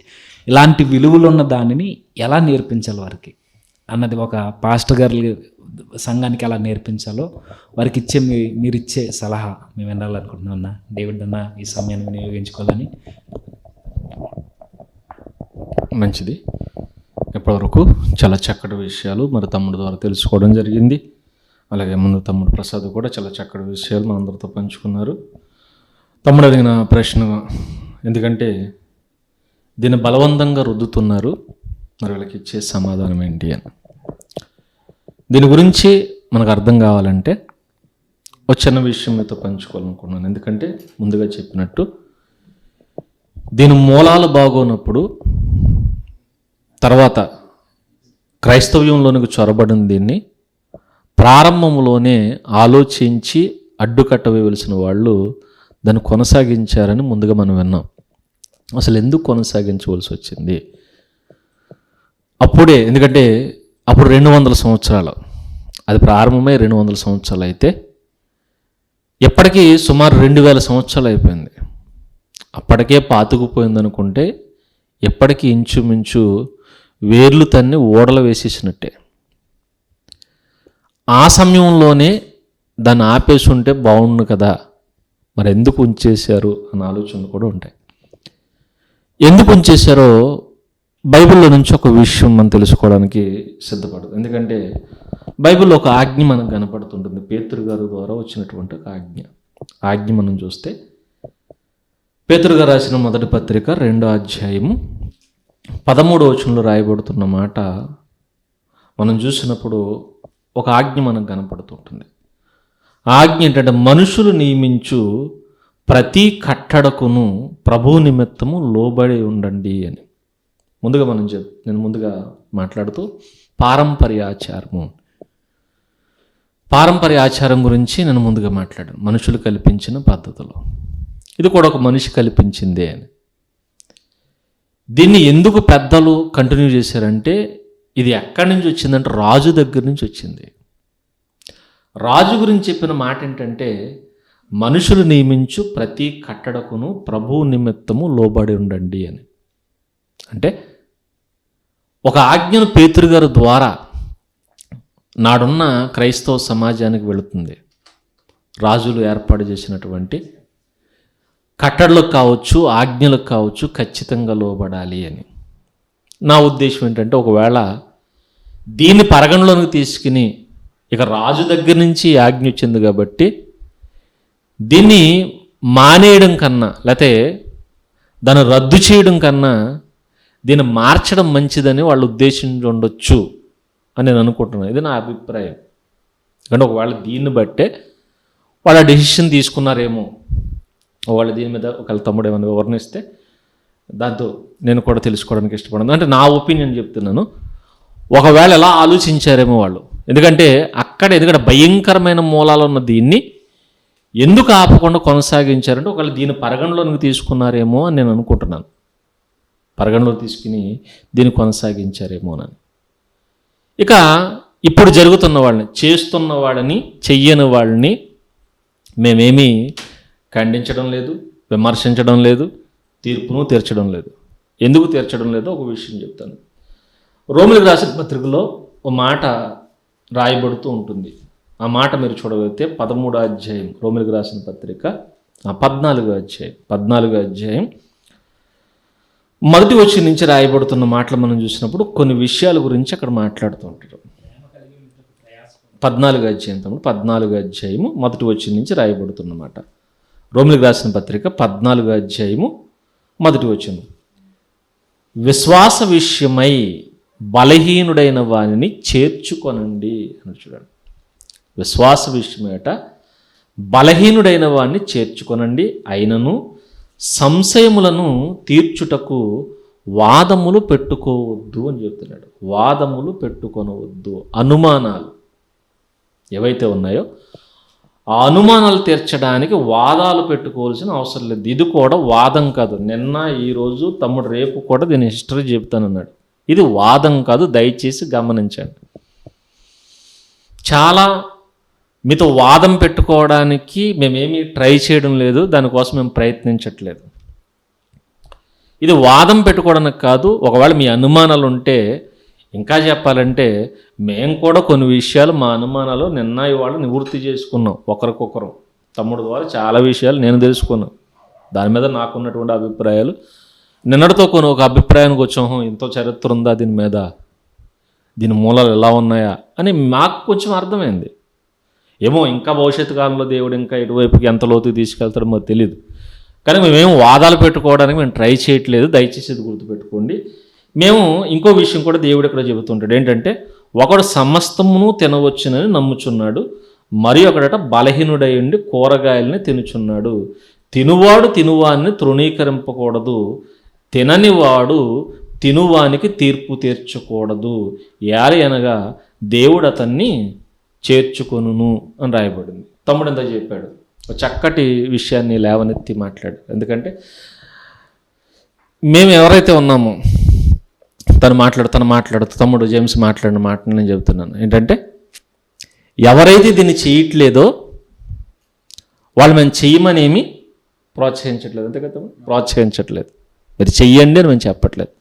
ఇలాంటి విలువలు ఉన్న దానిని ఎలా నేర్పించాలి వారికి అన్నది, ఒక పాస్టర్ గారు సంఘానికి ఎలా నేర్పించాలో వారికి మీరిచ్చే సలహా మేము వినాలనుకుంటున్నాం అన్న. డేవిడ్ అన్న ఈ సమయాన్ని వినియోగించుకోవాలని. మంచిది, ఇప్పటివరకు చాలా చక్కటి విషయాలు మరి తమ్ముడు ద్వారా తెలుసుకోవడం జరిగింది. అలాగే ముందు తమ్ముడు ప్రసాద్ కూడా చాలా చక్కటి విషయాలు మనందరితో పంచుకున్నారు. తమ్ముడు అడిగిన ప్రశ్న, ఎందుకంటే దీన్ని బలవంతంగా రుద్దుతున్నారు, మరి వీళ్ళకి ఇచ్చే సమాధానం ఏంటి అని. దీని గురించి మనకు అర్థం కావాలంటే ఒక చిన్న విషయం మీతో పంచుకోవాలనుకున్నాను. ఎందుకంటే ముందుగా చెప్పినట్టు దీని మూలాలు బాగోనప్పుడు తర్వాత క్రైస్తవ్యంలోనికి చొరబడిన దీన్ని ప్రారంభంలోనే ఆలోచించి అడ్డుకట్ట వేయవలసిన వాళ్ళు దాన్ని కొనసాగించారని ముందుగా మనం విన్నాం. అసలు ఎందుకు కొనసాగించవలసి వచ్చింది? అప్పుడే, ఎందుకంటే అప్పుడు 200 సంవత్సరాలు, అది ప్రారంభమై 200 సంవత్సరాలు అయితే ఎప్పటికీ సుమారు 2000 సంవత్సరాలు అయిపోయింది. అప్పటికే పాతుకుపోయిందనుకుంటే ఎప్పటికీ ఇంచుమించు వేర్లు తన్ని ఓడలు వేసేసినట్టే. ఆ సమయంలోనే దాన్ని ఆపేసి ఉంటే బాగుండు కదా, మరి ఎందుకు ఉంచేశారు అన్న ఆలోచనలు కూడా ఉంటాయి. ఎందుకు ఉంచేశారో బైబిల్లో నుంచి ఒక విషయం మనం తెలుసుకోవడానికి సిద్ధపడదు. ఎందుకంటే బైబిల్లో ఒక ఆజ్ఞ మనకు కనపడుతుంటుంది, పేతురు గారి ద్వారా వచ్చినటువంటి ఒక ఆజ్ఞ మనం చూస్తే పేతురు గారు రాసిన మొదటి పత్రిక 2వ అధ్యాయము 13వ వచనంలో రాయబడుతున్న మాట మనం చూసినప్పుడు ఒక ఆజ్ఞ మనకు కనపడుతుంటుంది. ఆజ్ఞ ఏంటంటే, మనుషులు నియమించు ప్రతి కట్టడకును ప్రభు నిమిత్తము లోబడి ఉండండి అని. ముందుగా నేను ముందుగా మాట్లాడుతూ పారంపర్య ఆచారం గురించి నేను ముందుగా మాట్లాడాను. మనుషులు కల్పించిన పద్ధతులు, ఇది కూడా ఒక మనిషి కల్పించిందే అని. దీన్ని ఎందుకు పెద్దలు కంటిన్యూ చేశారంటే, ఇది ఎక్కడి నుంచి వచ్చిందంటే రాజు దగ్గర నుంచి వచ్చింది. రాజు గురించి చెప్పిన మాట ఏంటంటే, మనుషులు నియమించు ప్రతి కట్టడకును ప్రభువు నిమిత్తము లోబడి ఉండండి అని. అంటే ఒక ఆజ్ఞను పేతురు గారి ద్వారా నాడున్న క్రైస్తవ సమాజానికి వెళుతుంది. రాజులు ఏర్పాటు చేసినటువంటి కట్టడలకు కావచ్చు, ఆజ్ఞలకు కావచ్చు, ఖచ్చితంగా లోబడాలి అని. నా ఉద్దేశం ఏంటంటే, ఒకవేళ దీన్ని పరిగణలోకి తీసుకుని ఇక రాజు దగ్గర నుంచి ఆజ్ఞ వచ్చింది కాబట్టి దీన్ని మానేయడం కన్నా, లేకపోతే దాన్ని రద్దు చేయడం కన్నా దీన్ని మార్చడం మంచిదని వాళ్ళు ఉద్దేశించి ఉండొచ్చు అని నేను అనుకుంటున్నాను. ఇది నా అభిప్రాయం. ఎందుకంటే ఒకవేళ దీన్ని బట్టే వాళ్ళు డెసిషన్ తీసుకున్నారేమో, వాళ్ళు దీని మీద ఒకవేళ తమ్ముడు ఏమైనా వివరణిస్తే దాంతో నేను కూడా తెలుసుకోవడానికి ఇష్టపడను. అంటే నా ఒపీనియన్ చెప్తున్నాను. ఒకవేళ ఎలా ఆలోచించారేమో వాళ్ళు, ఎందుకంటే భయంకరమైన మూలాలు ఉన్న దీన్ని ఎందుకు ఆపకుండా కొనసాగించారంటే ఒకవేళ దీన్ని పరిగణలోనికి తీసుకున్నారేమో అని నేను అనుకుంటున్నాను. పరిగణలో తీసుకుని దీన్ని కొనసాగించారేమో అని. ఇక ఇప్పుడు జరుగుతున్న వాళ్ళని, చేస్తున్న వాళ్ళని, చెయ్యని వాళ్ళని మేమేమీ ఖండించడం లేదు, విమర్శించడం లేదు, తీర్పును తీర్చడం లేదు. ఎందుకు తీర్చడం లేదో ఒక విషయం చెప్తాను. రోమిలకు రాసిన పత్రికలో ఒక మాట రాయబడుతూ ఉంటుంది. ఆ మాట మీరు చూడగలిగితే 13వ అధ్యాయం, రోమిలకు రాసిన పత్రిక 14వ అధ్యాయం మొదటి వచనం నుంచి రాయబడుతున్న మాటలు మనం చూసినప్పుడు కొన్ని విషయాల గురించి అక్కడ మాట్లాడుతూ ఉంటారు. 14వ అధ్యాయము మొదటి వచనం నుంచి రాయబడుతున్న మాట. రోమిలకు రాసిన పత్రిక 14వ అధ్యాయము మొదటి వచనం, విశ్వాస విషయమై బలహీనుడైన వానిని చేర్చుకొనండి అని. చూడండి, విశ్వాస విషయమేట బలహీనుడైన వాడిని చేర్చుకొనండి, అయినను సంశయములను తీర్చుటకు వాదములు పెట్టుకోవద్దు అని చెప్తున్నాడు. వాదములు పెట్టుకొనవద్దు. అనుమానాలు ఏవైతే ఉన్నాయో ఆ అనుమానాలు తీర్చడానికి వాదాలు పెట్టుకోవాల్సిన అవసరం లేదు. ఇది కూడా వాదం కాదు. నిన్న, ఈరోజు, తమ్ముడు రేపు కూడా దీని హిస్టరీ చెప్తానన్నాడు. ఇది వాదం కాదు, దయచేసి గమనించండి. చాలా మీతో వాదం పెట్టుకోవడానికి మేమేమీ ట్రై చేయడం లేదు, దానికోసం మేము ప్రయత్నించట్లేదు. ఇది వాదం పెట్టుకోవడానికి కాదు. ఒకవేళ మీ అనుమానాలు ఉంటే, ఇంకా చెప్పాలంటే మేము కూడా కొన్ని విషయాలు, మా అనుమానాలు నిన్న ఇవాళ నివృత్తి చేసుకున్నాం ఒకరికొకరు. తమ్ముడు ద్వారా చాలా విషయాలు నేను తెలుసుకున్నాను. దాని మీద నాకున్నటువంటి అభిప్రాయాలు, నిన్నటితో ఒక అభిప్రాయానికి వచ్చాము. ఎంతో చరిత్ర ఉందా దీని మీద, దీని మూలాలు ఎలా ఉన్నాయా అని మాకు కొంచెం అర్థమైంది. ఏమో ఇంకా భవిష్యత్తు కాలంలో దేవుడు ఇంకా ఎటువైపుకి ఎంత లోతుకి తీసుకెళ్తాడో మాకు తెలియదు. కానీ మేమేం వాదాలు పెట్టుకోవడానికి మేము ట్రై చేయట్లేదు, దయచేసి ఇది గుర్తుపెట్టుకోండి. మేము ఇంకో విషయం కూడా దేవుడు ఇక్కడ చెబుతుంటాడు. ఏంటంటే, ఒకడు సమస్తమును తినవచ్చునని నమ్ముచున్నాడు, మరి ఒకడట బలహీనుడై ఉండి కూరగాయలని తినుచున్నాడు. తినువాడు తినువాన్ని తృణీకరింపకూడదు, తిననివాడు తినువానికి తీర్పు తీర్చకూడదు. యాలి అనగా దేవుడు అతన్ని చేర్చుకొనును అని రాయబడింది. తమ్ముడు ఎంత చెప్పాడు, ఒక చక్కటి విషయాన్ని లేవనెత్తి మాట్లాడు. ఎందుకంటే మేము ఎవరైతే ఉన్నామో తను మాట్లాడుతూ తమ్ముడు జేమ్స్ మాట్లాడిన మాట నేను చెబుతున్నాను. ఏంటంటే, ఎవరైతే దీన్ని చేయట్లేదో వాళ్ళు మేము చేయమనేమి ప్రోత్సహించట్లేదు, అంతే కదా, ప్రోత్సహించట్లేదు. మీరు చెయ్యండి అని మేము చెప్పట్లేదు.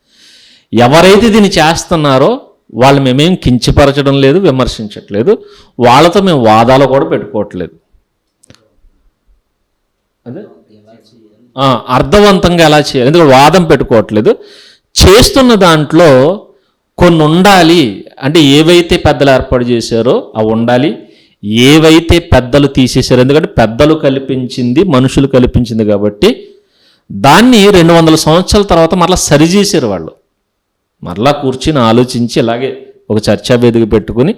ఎవరైతే దీన్ని చేస్తున్నారో వాళ్ళు మేమేం కించపరచడం లేదు, విమర్శించట్లేదు, వాళ్ళతో మేము వాదాలు కూడా పెట్టుకోవట్లేదు. అదే అర్థవంతంగా ఎలా చేయాలి, ఎందుకంటే వాదం పెట్టుకోవట్లేదు. చేస్తున్న దాంట్లో కొన్ని ఉండాలి, అంటే ఏవైతే పెద్దలు ఏర్పాటు చేశారో అవి ఉండాలి, ఏవైతే పెద్దలు తీసేశారో, ఎందుకంటే పెద్దలు కల్పించింది మనుషులు కల్పించింది కాబట్టి దాన్ని 200 సంవత్సరాల తర్వాత మరలా సరిచేశారు వాళ్ళు. మరలా కూర్చుని ఆలోచించి ఇలాగే ఒక చర్చా వేదిక పెట్టుకుని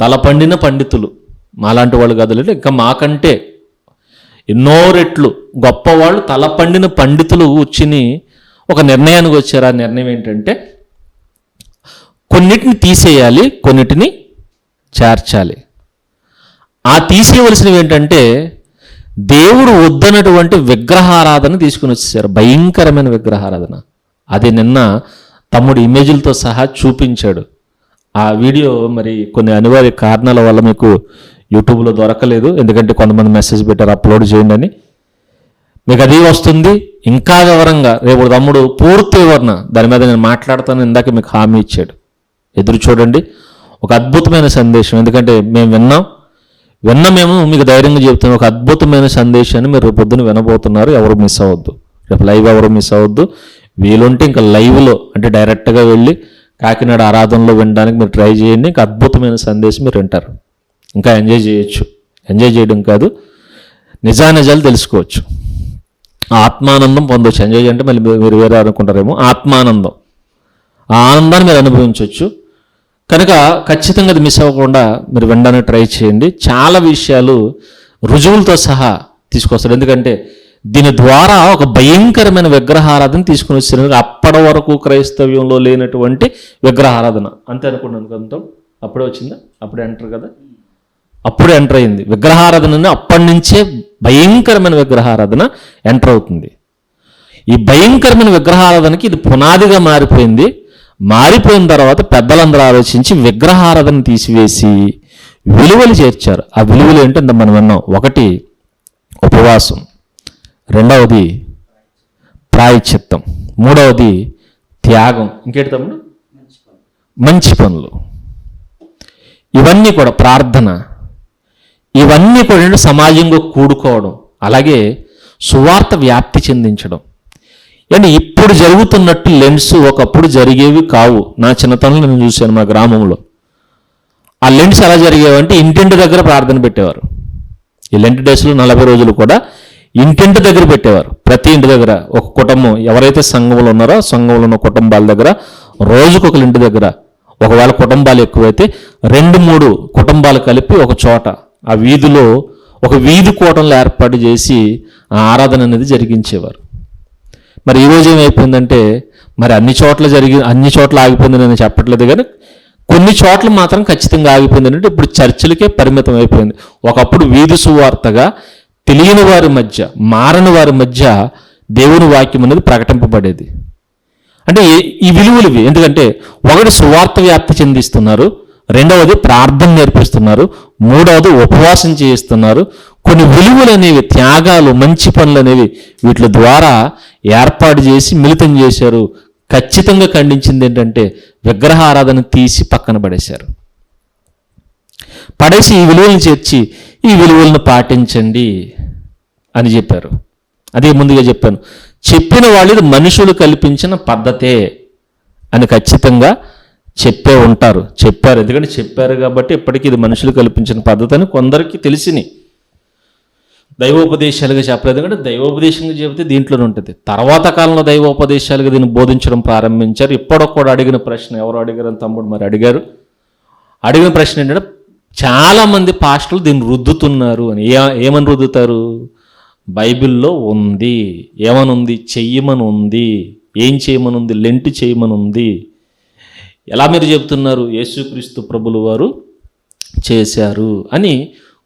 తలపండిన పండితులు, మాలాంటి వాళ్ళు కదలంటే ఇంకా మాకంటే ఎన్నో రెట్లు గొప్పవాళ్ళు తలపండిన పండితులు కూర్చుని ఒక నిర్ణయానికి వచ్చారు. ఆ నిర్ణయం ఏంటంటే కొన్నిటిని తీసేయాలి, కొన్నిటిని చేర్చాలి. ఆ తీసేయవలసినవి ఏంటంటే దేవుడు వద్దనటువంటి విగ్రహారాధన తీసుకుని వచ్చేసారు, భయంకరమైన విగ్రహారాధన. అది నిన్న తమ్ముడు ఇమేజ్లతో సహా చూపించాడు. ఆ వీడియో మరి కొన్ని అనివార్య కారణాల వల్ల మీకు యూట్యూబ్లో దొరకలేదు, ఎందుకంటే కొంతమంది మెసేజ్ పెట్టారు అప్లోడ్ చేయండి అని. మీకు అది వస్తుంది ఇంకా వివరంగా రేపు తమ్ముడు పూర్తి వివరణ దాని మీద నేను మాట్లాడతాను, ఇందాక మీకు హామీ ఇచ్చాడు. ఎదురు చూడండి, ఒక అద్భుతమైన సందేశం. ఎందుకంటే మేము మేము మీకు ధైర్యంగా చెప్తున్నాం, ఒక అద్భుతమైన సందేశాన్ని మీరు రేపు పొద్దున వినబోతున్నారు. ఎవరు మిస్ అవ్వద్దు, రేపు లైవ్ ఎవరు మిస్ అవ్వద్దు. వీలుంటే ఇంకా లైవ్లో అంటే డైరెక్ట్గా వెళ్ళి కాకినాడ ఆరాధనలో వినడానికి మీరు ట్రై చేయండి. ఇంకా అద్భుతమైన సందేశం మీరు వింటారు, ఇంకా ఎంజాయ్ చేయొచ్చు. ఎంజాయ్ చేయడం కాదు, నిజానిజాలు తెలుసుకోవచ్చు, ఆత్మానందం పొందవచ్చు. ఎంజాయ్ అంటే మళ్ళీ మీరు వేరే అనుకుంటారేమో, ఆత్మానందం, ఆ ఆనందాన్ని మీరు అనుభవించవచ్చు. కనుక ఖచ్చితంగా అది మిస్ అవ్వకుండా మీరు వినడానికి ట్రై చేయండి. చాలా విషయాలు రుజువులతో సహా తీసుకొస్తారు. ఎందుకంటే దీని ద్వారా ఒక భయంకరమైన విగ్రహారాధన తీసుకుని వచ్చారు. అప్పటి వరకు క్రైస్తవ్యంలో లేనటువంటి విగ్రహారాధన, అంతే అనుకున్నాను కొంత. అప్పుడే వచ్చిందా, అప్పుడే ఎంటర్ కదా, అప్పుడే ఎంటర్ అయింది విగ్రహారాధన. అప్పటి నుంచే భయంకరమైన విగ్రహారాధన ఎంటర్ అవుతుంది. ఈ భయంకరమైన విగ్రహారాధనకి ఇది పునాదిగా మారిపోయింది. మారిపోయిన తర్వాత పెద్దలందరూ ఆలోచించి విగ్రహారాధన తీసివేసి విలువలు చేర్చారు. ఆ విలువలు ఏంటంటే మనం విన్నాం. ఒకటి ఉపవాసం, రెండవది ప్రాయశ్చిత్తం, మూడవది త్యాగం, ఇంకేంటి తమ్ముడు మంచి పనులు, ఇవన్నీ కూడా ప్రార్థన, ఇవన్నీ కూడా సమాజంలో కూడుకోవడం, అలాగే సువార్త వ్యాప్తి చెందించడం. అంటే ఇప్పుడు జరుగుతున్నట్టు లెన్స్ ఒకప్పుడు జరిగేవి కావు. నా చిన్నతనంలో నేను చూశాను మా గ్రామంలో. ఆ లెన్స్ ఎలా జరిగేవంటే ఇంటింటి దగ్గర ప్రార్థన పెట్టేవారు. ఈ లెంట్ డేస్లో 40 రోజులు కూడా ఇంటింటి దగ్గర పెట్టేవారు. ప్రతి ఇంటి దగ్గర ఒక కుటుంబం, ఎవరైతే సంఘంలో ఉన్నారో సంఘంలో ఉన్న కుటుంబాల దగ్గర రోజుకు ఒక ఇంటి దగ్గర, ఒకవేళ కుటుంబాలు ఎక్కువైతే 2-3 కుటుంబాలు కలిపి ఒక చోట ఆ వీధిలో ఒక వీధి కూటంలో ఏర్పాటు చేసి ఆ ఆరాధన అనేది జరిగించేవారు. మరి ఈరోజు ఏమైపోయిందంటే మరి అన్ని చోట్ల ఆగిపోయింది నేను చెప్పట్లేదు, కానీ కొన్ని చోట్ల మాత్రం ఖచ్చితంగా ఆగిపోయింది. అంటే ఇప్పుడు చర్చిలకే పరిమితం అయిపోయింది. ఒకప్పుడు వీధి సువార్తగా తెలియని వారి మధ్య, మారని వారి మధ్య దేవుని వాక్యం అనేది ప్రకటింపబడేది. అంటే ఈ విలువలు ఇవి. ఎందుకంటే ఒకటి సువార్త వ్యాప్తి చెందిస్తున్నారు, రెండవది ప్రార్థన నేర్పిస్తున్నారు, మూడవది ఉపవాసం చేయిస్తున్నారు. కొన్ని విలువలు అనేవి, త్యాగాలు, మంచి పనులు అనేవి వీటి ద్వారా ఏర్పాటు చేసి మిళితం చేశారు. ఖచ్చితంగా ఖండించింది ఏంటంటే విగ్రహారాధన తీసి పక్కన పడేశారు. పడేసి ఈ విలువలను చేర్చి ఈ విలువలను పాటించండి అని చెప్పారు. అదే ముందుగా చెప్పాను, చెప్పిన వాళ్ళు ఇది మనుషులు కల్పించిన పద్ధతే అని ఖచ్చితంగా చెప్పే ఉంటారు, చెప్పారు. ఎందుకంటే చెప్పారు కాబట్టి ఇప్పటికీ ఇది మనుషులు కల్పించిన పద్ధతి అని కొందరికి తెలిసినాయి. దైవోపదేశాలుగా చెప్పలేదు, ఎందుకంటే దైవోపదేశంగా చెబితే దీంట్లోనే ఉంటుంది. తర్వాత కాలంలో దైవోపదేశాలుగా దీన్ని బోధించడం ప్రారంభించారు. ఇప్పటికి కూడా అడిగిన ప్రశ్న, ఎవరు అడిగారని తమ్ముడు మరి అడిగారు. అడిగిన ప్రశ్న ఏంటంటే చాలామంది పాస్టర్లు దీన్ని రుద్దుతున్నారు అని. ఏమని రుద్దుతారు? బైబిల్లో ఉంది, ఏమని ఉంది? చెయ్యమని ఉంది. ఏం చేయమని ఉంది? లెంట్ చేయమని ఉంది. ఎలా మీరు చెప్తున్నారు? యేసుక్రీస్తు ప్రభులు వారు చేశారు అని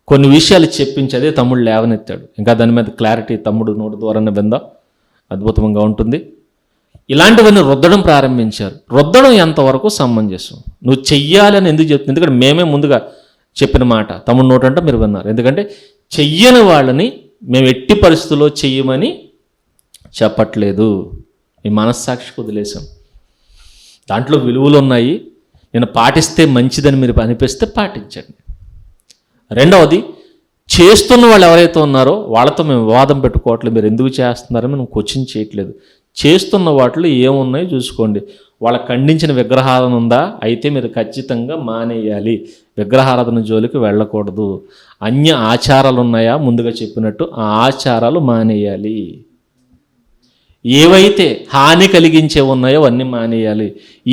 కొన్ని విషయాలు చెప్పించి అదే తమ్ముడు లేవనెత్తాడు. ఇంకా దాని మీద క్లారిటీ తమ్ముడు నోటి ద్వారానే విందాం, అద్భుతంగా ఉంటుంది. ఇలాంటివన్నీ రుద్దడం ప్రారంభించారు. రుద్దడం ఎంతవరకు సమంజసం? నువ్వు చెయ్యాలని ఎందుకు చెప్తుంది? ఎందుకంటే మేమే ముందుగా చెప్పిన మాట తమ్ముడు నోటంటే మీరు విన్నారు. ఎందుకంటే చెయ్యని వాళ్ళని మేము ఎట్టి పరిస్థితుల్లో చెయ్యమని చెప్పట్లేదు. మీ మనస్సాక్షికి వదిలేసాం. దాంట్లో విలువలు ఉన్నాయి, నేను పాటిస్తే మంచిదని మీరు అనిపిస్తే పాటించండి. రెండవది, చేస్తున్న వాళ్ళు ఎవరైతే ఉన్నారో వాళ్ళతో మేము వివాదం పెట్టుకోవట్లేదు. మీరు ఎందుకు చేస్తున్నారని మనం క్వశ్చన్ చేయట్లేదు. చేస్తున్న వాటిలో ఏమున్నాయో చూసుకోండి. వాళ్ళ ఖండించిన విగ్రహారాధన ఉందా? అయితే మీరు ఖచ్చితంగా మానేయాలి. విగ్రహారాధన జోలికి వెళ్ళకూడదు. అన్య ఆచారాలు ఉన్నాయా? ముందుగా చెప్పినట్టు ఆ ఆచారాలు మానేయాలి. ఏవైతే హాని కలిగించే ఉన్నాయో అవన్నీ మానేయాలి.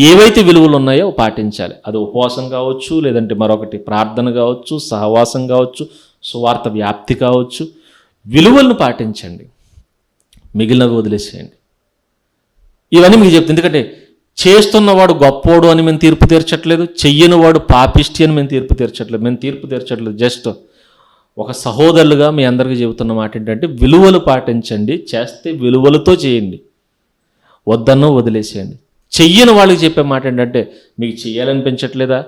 ఏవైతే విలువలు ఉన్నాయో పాటించాలి. అది ఉపవాసం కావచ్చు, లేదంటే మరొకటి ప్రార్థన కావచ్చు, సహవాసం కావచ్చు, సువార్త వ్యాప్తి కావచ్చు. విలువలను పాటించండి, మిగిలినవి వదిలేసేయండి. ఇవన్నీ మీకు చెప్తుంది. ఎందుకంటే చేస్తున్నవాడు గొప్పోడు అని మేము తీర్పు తీర్చట్లేదు, చెయ్యని వాడు పాపిష్టి అని మేము తీర్పు తీర్చట్లేదు. జస్ట్ ఒక సహోదరులుగా మీ అందరికీ చెబుతున్న మాట ఏంటంటే విలువలు పాటించండి, చేస్తే విలువలతో చేయండి, వద్దన్నో వదిలేసేయండి. చెయ్యని వాళ్ళకి చెప్పే మాట ఏంటంటే మీకు చెయ్యాలనిపించట్లేదా,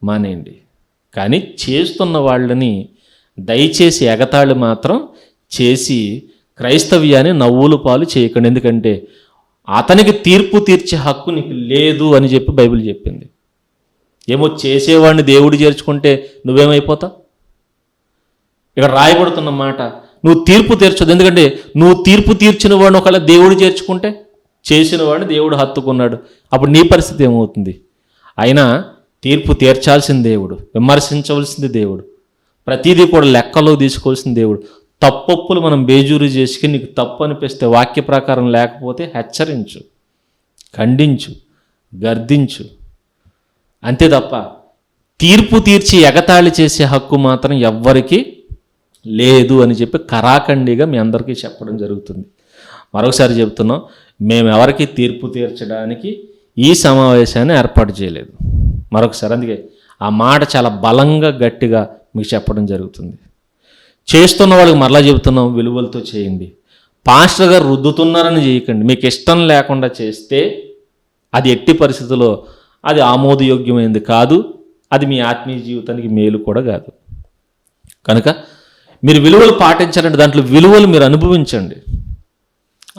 మానేయండి. కానీ చేస్తున్న వాళ్ళని దయచేసి ఎగతాళి మాత్రం చేసి క్రైస్తవ్యాన్ని నవ్వులు పాలు చేయకండి. ఎందుకంటే అతనికి తీర్పు తీర్చే హక్కు నీకు లేదు అని చెప్పి బైబిల్ చెప్పింది. ఏమో చేసేవాడిని దేవుడు చేర్చుకుంటే నువ్వేమైపోతావు? ఇక్కడ రాయబడుతున్న మాట, నువ్వు తీర్పు తీర్చదు. ఎందుకంటే నువ్వు తీర్పు తీర్చిన వాడిని ఒకవేళ దేవుడు చేర్చుకుంటే, చేసిన వాడిని దేవుడు హత్తుకున్నాడు, అప్పుడు నీ పరిస్థితి ఏమవుతుంది? అయినా తీర్పు తీర్చాల్సిన దేవుడు, విమర్శించవలసింది దేవుడు, ప్రతిదీ కూడా లెక్కలో తీసుకోవాల్సిన దేవుడు. తప్పొప్పులు మనం బేజూరు చేసుకుని నీకు తప్పు అనిపిస్తే వాక్య ప్రకారం లేకపోతే హెచ్చరించు, ఖండించు, గర్దించు, అంతే తప్ప తీర్పు తీర్చి ఎగతాళి చేసే హక్కు మాత్రం ఎవ్వరికీ లేదు అని చెప్పి కరాఖండిగా మీ అందరికీ చెప్పడం జరుగుతుంది. మరొకసారి చెప్తున్నాం, మేము ఎవరికి తీర్పు తీర్చడానికి ఈ సమావేశాన్ని ఏర్పాటు చేయలేదు. మరొకసారి అందుకే ఆ మాట చాలా బలంగా గట్టిగా మీకు చెప్పడం జరుగుతుంది. చేస్తున్న వాళ్ళకి మరలా చెబుతున్నాం, విలువలతో చేయండి. పాస్టర్ గారు రుద్దుతున్నారని చేయకండి. మీకు ఇష్టం లేకుండా చేస్తే అది ఎట్టి పరిస్థితుల్లో అది ఆమోదయోగ్యమైనది కాదు, అది మీ ఆత్మీయ జీవితానికి మేలు కూడా కాదు. కనుక మీరు విలువలు పాటించాలంటే దాంట్లో విలువలు మీరు అనుభవించండి.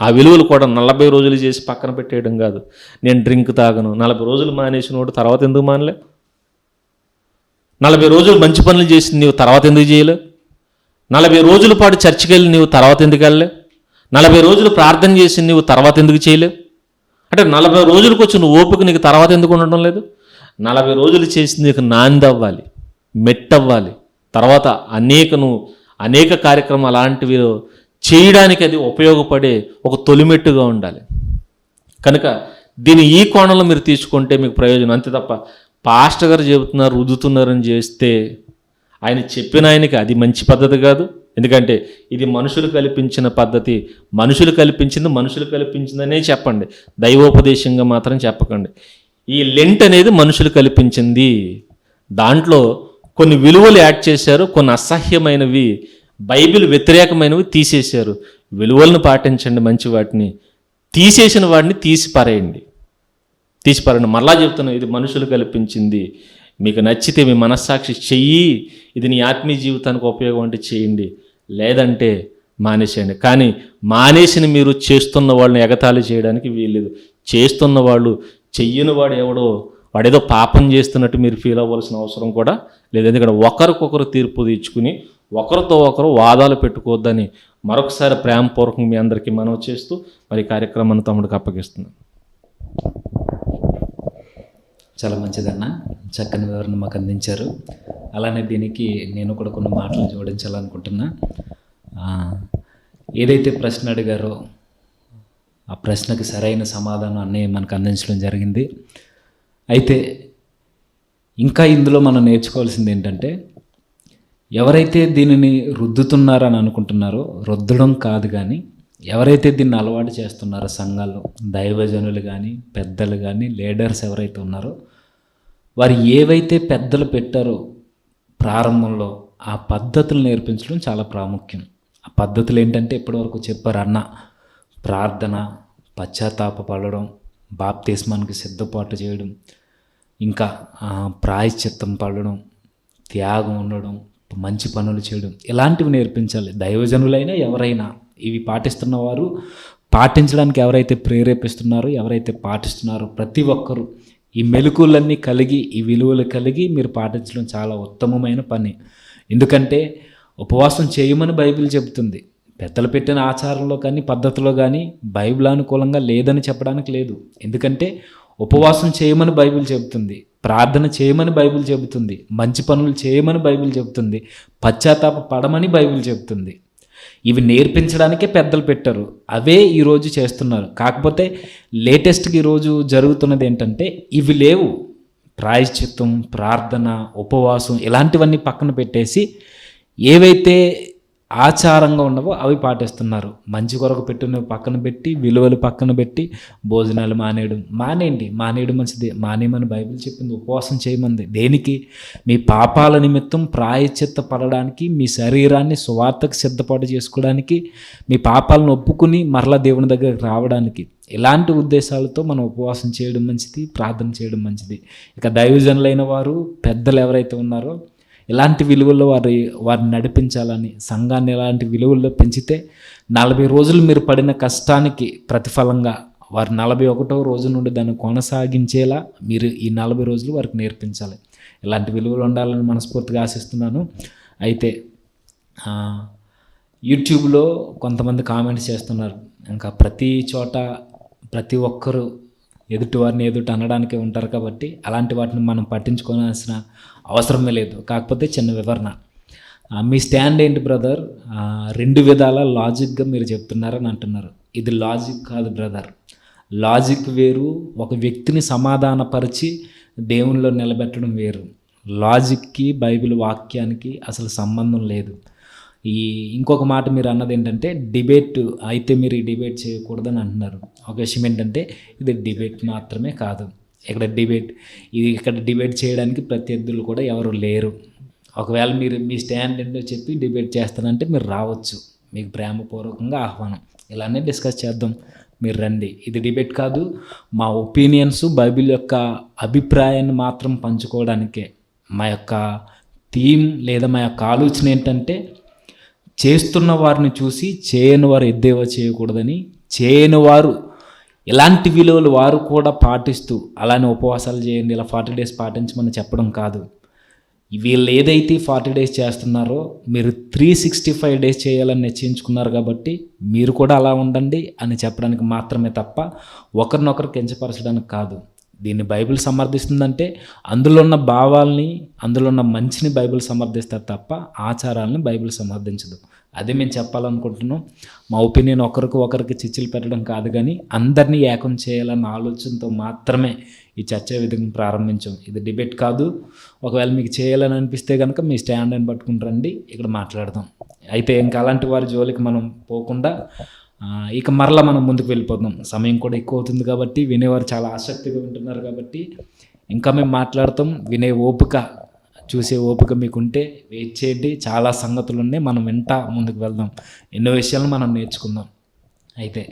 ఆ విలువలు కూడా 40 రోజులు చేసి పక్కన పెట్టేయడం కాదు. నేను డ్రింక్ తాగను, 40 రోజులు మానేసినోడు తర్వాత ఎందుకు మానలే? 40 రోజులు మంచి పనులు చేసి నీవు తర్వాత ఎందుకు చేయలేవు? 40 రోజుల పాటు చర్చికి వెళ్ళి నీవు తర్వాత ఎందుకు వెళ్ళలేవు? 40 రోజులు ప్రార్థన చేసి నీవు తర్వాత ఎందుకు చేయలేవు? అంటే 40 రోజులకు వచ్చి నువ్వు ఓపిక నీకు తర్వాత ఎందుకు ఉండడం లేదు? 40 రోజులు చేసి నీకు నాందవ్వాలి, మెట్టవ్వాలి, తర్వాత అనేక కార్యక్రమాలు అలాంటివి చేయడానికి అది ఉపయోగపడే ఒక తొలిమెట్టుగా ఉండాలి. కనుక దీన్ని ఈ కోణంలో మీరు తీసుకుంటే మీకు ప్రయోజనం. అంతే తప్ప పాస్టర్ గారు చెబుతున్నారు రుద్దుతున్నారని చేస్తే ఆయన చెప్పిన ఆయనకి అది మంచి పద్ధతి కాదు. ఎందుకంటే ఇది మనుషులు కల్పించిన పద్ధతి, మనుషులు కల్పించిందనే చెప్పండి, దైవోపదేశంగా మాత్రం చెప్పకండి. ఈ లెంట్ అనేది మనుషులు కల్పించింది, దాంట్లో కొన్ని విలువలు యాడ్ చేశారు, కొన్ని అసహ్యమైనవి బైబిల్ వ్యతిరేకమైనవి తీసేశారు. విలువలను పాటించండి, మంచి వాటిని, తీసేసిన వాటిని తీసిపారేయండి. మరలా చెప్తున్నాను, ఇది మనుషులు కల్పించింది. మీకు నచ్చితే మీ మనస్సాక్షి చెయ్యి, ఇది నీ ఆత్మీయ జీవితానికి ఉపయోగం అంటే చేయండి, లేదంటే మానేసేయండి. కానీ మానేసిన మీరు చేస్తున్న వాళ్ళని ఎగతాళి చేయడానికి వీల్లేదు. చేస్తున్న వాళ్ళు, చెయ్యని వాడు ఎవడో వాడేదో పాపం చేస్తున్నట్టు మీరు ఫీల్ అవ్వాల్సిన అవసరం కూడా లేదు. ఎందుకంటే ఒకరికొకరు తీర్పు తీర్చుకుని ఒకరితో ఒకరు వాదాలు పెట్టుకోవద్దని మరొకసారి ప్రేమపూర్వకంగా మీ అందరికీ మనవి చేస్తూ మరి కార్యక్రమాన్ని తమ్ముడికి అప్పగిస్తున్నాను. చాలా మంచిదన్న, చక్కని వివరణ మాకు అందించారు. అలానే దీనికి నేను కూడా కొన్ని మాటలు జోడించాలనుకుంటున్నా. ఏదైతే ప్రశ్న అడిగారో ఆ ప్రశ్నకి సరైన సమాధానం అన్నీ మనకు అందించడం జరిగింది. అయితే ఇంకా ఇందులో మనం నేర్చుకోవాల్సింది ఏంటంటే, ఎవరైతే దీనిని రుద్దుతున్నారని అనుకుంటున్నారో, రుద్దడం కాదు కానీ ఎవరైతే దీన్ని అలవాటు చేస్తున్నారో సంఘాల్లో దైవజనులు కానీ పెద్దలు కానీ లీడర్స్ ఎవరైతే ఉన్నారో, వారు ఏవైతే పెద్దలు పెట్టారో ప్రారంభంలో ఆ పద్ధతులు నేర్పించడం చాలా ప్రాముఖ్యం. ఆ పద్ధతులు ఏంటంటే ఇప్పటివరకు చెప్పారు అన్న, ప్రార్థన, పశ్చాత్తాపపడడం, బాప్తిస్మానికి సిద్ధపాటు చేయడం, ఇంకా ప్రాయశ్చిత్తం పడడం, త్యాగం ఉండడం, మంచి పనులు చేయడం, ఇలాంటివి నేర్పించాలి. దైవజనులైనా ఎవరైనా ఇవి పాటిస్తున్న వారు పాటించడానికి ఎవరైతే ప్రేరేపిస్తున్నారో, ఎవరైతే పాటిస్తున్నారో ప్రతి ఒక్కరూ ఈ మెలకువలన్నీ కలిగి, ఈ విలువలు కలిగి మీరు పాటించడం చాలా ఉత్తమమైన పని. ఎందుకంటే ఉపవాసం చేయమని బైబిల్ చెబుతుంది. పెద్దలు పెట్టిన ఆచారంలో కానీ పద్ధతిలో కానీ బైబిల్ అనుకూలంగా లేదని చెప్పడానికి లేదు. ఎందుకంటే ఉపవాసం చేయమని బైబిల్ చెబుతుంది, ప్రార్థన చేయమని బైబిల్ చెబుతుంది, మంచి పనులు చేయమని బైబిల్ చెబుతుంది, పశ్చాత్తాప పడమని బైబిల్ చెబుతుంది. ఇవి నేర్పించడానికే పెద్దలు పెట్టారు, అవే ఈరోజు చేస్తున్నారు. కాకపోతే లేటెస్ట్గా ఈరోజు జరుగుతున్నది ఏంటంటే ఇవి లేవు. ప్రాయశ్చిత్తం, ప్రార్థన, ఉపవాసం ఇలాంటివన్నీ పక్కన పెట్టేసి ఏవైతే ఆచారంగా ఉన్నవో అవి పాటిస్తున్నారు. మంచి కొరకు పెట్టినవి పక్కన పెట్టి, విలువలు పక్కన పెట్టి భోజనాలు మానేయండి మంచిదే, మానేయమని బైబిల్ చెప్పింది. ఉపవాసం చేయమంది దేనికి? మీ పాపాల నిమిత్తం ప్రాయశ్చిత్త పడడానికి, మీ శరీరాన్ని సువార్తకు సిద్ధపాటు చేసుకోవడానికి, మీ పాపాలను ఒప్పుకుని మరలా దేవుని దగ్గరికి రావడానికి. ఇలాంటి ఉద్దేశాలతో మనం ఉపవాసం చేయడం మంచిది, ప్రార్థన చేయడం మంచిది. ఇక దైవజనులైన వారు, పెద్దలు ఎవరైతే ఉన్నారో ఇలాంటి విలువల్లో వారిని నడిపించాలని, సంఘాన్ని ఇలాంటి విలువల్లో పెంచితే 40 రోజులు మీరు పడిన కష్టానికి ప్రతిఫలంగా వారు 41వ రోజు నుండి దాన్ని కొనసాగించేలా మీరు ఈ 40 రోజులు వారికి నేర్పించాలి. ఇలాంటి విలువలు ఉండాలని మనస్ఫూర్తిగా ఆశిస్తున్నాను. అయితే యూట్యూబ్లో కొంతమంది కామెంట్స్ చేస్తున్నారు. ఇంకా ప్రతి చోట ప్రతి ఒక్కరూ ఎదుటివారిని అనడానికే ఉంటారు కాబట్టి అలాంటి వాటిని మనం పట్టించుకోవాల్సిన అవసరమే లేదు. కాకపోతే చిన్న వివరణ, మీ స్టాండ్ ఏంటి బ్రదర్? 2 విధాల లాజిక్గా మీరు చెప్తున్నారని అంటున్నారు. ఇది లాజిక్ కాదు బ్రదర్. లాజిక్ వేరు, ఒక వ్యక్తిని సమాధానపరిచి దేవునిలో నిలబెట్టడం వేరు. లాజిక్కి బైబిల్ వాక్యానికి అసలు సంబంధం లేదు. ఇంకొక మాట మీరు అన్నది ఏంటంటే డిబేట్ అయితే మీరు ఈ డిబేట్ చేయకూడదని అంటున్నారు. ఒక విషయం ఏంటంటే ఇది డిబేట్ మాత్రమే కాదు. ఇక్కడ డిబేట్ చేయడానికి ప్రత్యర్థులు కూడా ఎవరు లేరు. ఒకవేళ మీరు మీ స్టాండ్ ఏంటో చెప్పి డిబేట్ చేస్తానంటే మీరు రావచ్చు, మీకు ప్రేమపూర్వకంగా ఆహ్వానం. ఇలానే డిస్కస్ చేద్దాం, మీరు రండి. ఇది డిబేట్ కాదు. మా ఒపీనియన్స్, బైబిల్ యొక్క అభిప్రాయాన్ని మాత్రం పంచుకోవడానికే. మా యొక్క థీమ్ లేదా మా యొక్క ఆలోచన ఏంటంటే చేస్తున్న వారిని చూసి చేయని వారు ఎద్దేవా చేయకూడదని, చేయని వారు ఇలాంటి విలువలు వారు కూడా పాటిస్తూ అలానే ఉపవాసాలు చేయండి, ఇలా 40 days పాటించమని చెప్పడం కాదు. వీళ్ళు ఏదైతే 40 days చేస్తున్నారో మీరు 365 days చేయాలని నిశ్చయించుకున్నారు కాబట్టి మీరు కూడా అలా ఉండండి అని చెప్పడానికి మాత్రమే తప్ప ఒకరినొకరు కించపరచడానికి కాదు. దీన్ని బైబిల్ సమర్థిస్తుందంటే అందులో ఉన్న భావాల్ని, అందులో ఉన్న మంచిని బైబిల్ సమర్థిస్తారు తప్ప ఆచారాలను బైబిల్ సమర్థించదు. అదే మేము చెప్పాలనుకుంటున్నాం. మా ఒపీనియన్ ఒకరికి చిచ్చులు పెట్టడం కాదు, కానీ అందరినీ ఏకం చేయాలన్న ఆలోచనతో మాత్రమే ఈ చర్చా విధిని ప్రారంభించాం. ఇది డిబేట్ కాదు. ఒకవేళ మీకు చేయాలని అనిపిస్తే కనుక మీ స్టాండ్ని పట్టుకుని రండి, ఇక్కడ మాట్లాడదాం. అయితే ఇంకా అలాంటి వారి జోలికి మనం పోకుండా ఇక మరలా మనం ముందుకు వెళ్ళిపోతాం. సమయం కూడా ఎక్కువ అవుతుంది కాబట్టి, వినేవారు చాలా ఆసక్తిగా వింటున్నారు కాబట్టి ఇంకా మేము మాట్లాడతాం. వినే ఓపిక, చూసే ఓపిక మీకుంటే వెయిట్ చేయండి. చాలా సంగతులు ఉన్నాయి, మనం ముందుకు వెళ్దాం. ఎన్నో విషయాలు మనం నేర్చుకుందాం. అయితే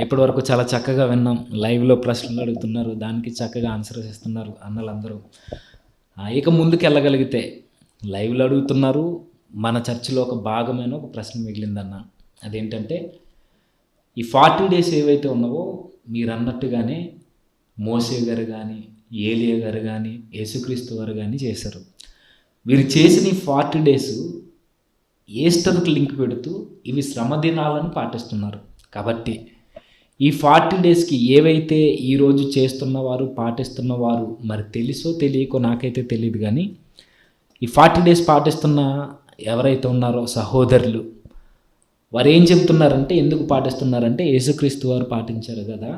ఇప్పటివరకు చాలా చక్కగా విన్నాం. లైవ్లో ప్రశ్నలు అడుగుతున్నారు, దానికి చక్కగా ఆన్సర్స్ ఇస్తున్నారు అన్నలందరూ. ఇక ముందుకు వెళ్ళగలిగితే లైవ్లో అడుగుతున్నారు. మన చర్చిలో ఒక భాగమైన ఒక ప్రశ్న మిగిలిందన్న, అదేంటంటే ఈ 40 days ఏవైతే ఉన్నావో మీరు అన్నట్టుగానే మోసే గారు కానీ, ఏలియా గారు కానీ, యేసుక్రీస్తు వారు కానీ చేశారు. వీరు చేసిన ఈ 40 days ఈస్టర్కి లింక్ పెడుతూ ఇవి శ్రమ దినాలను పాటిస్తున్నారు. కాబట్టి ఈ 40 daysకి ఏవైతే ఈరోజు చేస్తున్నవారు, పాటిస్తున్నవారు, మరి తెలుసో తెలియకో నాకైతే తెలియదు, కానీ ఈ 40 days పాటిస్తున్న ఎవరైతే ఉన్నారో సహోదరులు, వారు ఏం చెప్తున్నారంటే, ఎందుకు పాటిస్తున్నారంటే యేసుక్రీస్తు వారు పాటించారు కదా,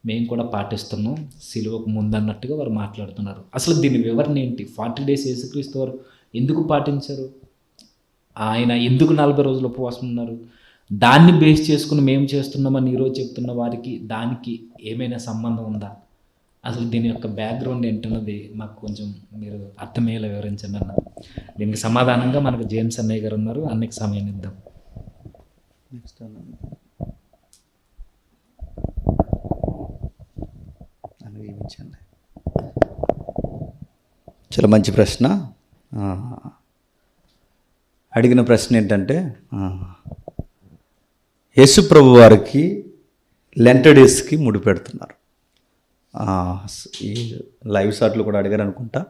మేము కూడా పాటిస్తున్నాం సిలువకు ముందన్నట్టుగా వారు మాట్లాడుతున్నారు. అసలు దీని వివరణ ఏంటి? 40 days యేసుక్రీస్తు వారు ఎందుకు పాటించారు? ఆయన ఎందుకు 40 రోజులు ఉపవాసం ఉన్నారు? దాన్ని బేస్ చేసుకుని మేము చేస్తున్నామని ఈరోజు చెప్తున్న వారికి దానికి ఏమైనా సంబంధం ఉందా? అసలు దీని యొక్క బ్యాక్గ్రౌండ్ ఏంటన్నది మాకు కొంచెం మీరు అర్థమయ్యేలా వివరించండి అన్న. దీనికి సమాధానంగా మనకు జేమ్స్ అన్నయ్య గారు ఉన్నారు, అన్నకి సమయం ఇద్దాం. చాలా మంచి ప్రశ్న. అడిగిన ప్రశ్న ఏంటంటే యేసు ప్రభు వారికి లెంట్ డేస్కి ముడిపెడుతున్నారు. ఈ లైవ్ షాట్లు కూడా అడిగారు అనుకుంటా,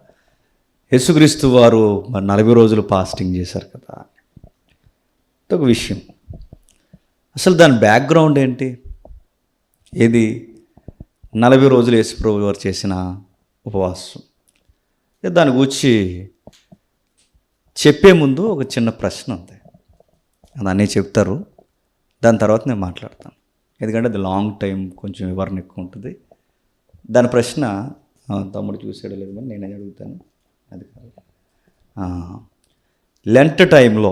యేసుక్రీస్తు వారు మరి 40 రోజులు ఫాస్టింగ్ చేశారు కదా. ఒక విషయం, అసలు దాని బ్యాక్గ్రౌండ్ ఏంటి? ఏది 40 రోజులు యేసుప్రభు వారు చేసిన ఉపవాసం. దాని గురించి చెప్పే ముందు ఒక చిన్న ప్రశ్న ఉంది, అది అన్నీ చెప్తారు, దాని తర్వాత నేను మాట్లాడతాను. ఎందుకంటే అది లాంగ్ టైం, కొంచెం వివరణ ఎక్కువ ఉంటుంది. దాని ప్రశ్న తమ్ముడు చూసాడో లేదు మరి నేనే అడుగుతాను. అది కాదు, లెంట్ టైంలో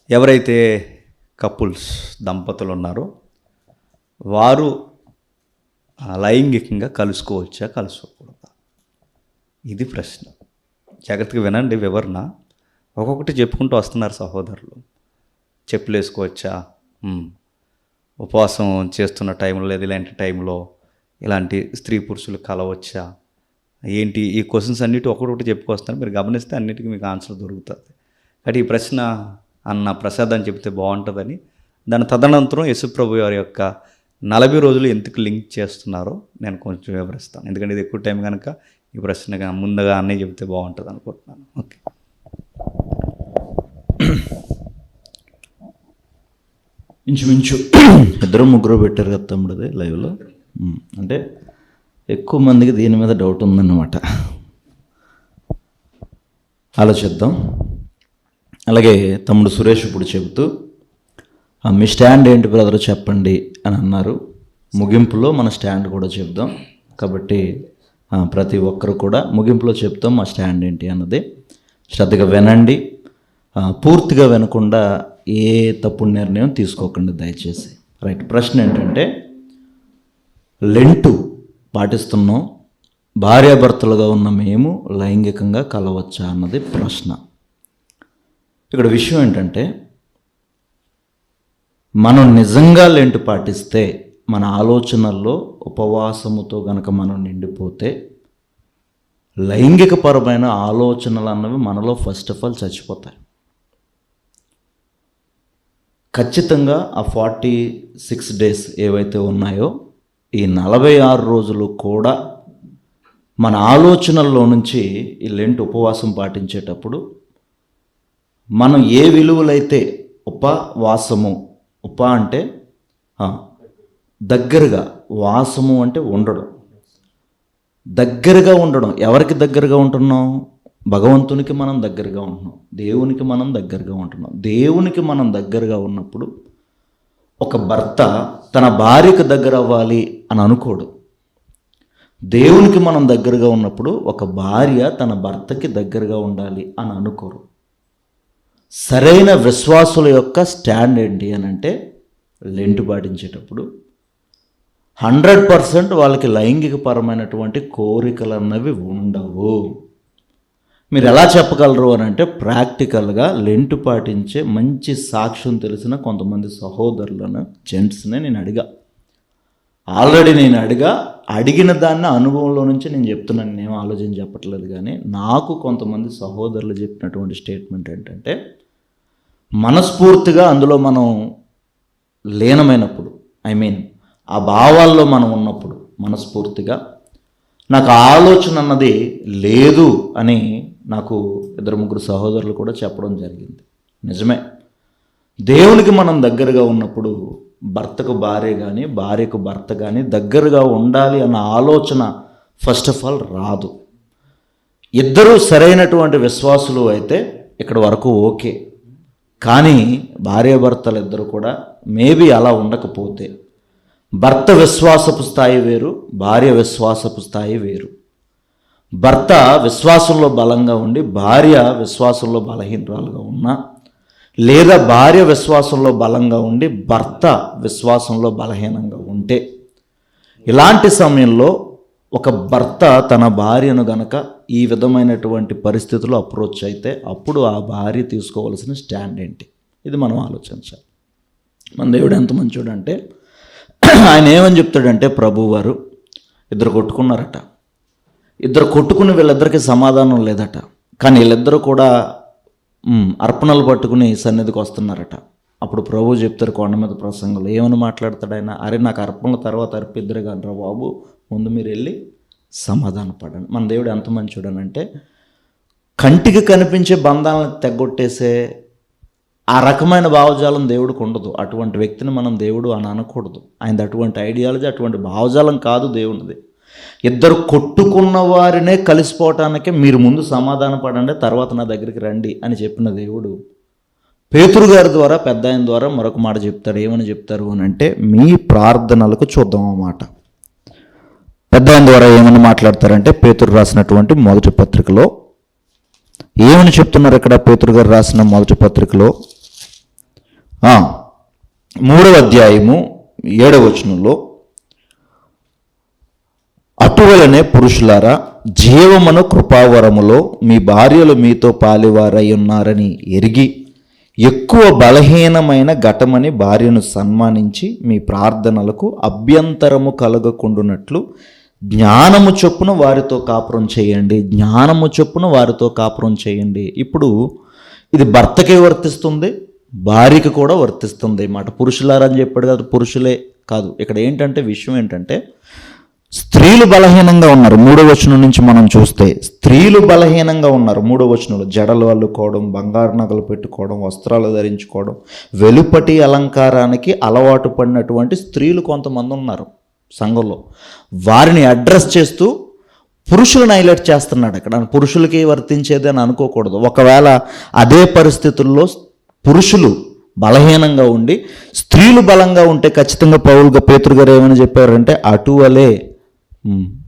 ఎవరైతే కపుల్స్ దంపతులు ఉన్నారో వారు లైంగికంగా కలుసుకోవచ్చా, కలుసుకోకూడదా? ఇది ప్రశ్న. జాగ్రత్తగా వినండి వివరణ. ఒక్కొక్కటి చెప్పుకుంటూ వస్తున్నారు సహోదరులు. చెప్పులు వేసుకోవచ్చా, ఉపవాసం చేస్తున్న టైంలో లేదా ఇలాంటి టైంలో ఇలాంటి స్త్రీ పురుషులు కలవచ్చా, ఏంటి? ఈ క్వశ్చన్స్ అన్నిటి ఒక్కొక్కటి చెప్పుకొస్తాను. మీరు గమనిస్తే అన్నిటికీ మీకు ఆన్సర్ దొరుకుతుంది. కాబట్టి ఈ ప్రశ్న అన్న ప్రసాద్ అని చెప్తే బాగుంటుందని, దాని తదనంతరం యేసుప్రభు వారి యొక్క 40 రోజులు ఎందుకు లింక్ చేస్తున్నారో నేను కొంచెం వివరిస్తాను. ఎందుకంటే ఇది ఎక్కువ టైం కనుక ఈ ప్రశ్న ముందుగా అన్నీ చెప్తే బాగుంటుంది అనుకుంటున్నాను. ఓకే, ఇంచుమించు 2-3 పెట్టారు కదా తమ్ముడిది లైవ్లో. అంటే ఎక్కువ మందికి దీని మీద డౌట్ ఉందన్నమాట. ఆలోచిద్దాం. అలాగే తమ్ముడు సురేష్ ఇప్పుడు చెబుతూ మీ స్టాండ్ ఏంటి బ్రదర్ చెప్పండి అని అన్నారు. ముగింపులో మన స్టాండ్ కూడా చెప్దాం. కాబట్టి ప్రతి ఒక్కరు కూడా ముగింపులో చెప్తాం మా స్టాండ్ ఏంటి అన్నది. శ్రద్ధగా వినండి. పూర్తిగా వినకుండా ఏ తప్పుడు నిర్ణయం తీసుకోకండి దయచేసి. రైట్. ప్రశ్న ఏంటంటే, లెంటు పాటిస్తున్నాం, భార్యాభర్తలుగా ఉన్న మేము లైంగికంగా కలవచ్చా అన్నది ప్రశ్న. ఇక్కడ విషయం ఏంటంటే, మనం నిజంగా లెంటు పాటిస్తే, మన ఆలోచనల్లో ఉపవాసముతో గనక మనం నిండిపోతే, లైంగికపరమైన ఆలోచనలు అన్నవి మనలో ఫస్ట్ ఆఫ్ ఆల్ చచ్చిపోతాయి. ఖచ్చితంగా ఆ 46 డేస్ ఏవైతే ఉన్నాయో, ఈ 46 రోజులు కూడా మన ఆలోచనల్లో నుంచి ఈ లెంట్ ఉపవాసం పాటించేటప్పుడు మనం ఏ విలువలైతే ఉపవాసము, అంటే దగ్గరగా, వాసము అంటే ఉండడం, దగ్గరగా ఉండడం. ఎవరికి దగ్గరగా ఉంటున్నాం? భగవంతునికి మనం దగ్గరగా ఉంటున్నాం, దేవునికి మనం దగ్గరగా ఉంటున్నాం. దేవునికి మనం దగ్గరగా ఉన్నప్పుడు ఒక భర్త తన భార్యకు దగ్గర అవ్వాలి అని అనుకోడు. దేవునికి మనం దగ్గరగా ఉన్నప్పుడు ఒక భార్య తన భర్తకి దగ్గరగా ఉండాలి అని అనుకోరు. సరైన విశ్వాసుల యొక్క స్టాండ్ ఏంటి అని అంటే, లెంటు పాటించేటప్పుడు 100% వాళ్ళకి లైంగికపరమైనటువంటి కోరికలు అన్నవి ఉండవు. మీరు ఎలా చెప్పగలరు అని అంటే, ప్రాక్టికల్గా లెంటు పాటించే మంచి సాక్ష్యం తెలిసిన కొంతమంది సహోదరులను, జెంట్స్ని నేను ఆల్రెడీ అడిగిన దాన్ని అనుభవంలో నుంచి నేను చెప్తున్నాను. నేను ఆలోచన చెప్పట్లేదు. కానీ నాకు కొంతమంది సహోదరులు చెప్పినటువంటి స్టేట్మెంట్ ఏంటంటే, మనస్ఫూర్తిగా అందులో మనం లీనమైనప్పుడు, ఆ భావాల్లో మనం ఉన్నప్పుడు, మనస్ఫూర్తిగా నాకు ఆలోచన అన్నది లేదు అని నాకు 2-3 సహోదరులు కూడా చెప్పడం జరిగింది. నిజమే. దేవునికి మనం దగ్గరగా ఉన్నప్పుడు భర్తకు భార్య కానీ, భార్యకు భర్త కానీ దగ్గరగా ఉండాలి అన్న ఆలోచన ఫస్ట్ ఆఫ్ ఆల్ రాదు. ఇద్దరూ సరైనటువంటి విశ్వాసులు అయితే ఇక్కడ వరకు ఓకే. కానీ భార్యాభర్తలు ఇద్దరు కూడా మేబీ అలా ఉండకపోతే, భర్త విశ్వాసపు స్థాయి వేరు, భార్య విశ్వాసపు స్థాయి వేరు. భర్త విశ్వాసంలో బలంగా ఉండి భార్య విశ్వాసంలో బలహీనరాలుగా ఉన్నా, లేదా భార్య విశ్వాసంలో బలంగా ఉండి భర్త విశ్వాసంలో బలహీనంగా ఉంటే, ఇలాంటి సమయంలో ఒక భర్త తన భార్యను గనక ఈ విధమైనటువంటి పరిస్థితుల్లో అప్రోచ్ అయితే, అప్పుడు ఆ భార్య తీసుకోవాల్సిన స్టాండ్ ఏంటి? ఇది మనం ఆలోచించాలి. మన దేవుడు ఎంత మంచోడు అంటే, ఆయన ఏమని చెప్తాడంటే, ప్రభువారు ఇద్దరు కొట్టుకున్నారట. ఇద్దరు కొట్టుకుని వీళ్ళిద్దరికి సమాధానం లేదట. కానీ వీళ్ళిద్దరూ కూడా అర్పణలు పట్టుకుని సన్నిధికి వస్తున్నారట. అప్పుడు ప్రభు చెప్తారు కొండ మీద ప్రసంగంలో, ఏమని మాట్లాడతాడు ఆయన? అరే నాకు అర్పణల తర్వాత అర్పిద్దరు కానీ రా బాబు, ముందు మీరు వెళ్ళి సమాధాన పడండి. మన దేవుడు ఎంత మంచోడనంటే కంటికి కనిపించే బంధాలను తెగొట్టేసే ఆ రకమైన భావజాలం దేవుడికి ఉండదు. అటువంటి వ్యక్తిని మనం దేవుడు అని అనకూడదు. ఆయనది అటువంటి ఐడియాలజీ, అటువంటి భావజాలం కాదు దేవునిది. ఇద్దరు కొట్టుకున్న వారినే కలిసిపోవటానికి మీరు ముందు సమాధాన పడండి, తర్వాత నా దగ్గరికి రండి అని చెప్పిన దేవుడు పేతురు గారి ద్వారా, పెద్ద ఆయన ద్వారా మరొక మాట చెప్తాడు. ఏమని చెప్తారు అని అంటే, మీ ప్రార్థనలకు చూద్దాం అన్నమాట. పెద్ద ఆయన ద్వారా ఏమని మాట్లాడతారంటే, పేతురు రాసినటువంటి మొదటి పత్రికలో ఏమని చెప్తున్నారు ఇక్కడ? పేతురు గారు రాసిన మొదటి పత్రికలో 3వ అధ్యాయము 7వ వచనంలో, అటువలనే పురుషులారా, జీవమును కృపావరములో మీ భార్యలు మీతో పాలివారై ఉన్నారని ఎరిగి ఎక్కువ బలహీనమైన ఘటమని భార్యను సన్మానించి మీ ప్రార్థనలకు అభ్యంతరము కలగకుండునట్లు జ్ఞానము చొప్పున వారితో కాపురం చేయండి. జ్ఞానము చొప్పున వారితో కాపురం చేయండి. ఇప్పుడు ఇది భర్తకే వర్తిస్తుంది, భార్యకి కూడా వర్తిస్తుంది మాట. పురుషులారని చెప్పాడు కదా, పురుషులే కాదు. ఇక్కడ ఏంటంటే విషయం ఏంటంటే, స్త్రీలు బలహీనంగా ఉన్నారు. 3వ వచనం నుంచి మనం చూస్తే స్త్రీలు బలహీనంగా ఉన్నారు. 3వ వచనంలో జడలు అల్లుకోవడం, బంగారు నగలు పెట్టుకోవడం, వస్త్రాలు ధరించుకోవడం, వెలుపటి అలంకారానికి అలవాటు పడినటువంటి స్త్రీలు కొంతమంది ఉన్నారు సంఘంలో. వారిని అడ్రస్ చేస్తూ పురుషులను హైలైట్ చేస్తున్నాడు అక్కడ. పురుషులకి వర్తించేది అని అనుకోకూడదు. ఒకవేళ అదే పరిస్థితుల్లో పురుషులు బలహీనంగా ఉండి స్త్రీలు బలంగా ఉంటే ఖచ్చితంగా పేతురు గారు ఏమని చెప్పారంటే, అటువలే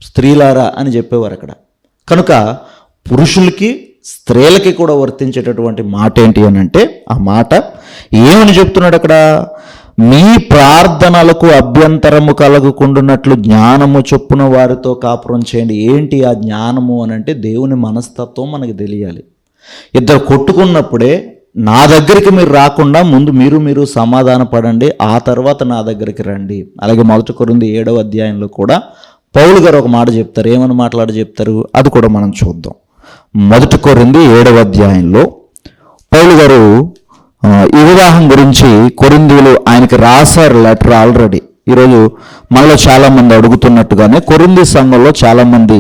స్త్రీలారా అని చెప్పేవారు అక్కడ. కనుక పురుషులకి స్త్రీలకి కూడా వర్తించేటటువంటి మాట ఏంటి అని అంటే, ఆ మాట ఏమని చెప్తున్నాడు అక్కడ? మీ ప్రార్థనలకు అభ్యంతరము కలగకుండానట్లు జ్ఞానము చొప్పున వారితో కాపురం చేయండి. ఏంటి ఆ జ్ఞానము అని అంటే, దేవుని మనస్తత్వం మనకి తెలియాలి. ఇద్దరు కొట్టుకున్నప్పుడే నా దగ్గరికి మీరు రాకుండా ముందు మీరు సమాధాన పడండి, ఆ తర్వాత నా దగ్గరికి రండి. అలాగే 1 కొరింథీ 7వ అధ్యాయంలో కూడా పౌలు గారు ఒక మాట చెప్తారు. ఏమని చెప్తారు అది కూడా మనం చూద్దాం. 1 కొరింథీ 7వ అధ్యాయంలో పౌలు గారు ఈ వివాహం గురించి కొరింథీయులు ఆయనకి రాశారు లెటర్ ఆల్రెడీ. ఈరోజు మనలో చాలామంది అడుగుతున్నట్టుగానే కొరింథీ సంఘంలో చాలామంది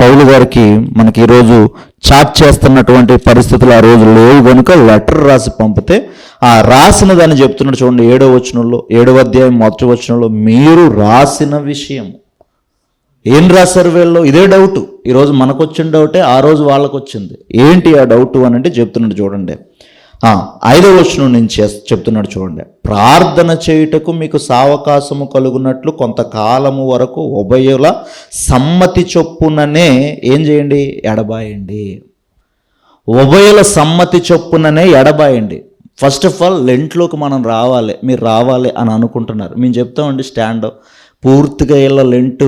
పౌలు గారికి మనకి ఈరోజు చాట్ చేస్తున్నటువంటి పరిస్థితులు ఆ రోజు లేవు కనుక లెటర్ రాసి పంపితే ఆ రాసిన దాన్ని చెప్తున్నాడు చూడండి. 7వ వచనంలో, 7వ అధ్యాయం 1వ వచనంలో, మీరు రాసిన విషయం ఏం రాశారు వీళ్ళు? ఇదే డౌట్. ఈరోజు మనకు వచ్చిన డౌటే ఆ రోజు వాళ్ళకు వచ్చింది. ఏంటి ఆ డౌట్ అని అంటే చెప్తున్నాడు చూడండి. 5వ వచనం నుంచి చెప్తున్నాడు చూడండి. ప్రార్థన చేయుటకు మీకు సావకాశము కలుగునట్లు కొంతకాలము వరకు ఉభయుల సమ్మతి చొప్పుననే ఏం చేయండి? ఎడబాయండి. ఉభయుల సమ్మతి చొప్పుననే ఎడబాయండి. ఫస్ట్ ఆఫ్ ఆల్ లెంట్లోకి మనం రావాలి, మీరు రావాలి అని అనుకుంటున్నారు. మేము చెప్తామండి స్టాండ్ పూర్తిగా ఇలా లెంట్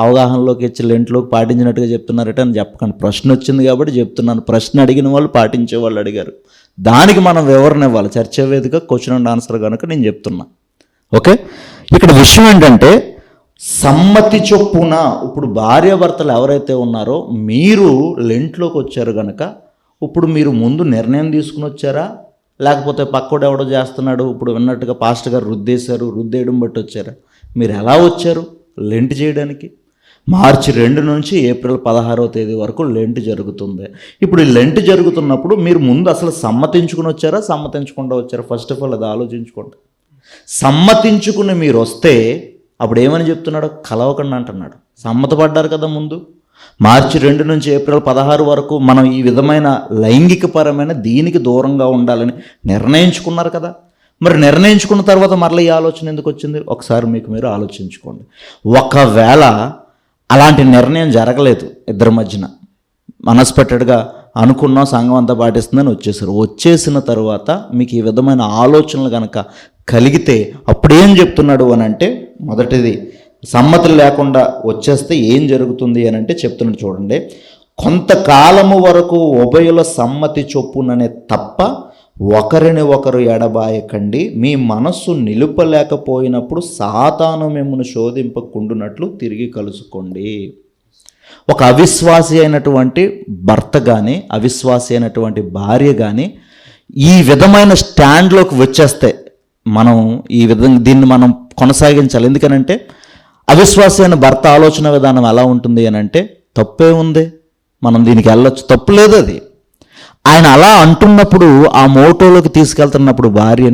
అవగాహనలోకి ఇచ్చి లెంట్లోకి పాటించినట్టుగా చెప్తున్నారట అని చెప్పకండి. ప్రశ్న వచ్చింది కాబట్టి చెప్తున్నాను. ప్రశ్న అడిగిన వాళ్ళు పాటించే వాళ్ళు అడిగారు, దానికి మనం వివరణ ఇవ్వాలి. చర్చా వేదిక క్వశ్చన్ అండ్ ఆన్సర్ కనుక నేను చెప్తున్నా. ఓకే, ఇక్కడ విషయం ఏంటంటే సమ్మతి చొప్పున, ఇప్పుడు భార్యాభర్తలు ఎవరైతే ఉన్నారో మీరు లెంట్లోకి వచ్చారు కనుక ఇప్పుడు మీరు ముందు నిర్ణయం తీసుకుని వచ్చారా, లేకపోతే పక్కోడు ఎవడో చేస్తున్నాడు ఇప్పుడు విన్నట్టుగా పాస్టర్ గారు రుద్దేయడం బట్టి వచ్చారా? మీరు ఎలా వచ్చారు లెంట్ చేయడానికి? మార్చి 2 నుంచి ఏప్రిల్ 16వ తేదీ వరకు లెంట్ జరుగుతుంది. ఇప్పుడు ఈ లెంట్ జరుగుతున్నప్పుడు మీరు ముందు అసలు సమ్మతించుకుని వచ్చారా, సమ్మతించకుండా వచ్చారా? ఫస్ట్ ఆఫ్ ఆల్ అది ఆలోచించుకోండి. సమ్మతించుకుని మీరు వస్తే అప్పుడు ఏమని చెప్తున్నాడు? కలవకండి అంటున్నాడు. సమ్మతపడ్డారు కదా ముందు. మార్చి 2 నుంచి ఏప్రిల్ 16 వరకు మనం ఈ విధమైన లైంగికపరమైన దీనికి దూరంగా ఉండాలని నిర్ణయించుకున్నారు కదా. మరి నిర్ణయించుకున్న తర్వాత మరలా ఈ ఆలోచన ఎందుకు వచ్చింది? ఒకసారి మీరు ఆలోచించుకోండి. ఒకవేళ అలాంటి నిర్ణయం జరగలేదు ఇద్దరి మధ్యన, మనస్పెట్టెడ్గా అనుకున్నాం సంఘం అంతా పాటిస్తుందని వచ్చేసిన తర్వాత మీకు ఈ విధమైన ఆలోచనలు కనుక కలిగితే అప్పుడు ఏం చెప్తున్నాడు అని అంటే, మొదటిది సమ్మతులు లేకుండా వచ్చేస్తే ఏం జరుగుతుంది అని అంటే చెప్తున్నాడు చూడండి. కొంతకాలము వరకు ఉభయుల సమ్మతి చొప్పుననే తప్ప ఒకరిని ఒకరు ఎడబాయకండి. మీ మనస్సు నిలుపలేకపోయినప్పుడు సాతాను మిమ్మును శోధింపకుండునట్లు తిరిగి కలుసుకోండి. ఒక అవిశ్వాసి అయినటువంటి భర్త కానీ అవిశ్వాసి అయినటువంటి భార్య కానీ ఈ విధమైన స్టాండ్లోకి వచ్చేస్తే మనం ఈ విధంగా దీన్ని మనం కొనసాగించాలి. ఎందుకనంటే అవిశ్వాసి అయిన భర్త ఆలోచన విధానం ఎలా ఉంటుంది అని అంటే తప్పే ఉంది, మనం దీనికి వెళ్ళొచ్చు, తప్పు లేదు. అది ఆయన అలా అంటున్నప్పుడు ఆ మోటోలోకి తీసుకెళ్తున్నప్పుడు భార్య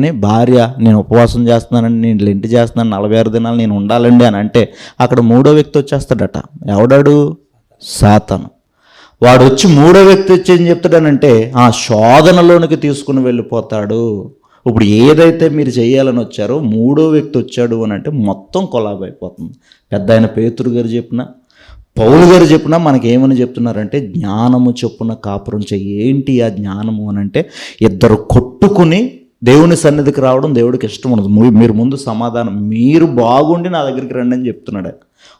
నేను ఉపవాసం చేస్తున్నానండి, నేను లెంటి చేస్తున్నాను, 46 దినాలు నేను ఉండాలండి అని అంటే అక్కడ మూడో వ్యక్తి వచ్చేస్తాడట. ఎవడాడు? సాతాను. వాడు వచ్చి మూడో వ్యక్తి వచ్చి ఏం చెప్తాడనంటే ఆ శోధనలోనికి తీసుకుని వెళ్ళిపోతాడు. ఇప్పుడు ఏదైతే మీరు చేయాలని వచ్చారో మూడో వ్యక్తి వచ్చాడు అని అంటే మొత్తం కొలాబ్ అయిపోతుంది. పెద్ద ఆయన పేతురు గారు చెప్పిన, పౌలు గారు చెప్పినా మనకి ఏమని చెప్తున్నారంటే జ్ఞానము చొప్పున కాపురం చెయ్యి. ఏంటి ఆ జ్ఞానము అని అంటే ఇద్దరు కొట్టుకుని దేవుని సన్నిధికి రావడం దేవుడికి ఇష్టం ఉండదు. మీరు ముందు సమాధానం, మీరు బాగుండి నా దగ్గరికి రండి అని చెప్తున్నాడు.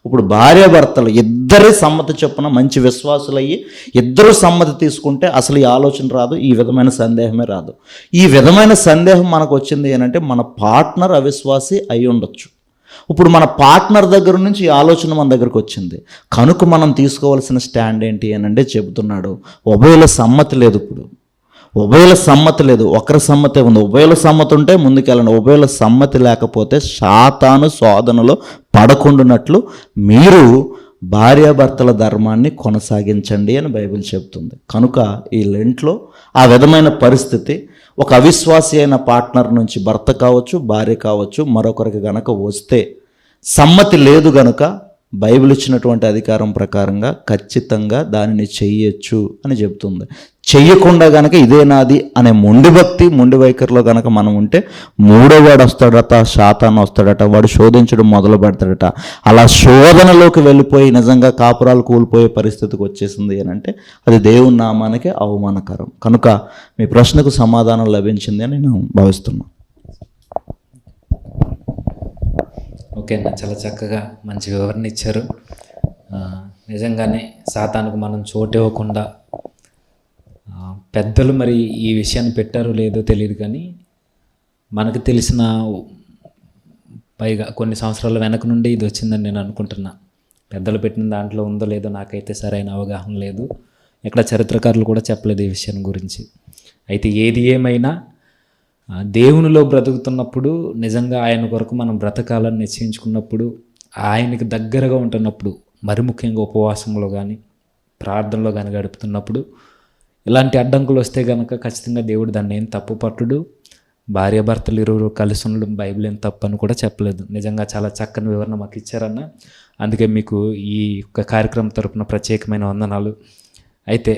ఇప్పుడు భార్యాభర్తలు ఇద్దరి సమ్మతి చొప్పున మంచి విశ్వాసులయ్యి ఇద్దరు సమ్మతి తీసుకుంటే అసలు ఈ ఆలోచన రాదు, ఈ విధమైన సందేహమే రాదు. ఈ విధమైన సందేహం మనకు వచ్చింది ఏంటంటే మన పార్ట్నర్ అవిశ్వాసి అయి ఉండొచ్చు. ఇప్పుడు మన పార్ట్నర్ దగ్గర నుంచి ఈ ఆలోచన మన దగ్గరకు వచ్చింది కనుక మనం తీసుకోవాల్సిన స్టాండ్ ఏంటి అని అంటే చెబుతున్నాడు. ఉభయుల సమ్మతి లేదు. ఇప్పుడు ఉభయుల సమ్మతి లేదు, ఒకరి సమ్మతే ఉంది. ఉభయుల సమ్మతి ఉంటే ముందుకెళ్ళండి. ఉభయుల సమ్మతి లేకపోతే సాతాను శోధనలో పడకుండానట్లు మీరు భార్యాభర్తల ధర్మాన్ని కొనసాగించండి అని బైబిల్ చెప్తుంది. కనుక ఈ లెంట్లో ఆ విధమైన పరిస్థితి ఒక అవిశ్వాసి అయిన పార్ట్నర్ నుంచి భర్త కావచ్చు, భార్య కావచ్చు, మరొకరికి గనక వస్తే సమ్మతి లేదు గనుక బైబిల్ ఇచ్చినటువంటి అధికారం ప్రకారంగా ఖచ్చితంగా దానిని చెయ్యొచ్చు అని చెబుతుంది. చెయ్యకుండా గనక ఇదే నాది అనే మొండి భక్తి, మొండి వైఖరిలో గనక మనం ఉంటే మూడో వాడు వస్తాడట, సాతాను వస్తాడట, వాడు శోధించడం మొదలు పెడతాడట. అలా శోధనలోకి వెళ్ళిపోయి నిజంగా కాపురాలు కూలిపోయే పరిస్థితికి వచ్చేసింది అని అంటే అది దేవుని నామానికి అవమానకరం. కనుక మీ ప్రశ్నకు సమాధానం లభించింది అని నేను భావిస్తున్నాను. ఓకే అన్న, చాలా చక్కగా మంచి వివరణ ఇచ్చారు. నిజంగానే సాతానుకు మనం చోటు ఇవ్వకుండా పెద్దలు మరి ఈ విషయాన్ని పెట్టారో లేదో తెలియదు, కానీ మనకు తెలిసిన పైగా కొన్ని సంవత్సరాల వెనక నుండి ఇది వచ్చిందని నేను అనుకుంటున్నా. పెద్దలు పెట్టిన దాంట్లో ఉందో లేదో నాకైతే సరైన అవగాహన లేదు. ఎక్కడ చరిత్రకారులు కూడా చెప్పలేదు ఈ విషయం గురించి. అయితే ఏది ఏమైనా దేవునిలో బ్రతుకుతున్నప్పుడు నిజంగా ఆయన కొరకు మనం బ్రతకాలని నిశ్చయించుకున్నప్పుడు, ఆయనకి దగ్గరగా ఉంటున్నప్పుడు, మరి ముఖ్యంగా ఉపవాసంలో కానీ ప్రార్థనలో కానీ గడుపుతున్నప్పుడు ఇలాంటి అడ్డంకులు వస్తే కనుక ఖచ్చితంగా దేవుడు దాన్ని ఏం తప్పు పట్టుడు. భార్యాభర్తలు ఇరువురు కలిసి ఉండడం బైబిల్ ఏం తప్పు అని కూడా చెప్పలేదు. నిజంగా చాలా చక్కని వివరణ మాకు ఇచ్చారన్న. అందుకే మీకు ఈ యొక్క కార్యక్రమం తరపున ప్రత్యేకమైన వందనాలు. అయితే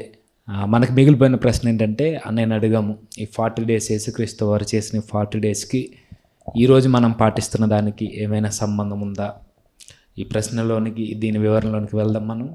మనకు మిగిలిపోయిన ప్రశ్న ఏంటంటే, నేను అడిగాము, ఈ 40 days యేసుక్రీస్తు వారు చేసిన 40 daysకి ఈరోజు మనం పాటిస్తున్న దానికి ఏమైనా సంబంధం ఉందా? ఈ ప్రశ్నలోనికి, దీని వివరణలోనికి వెళ్దాం మనం.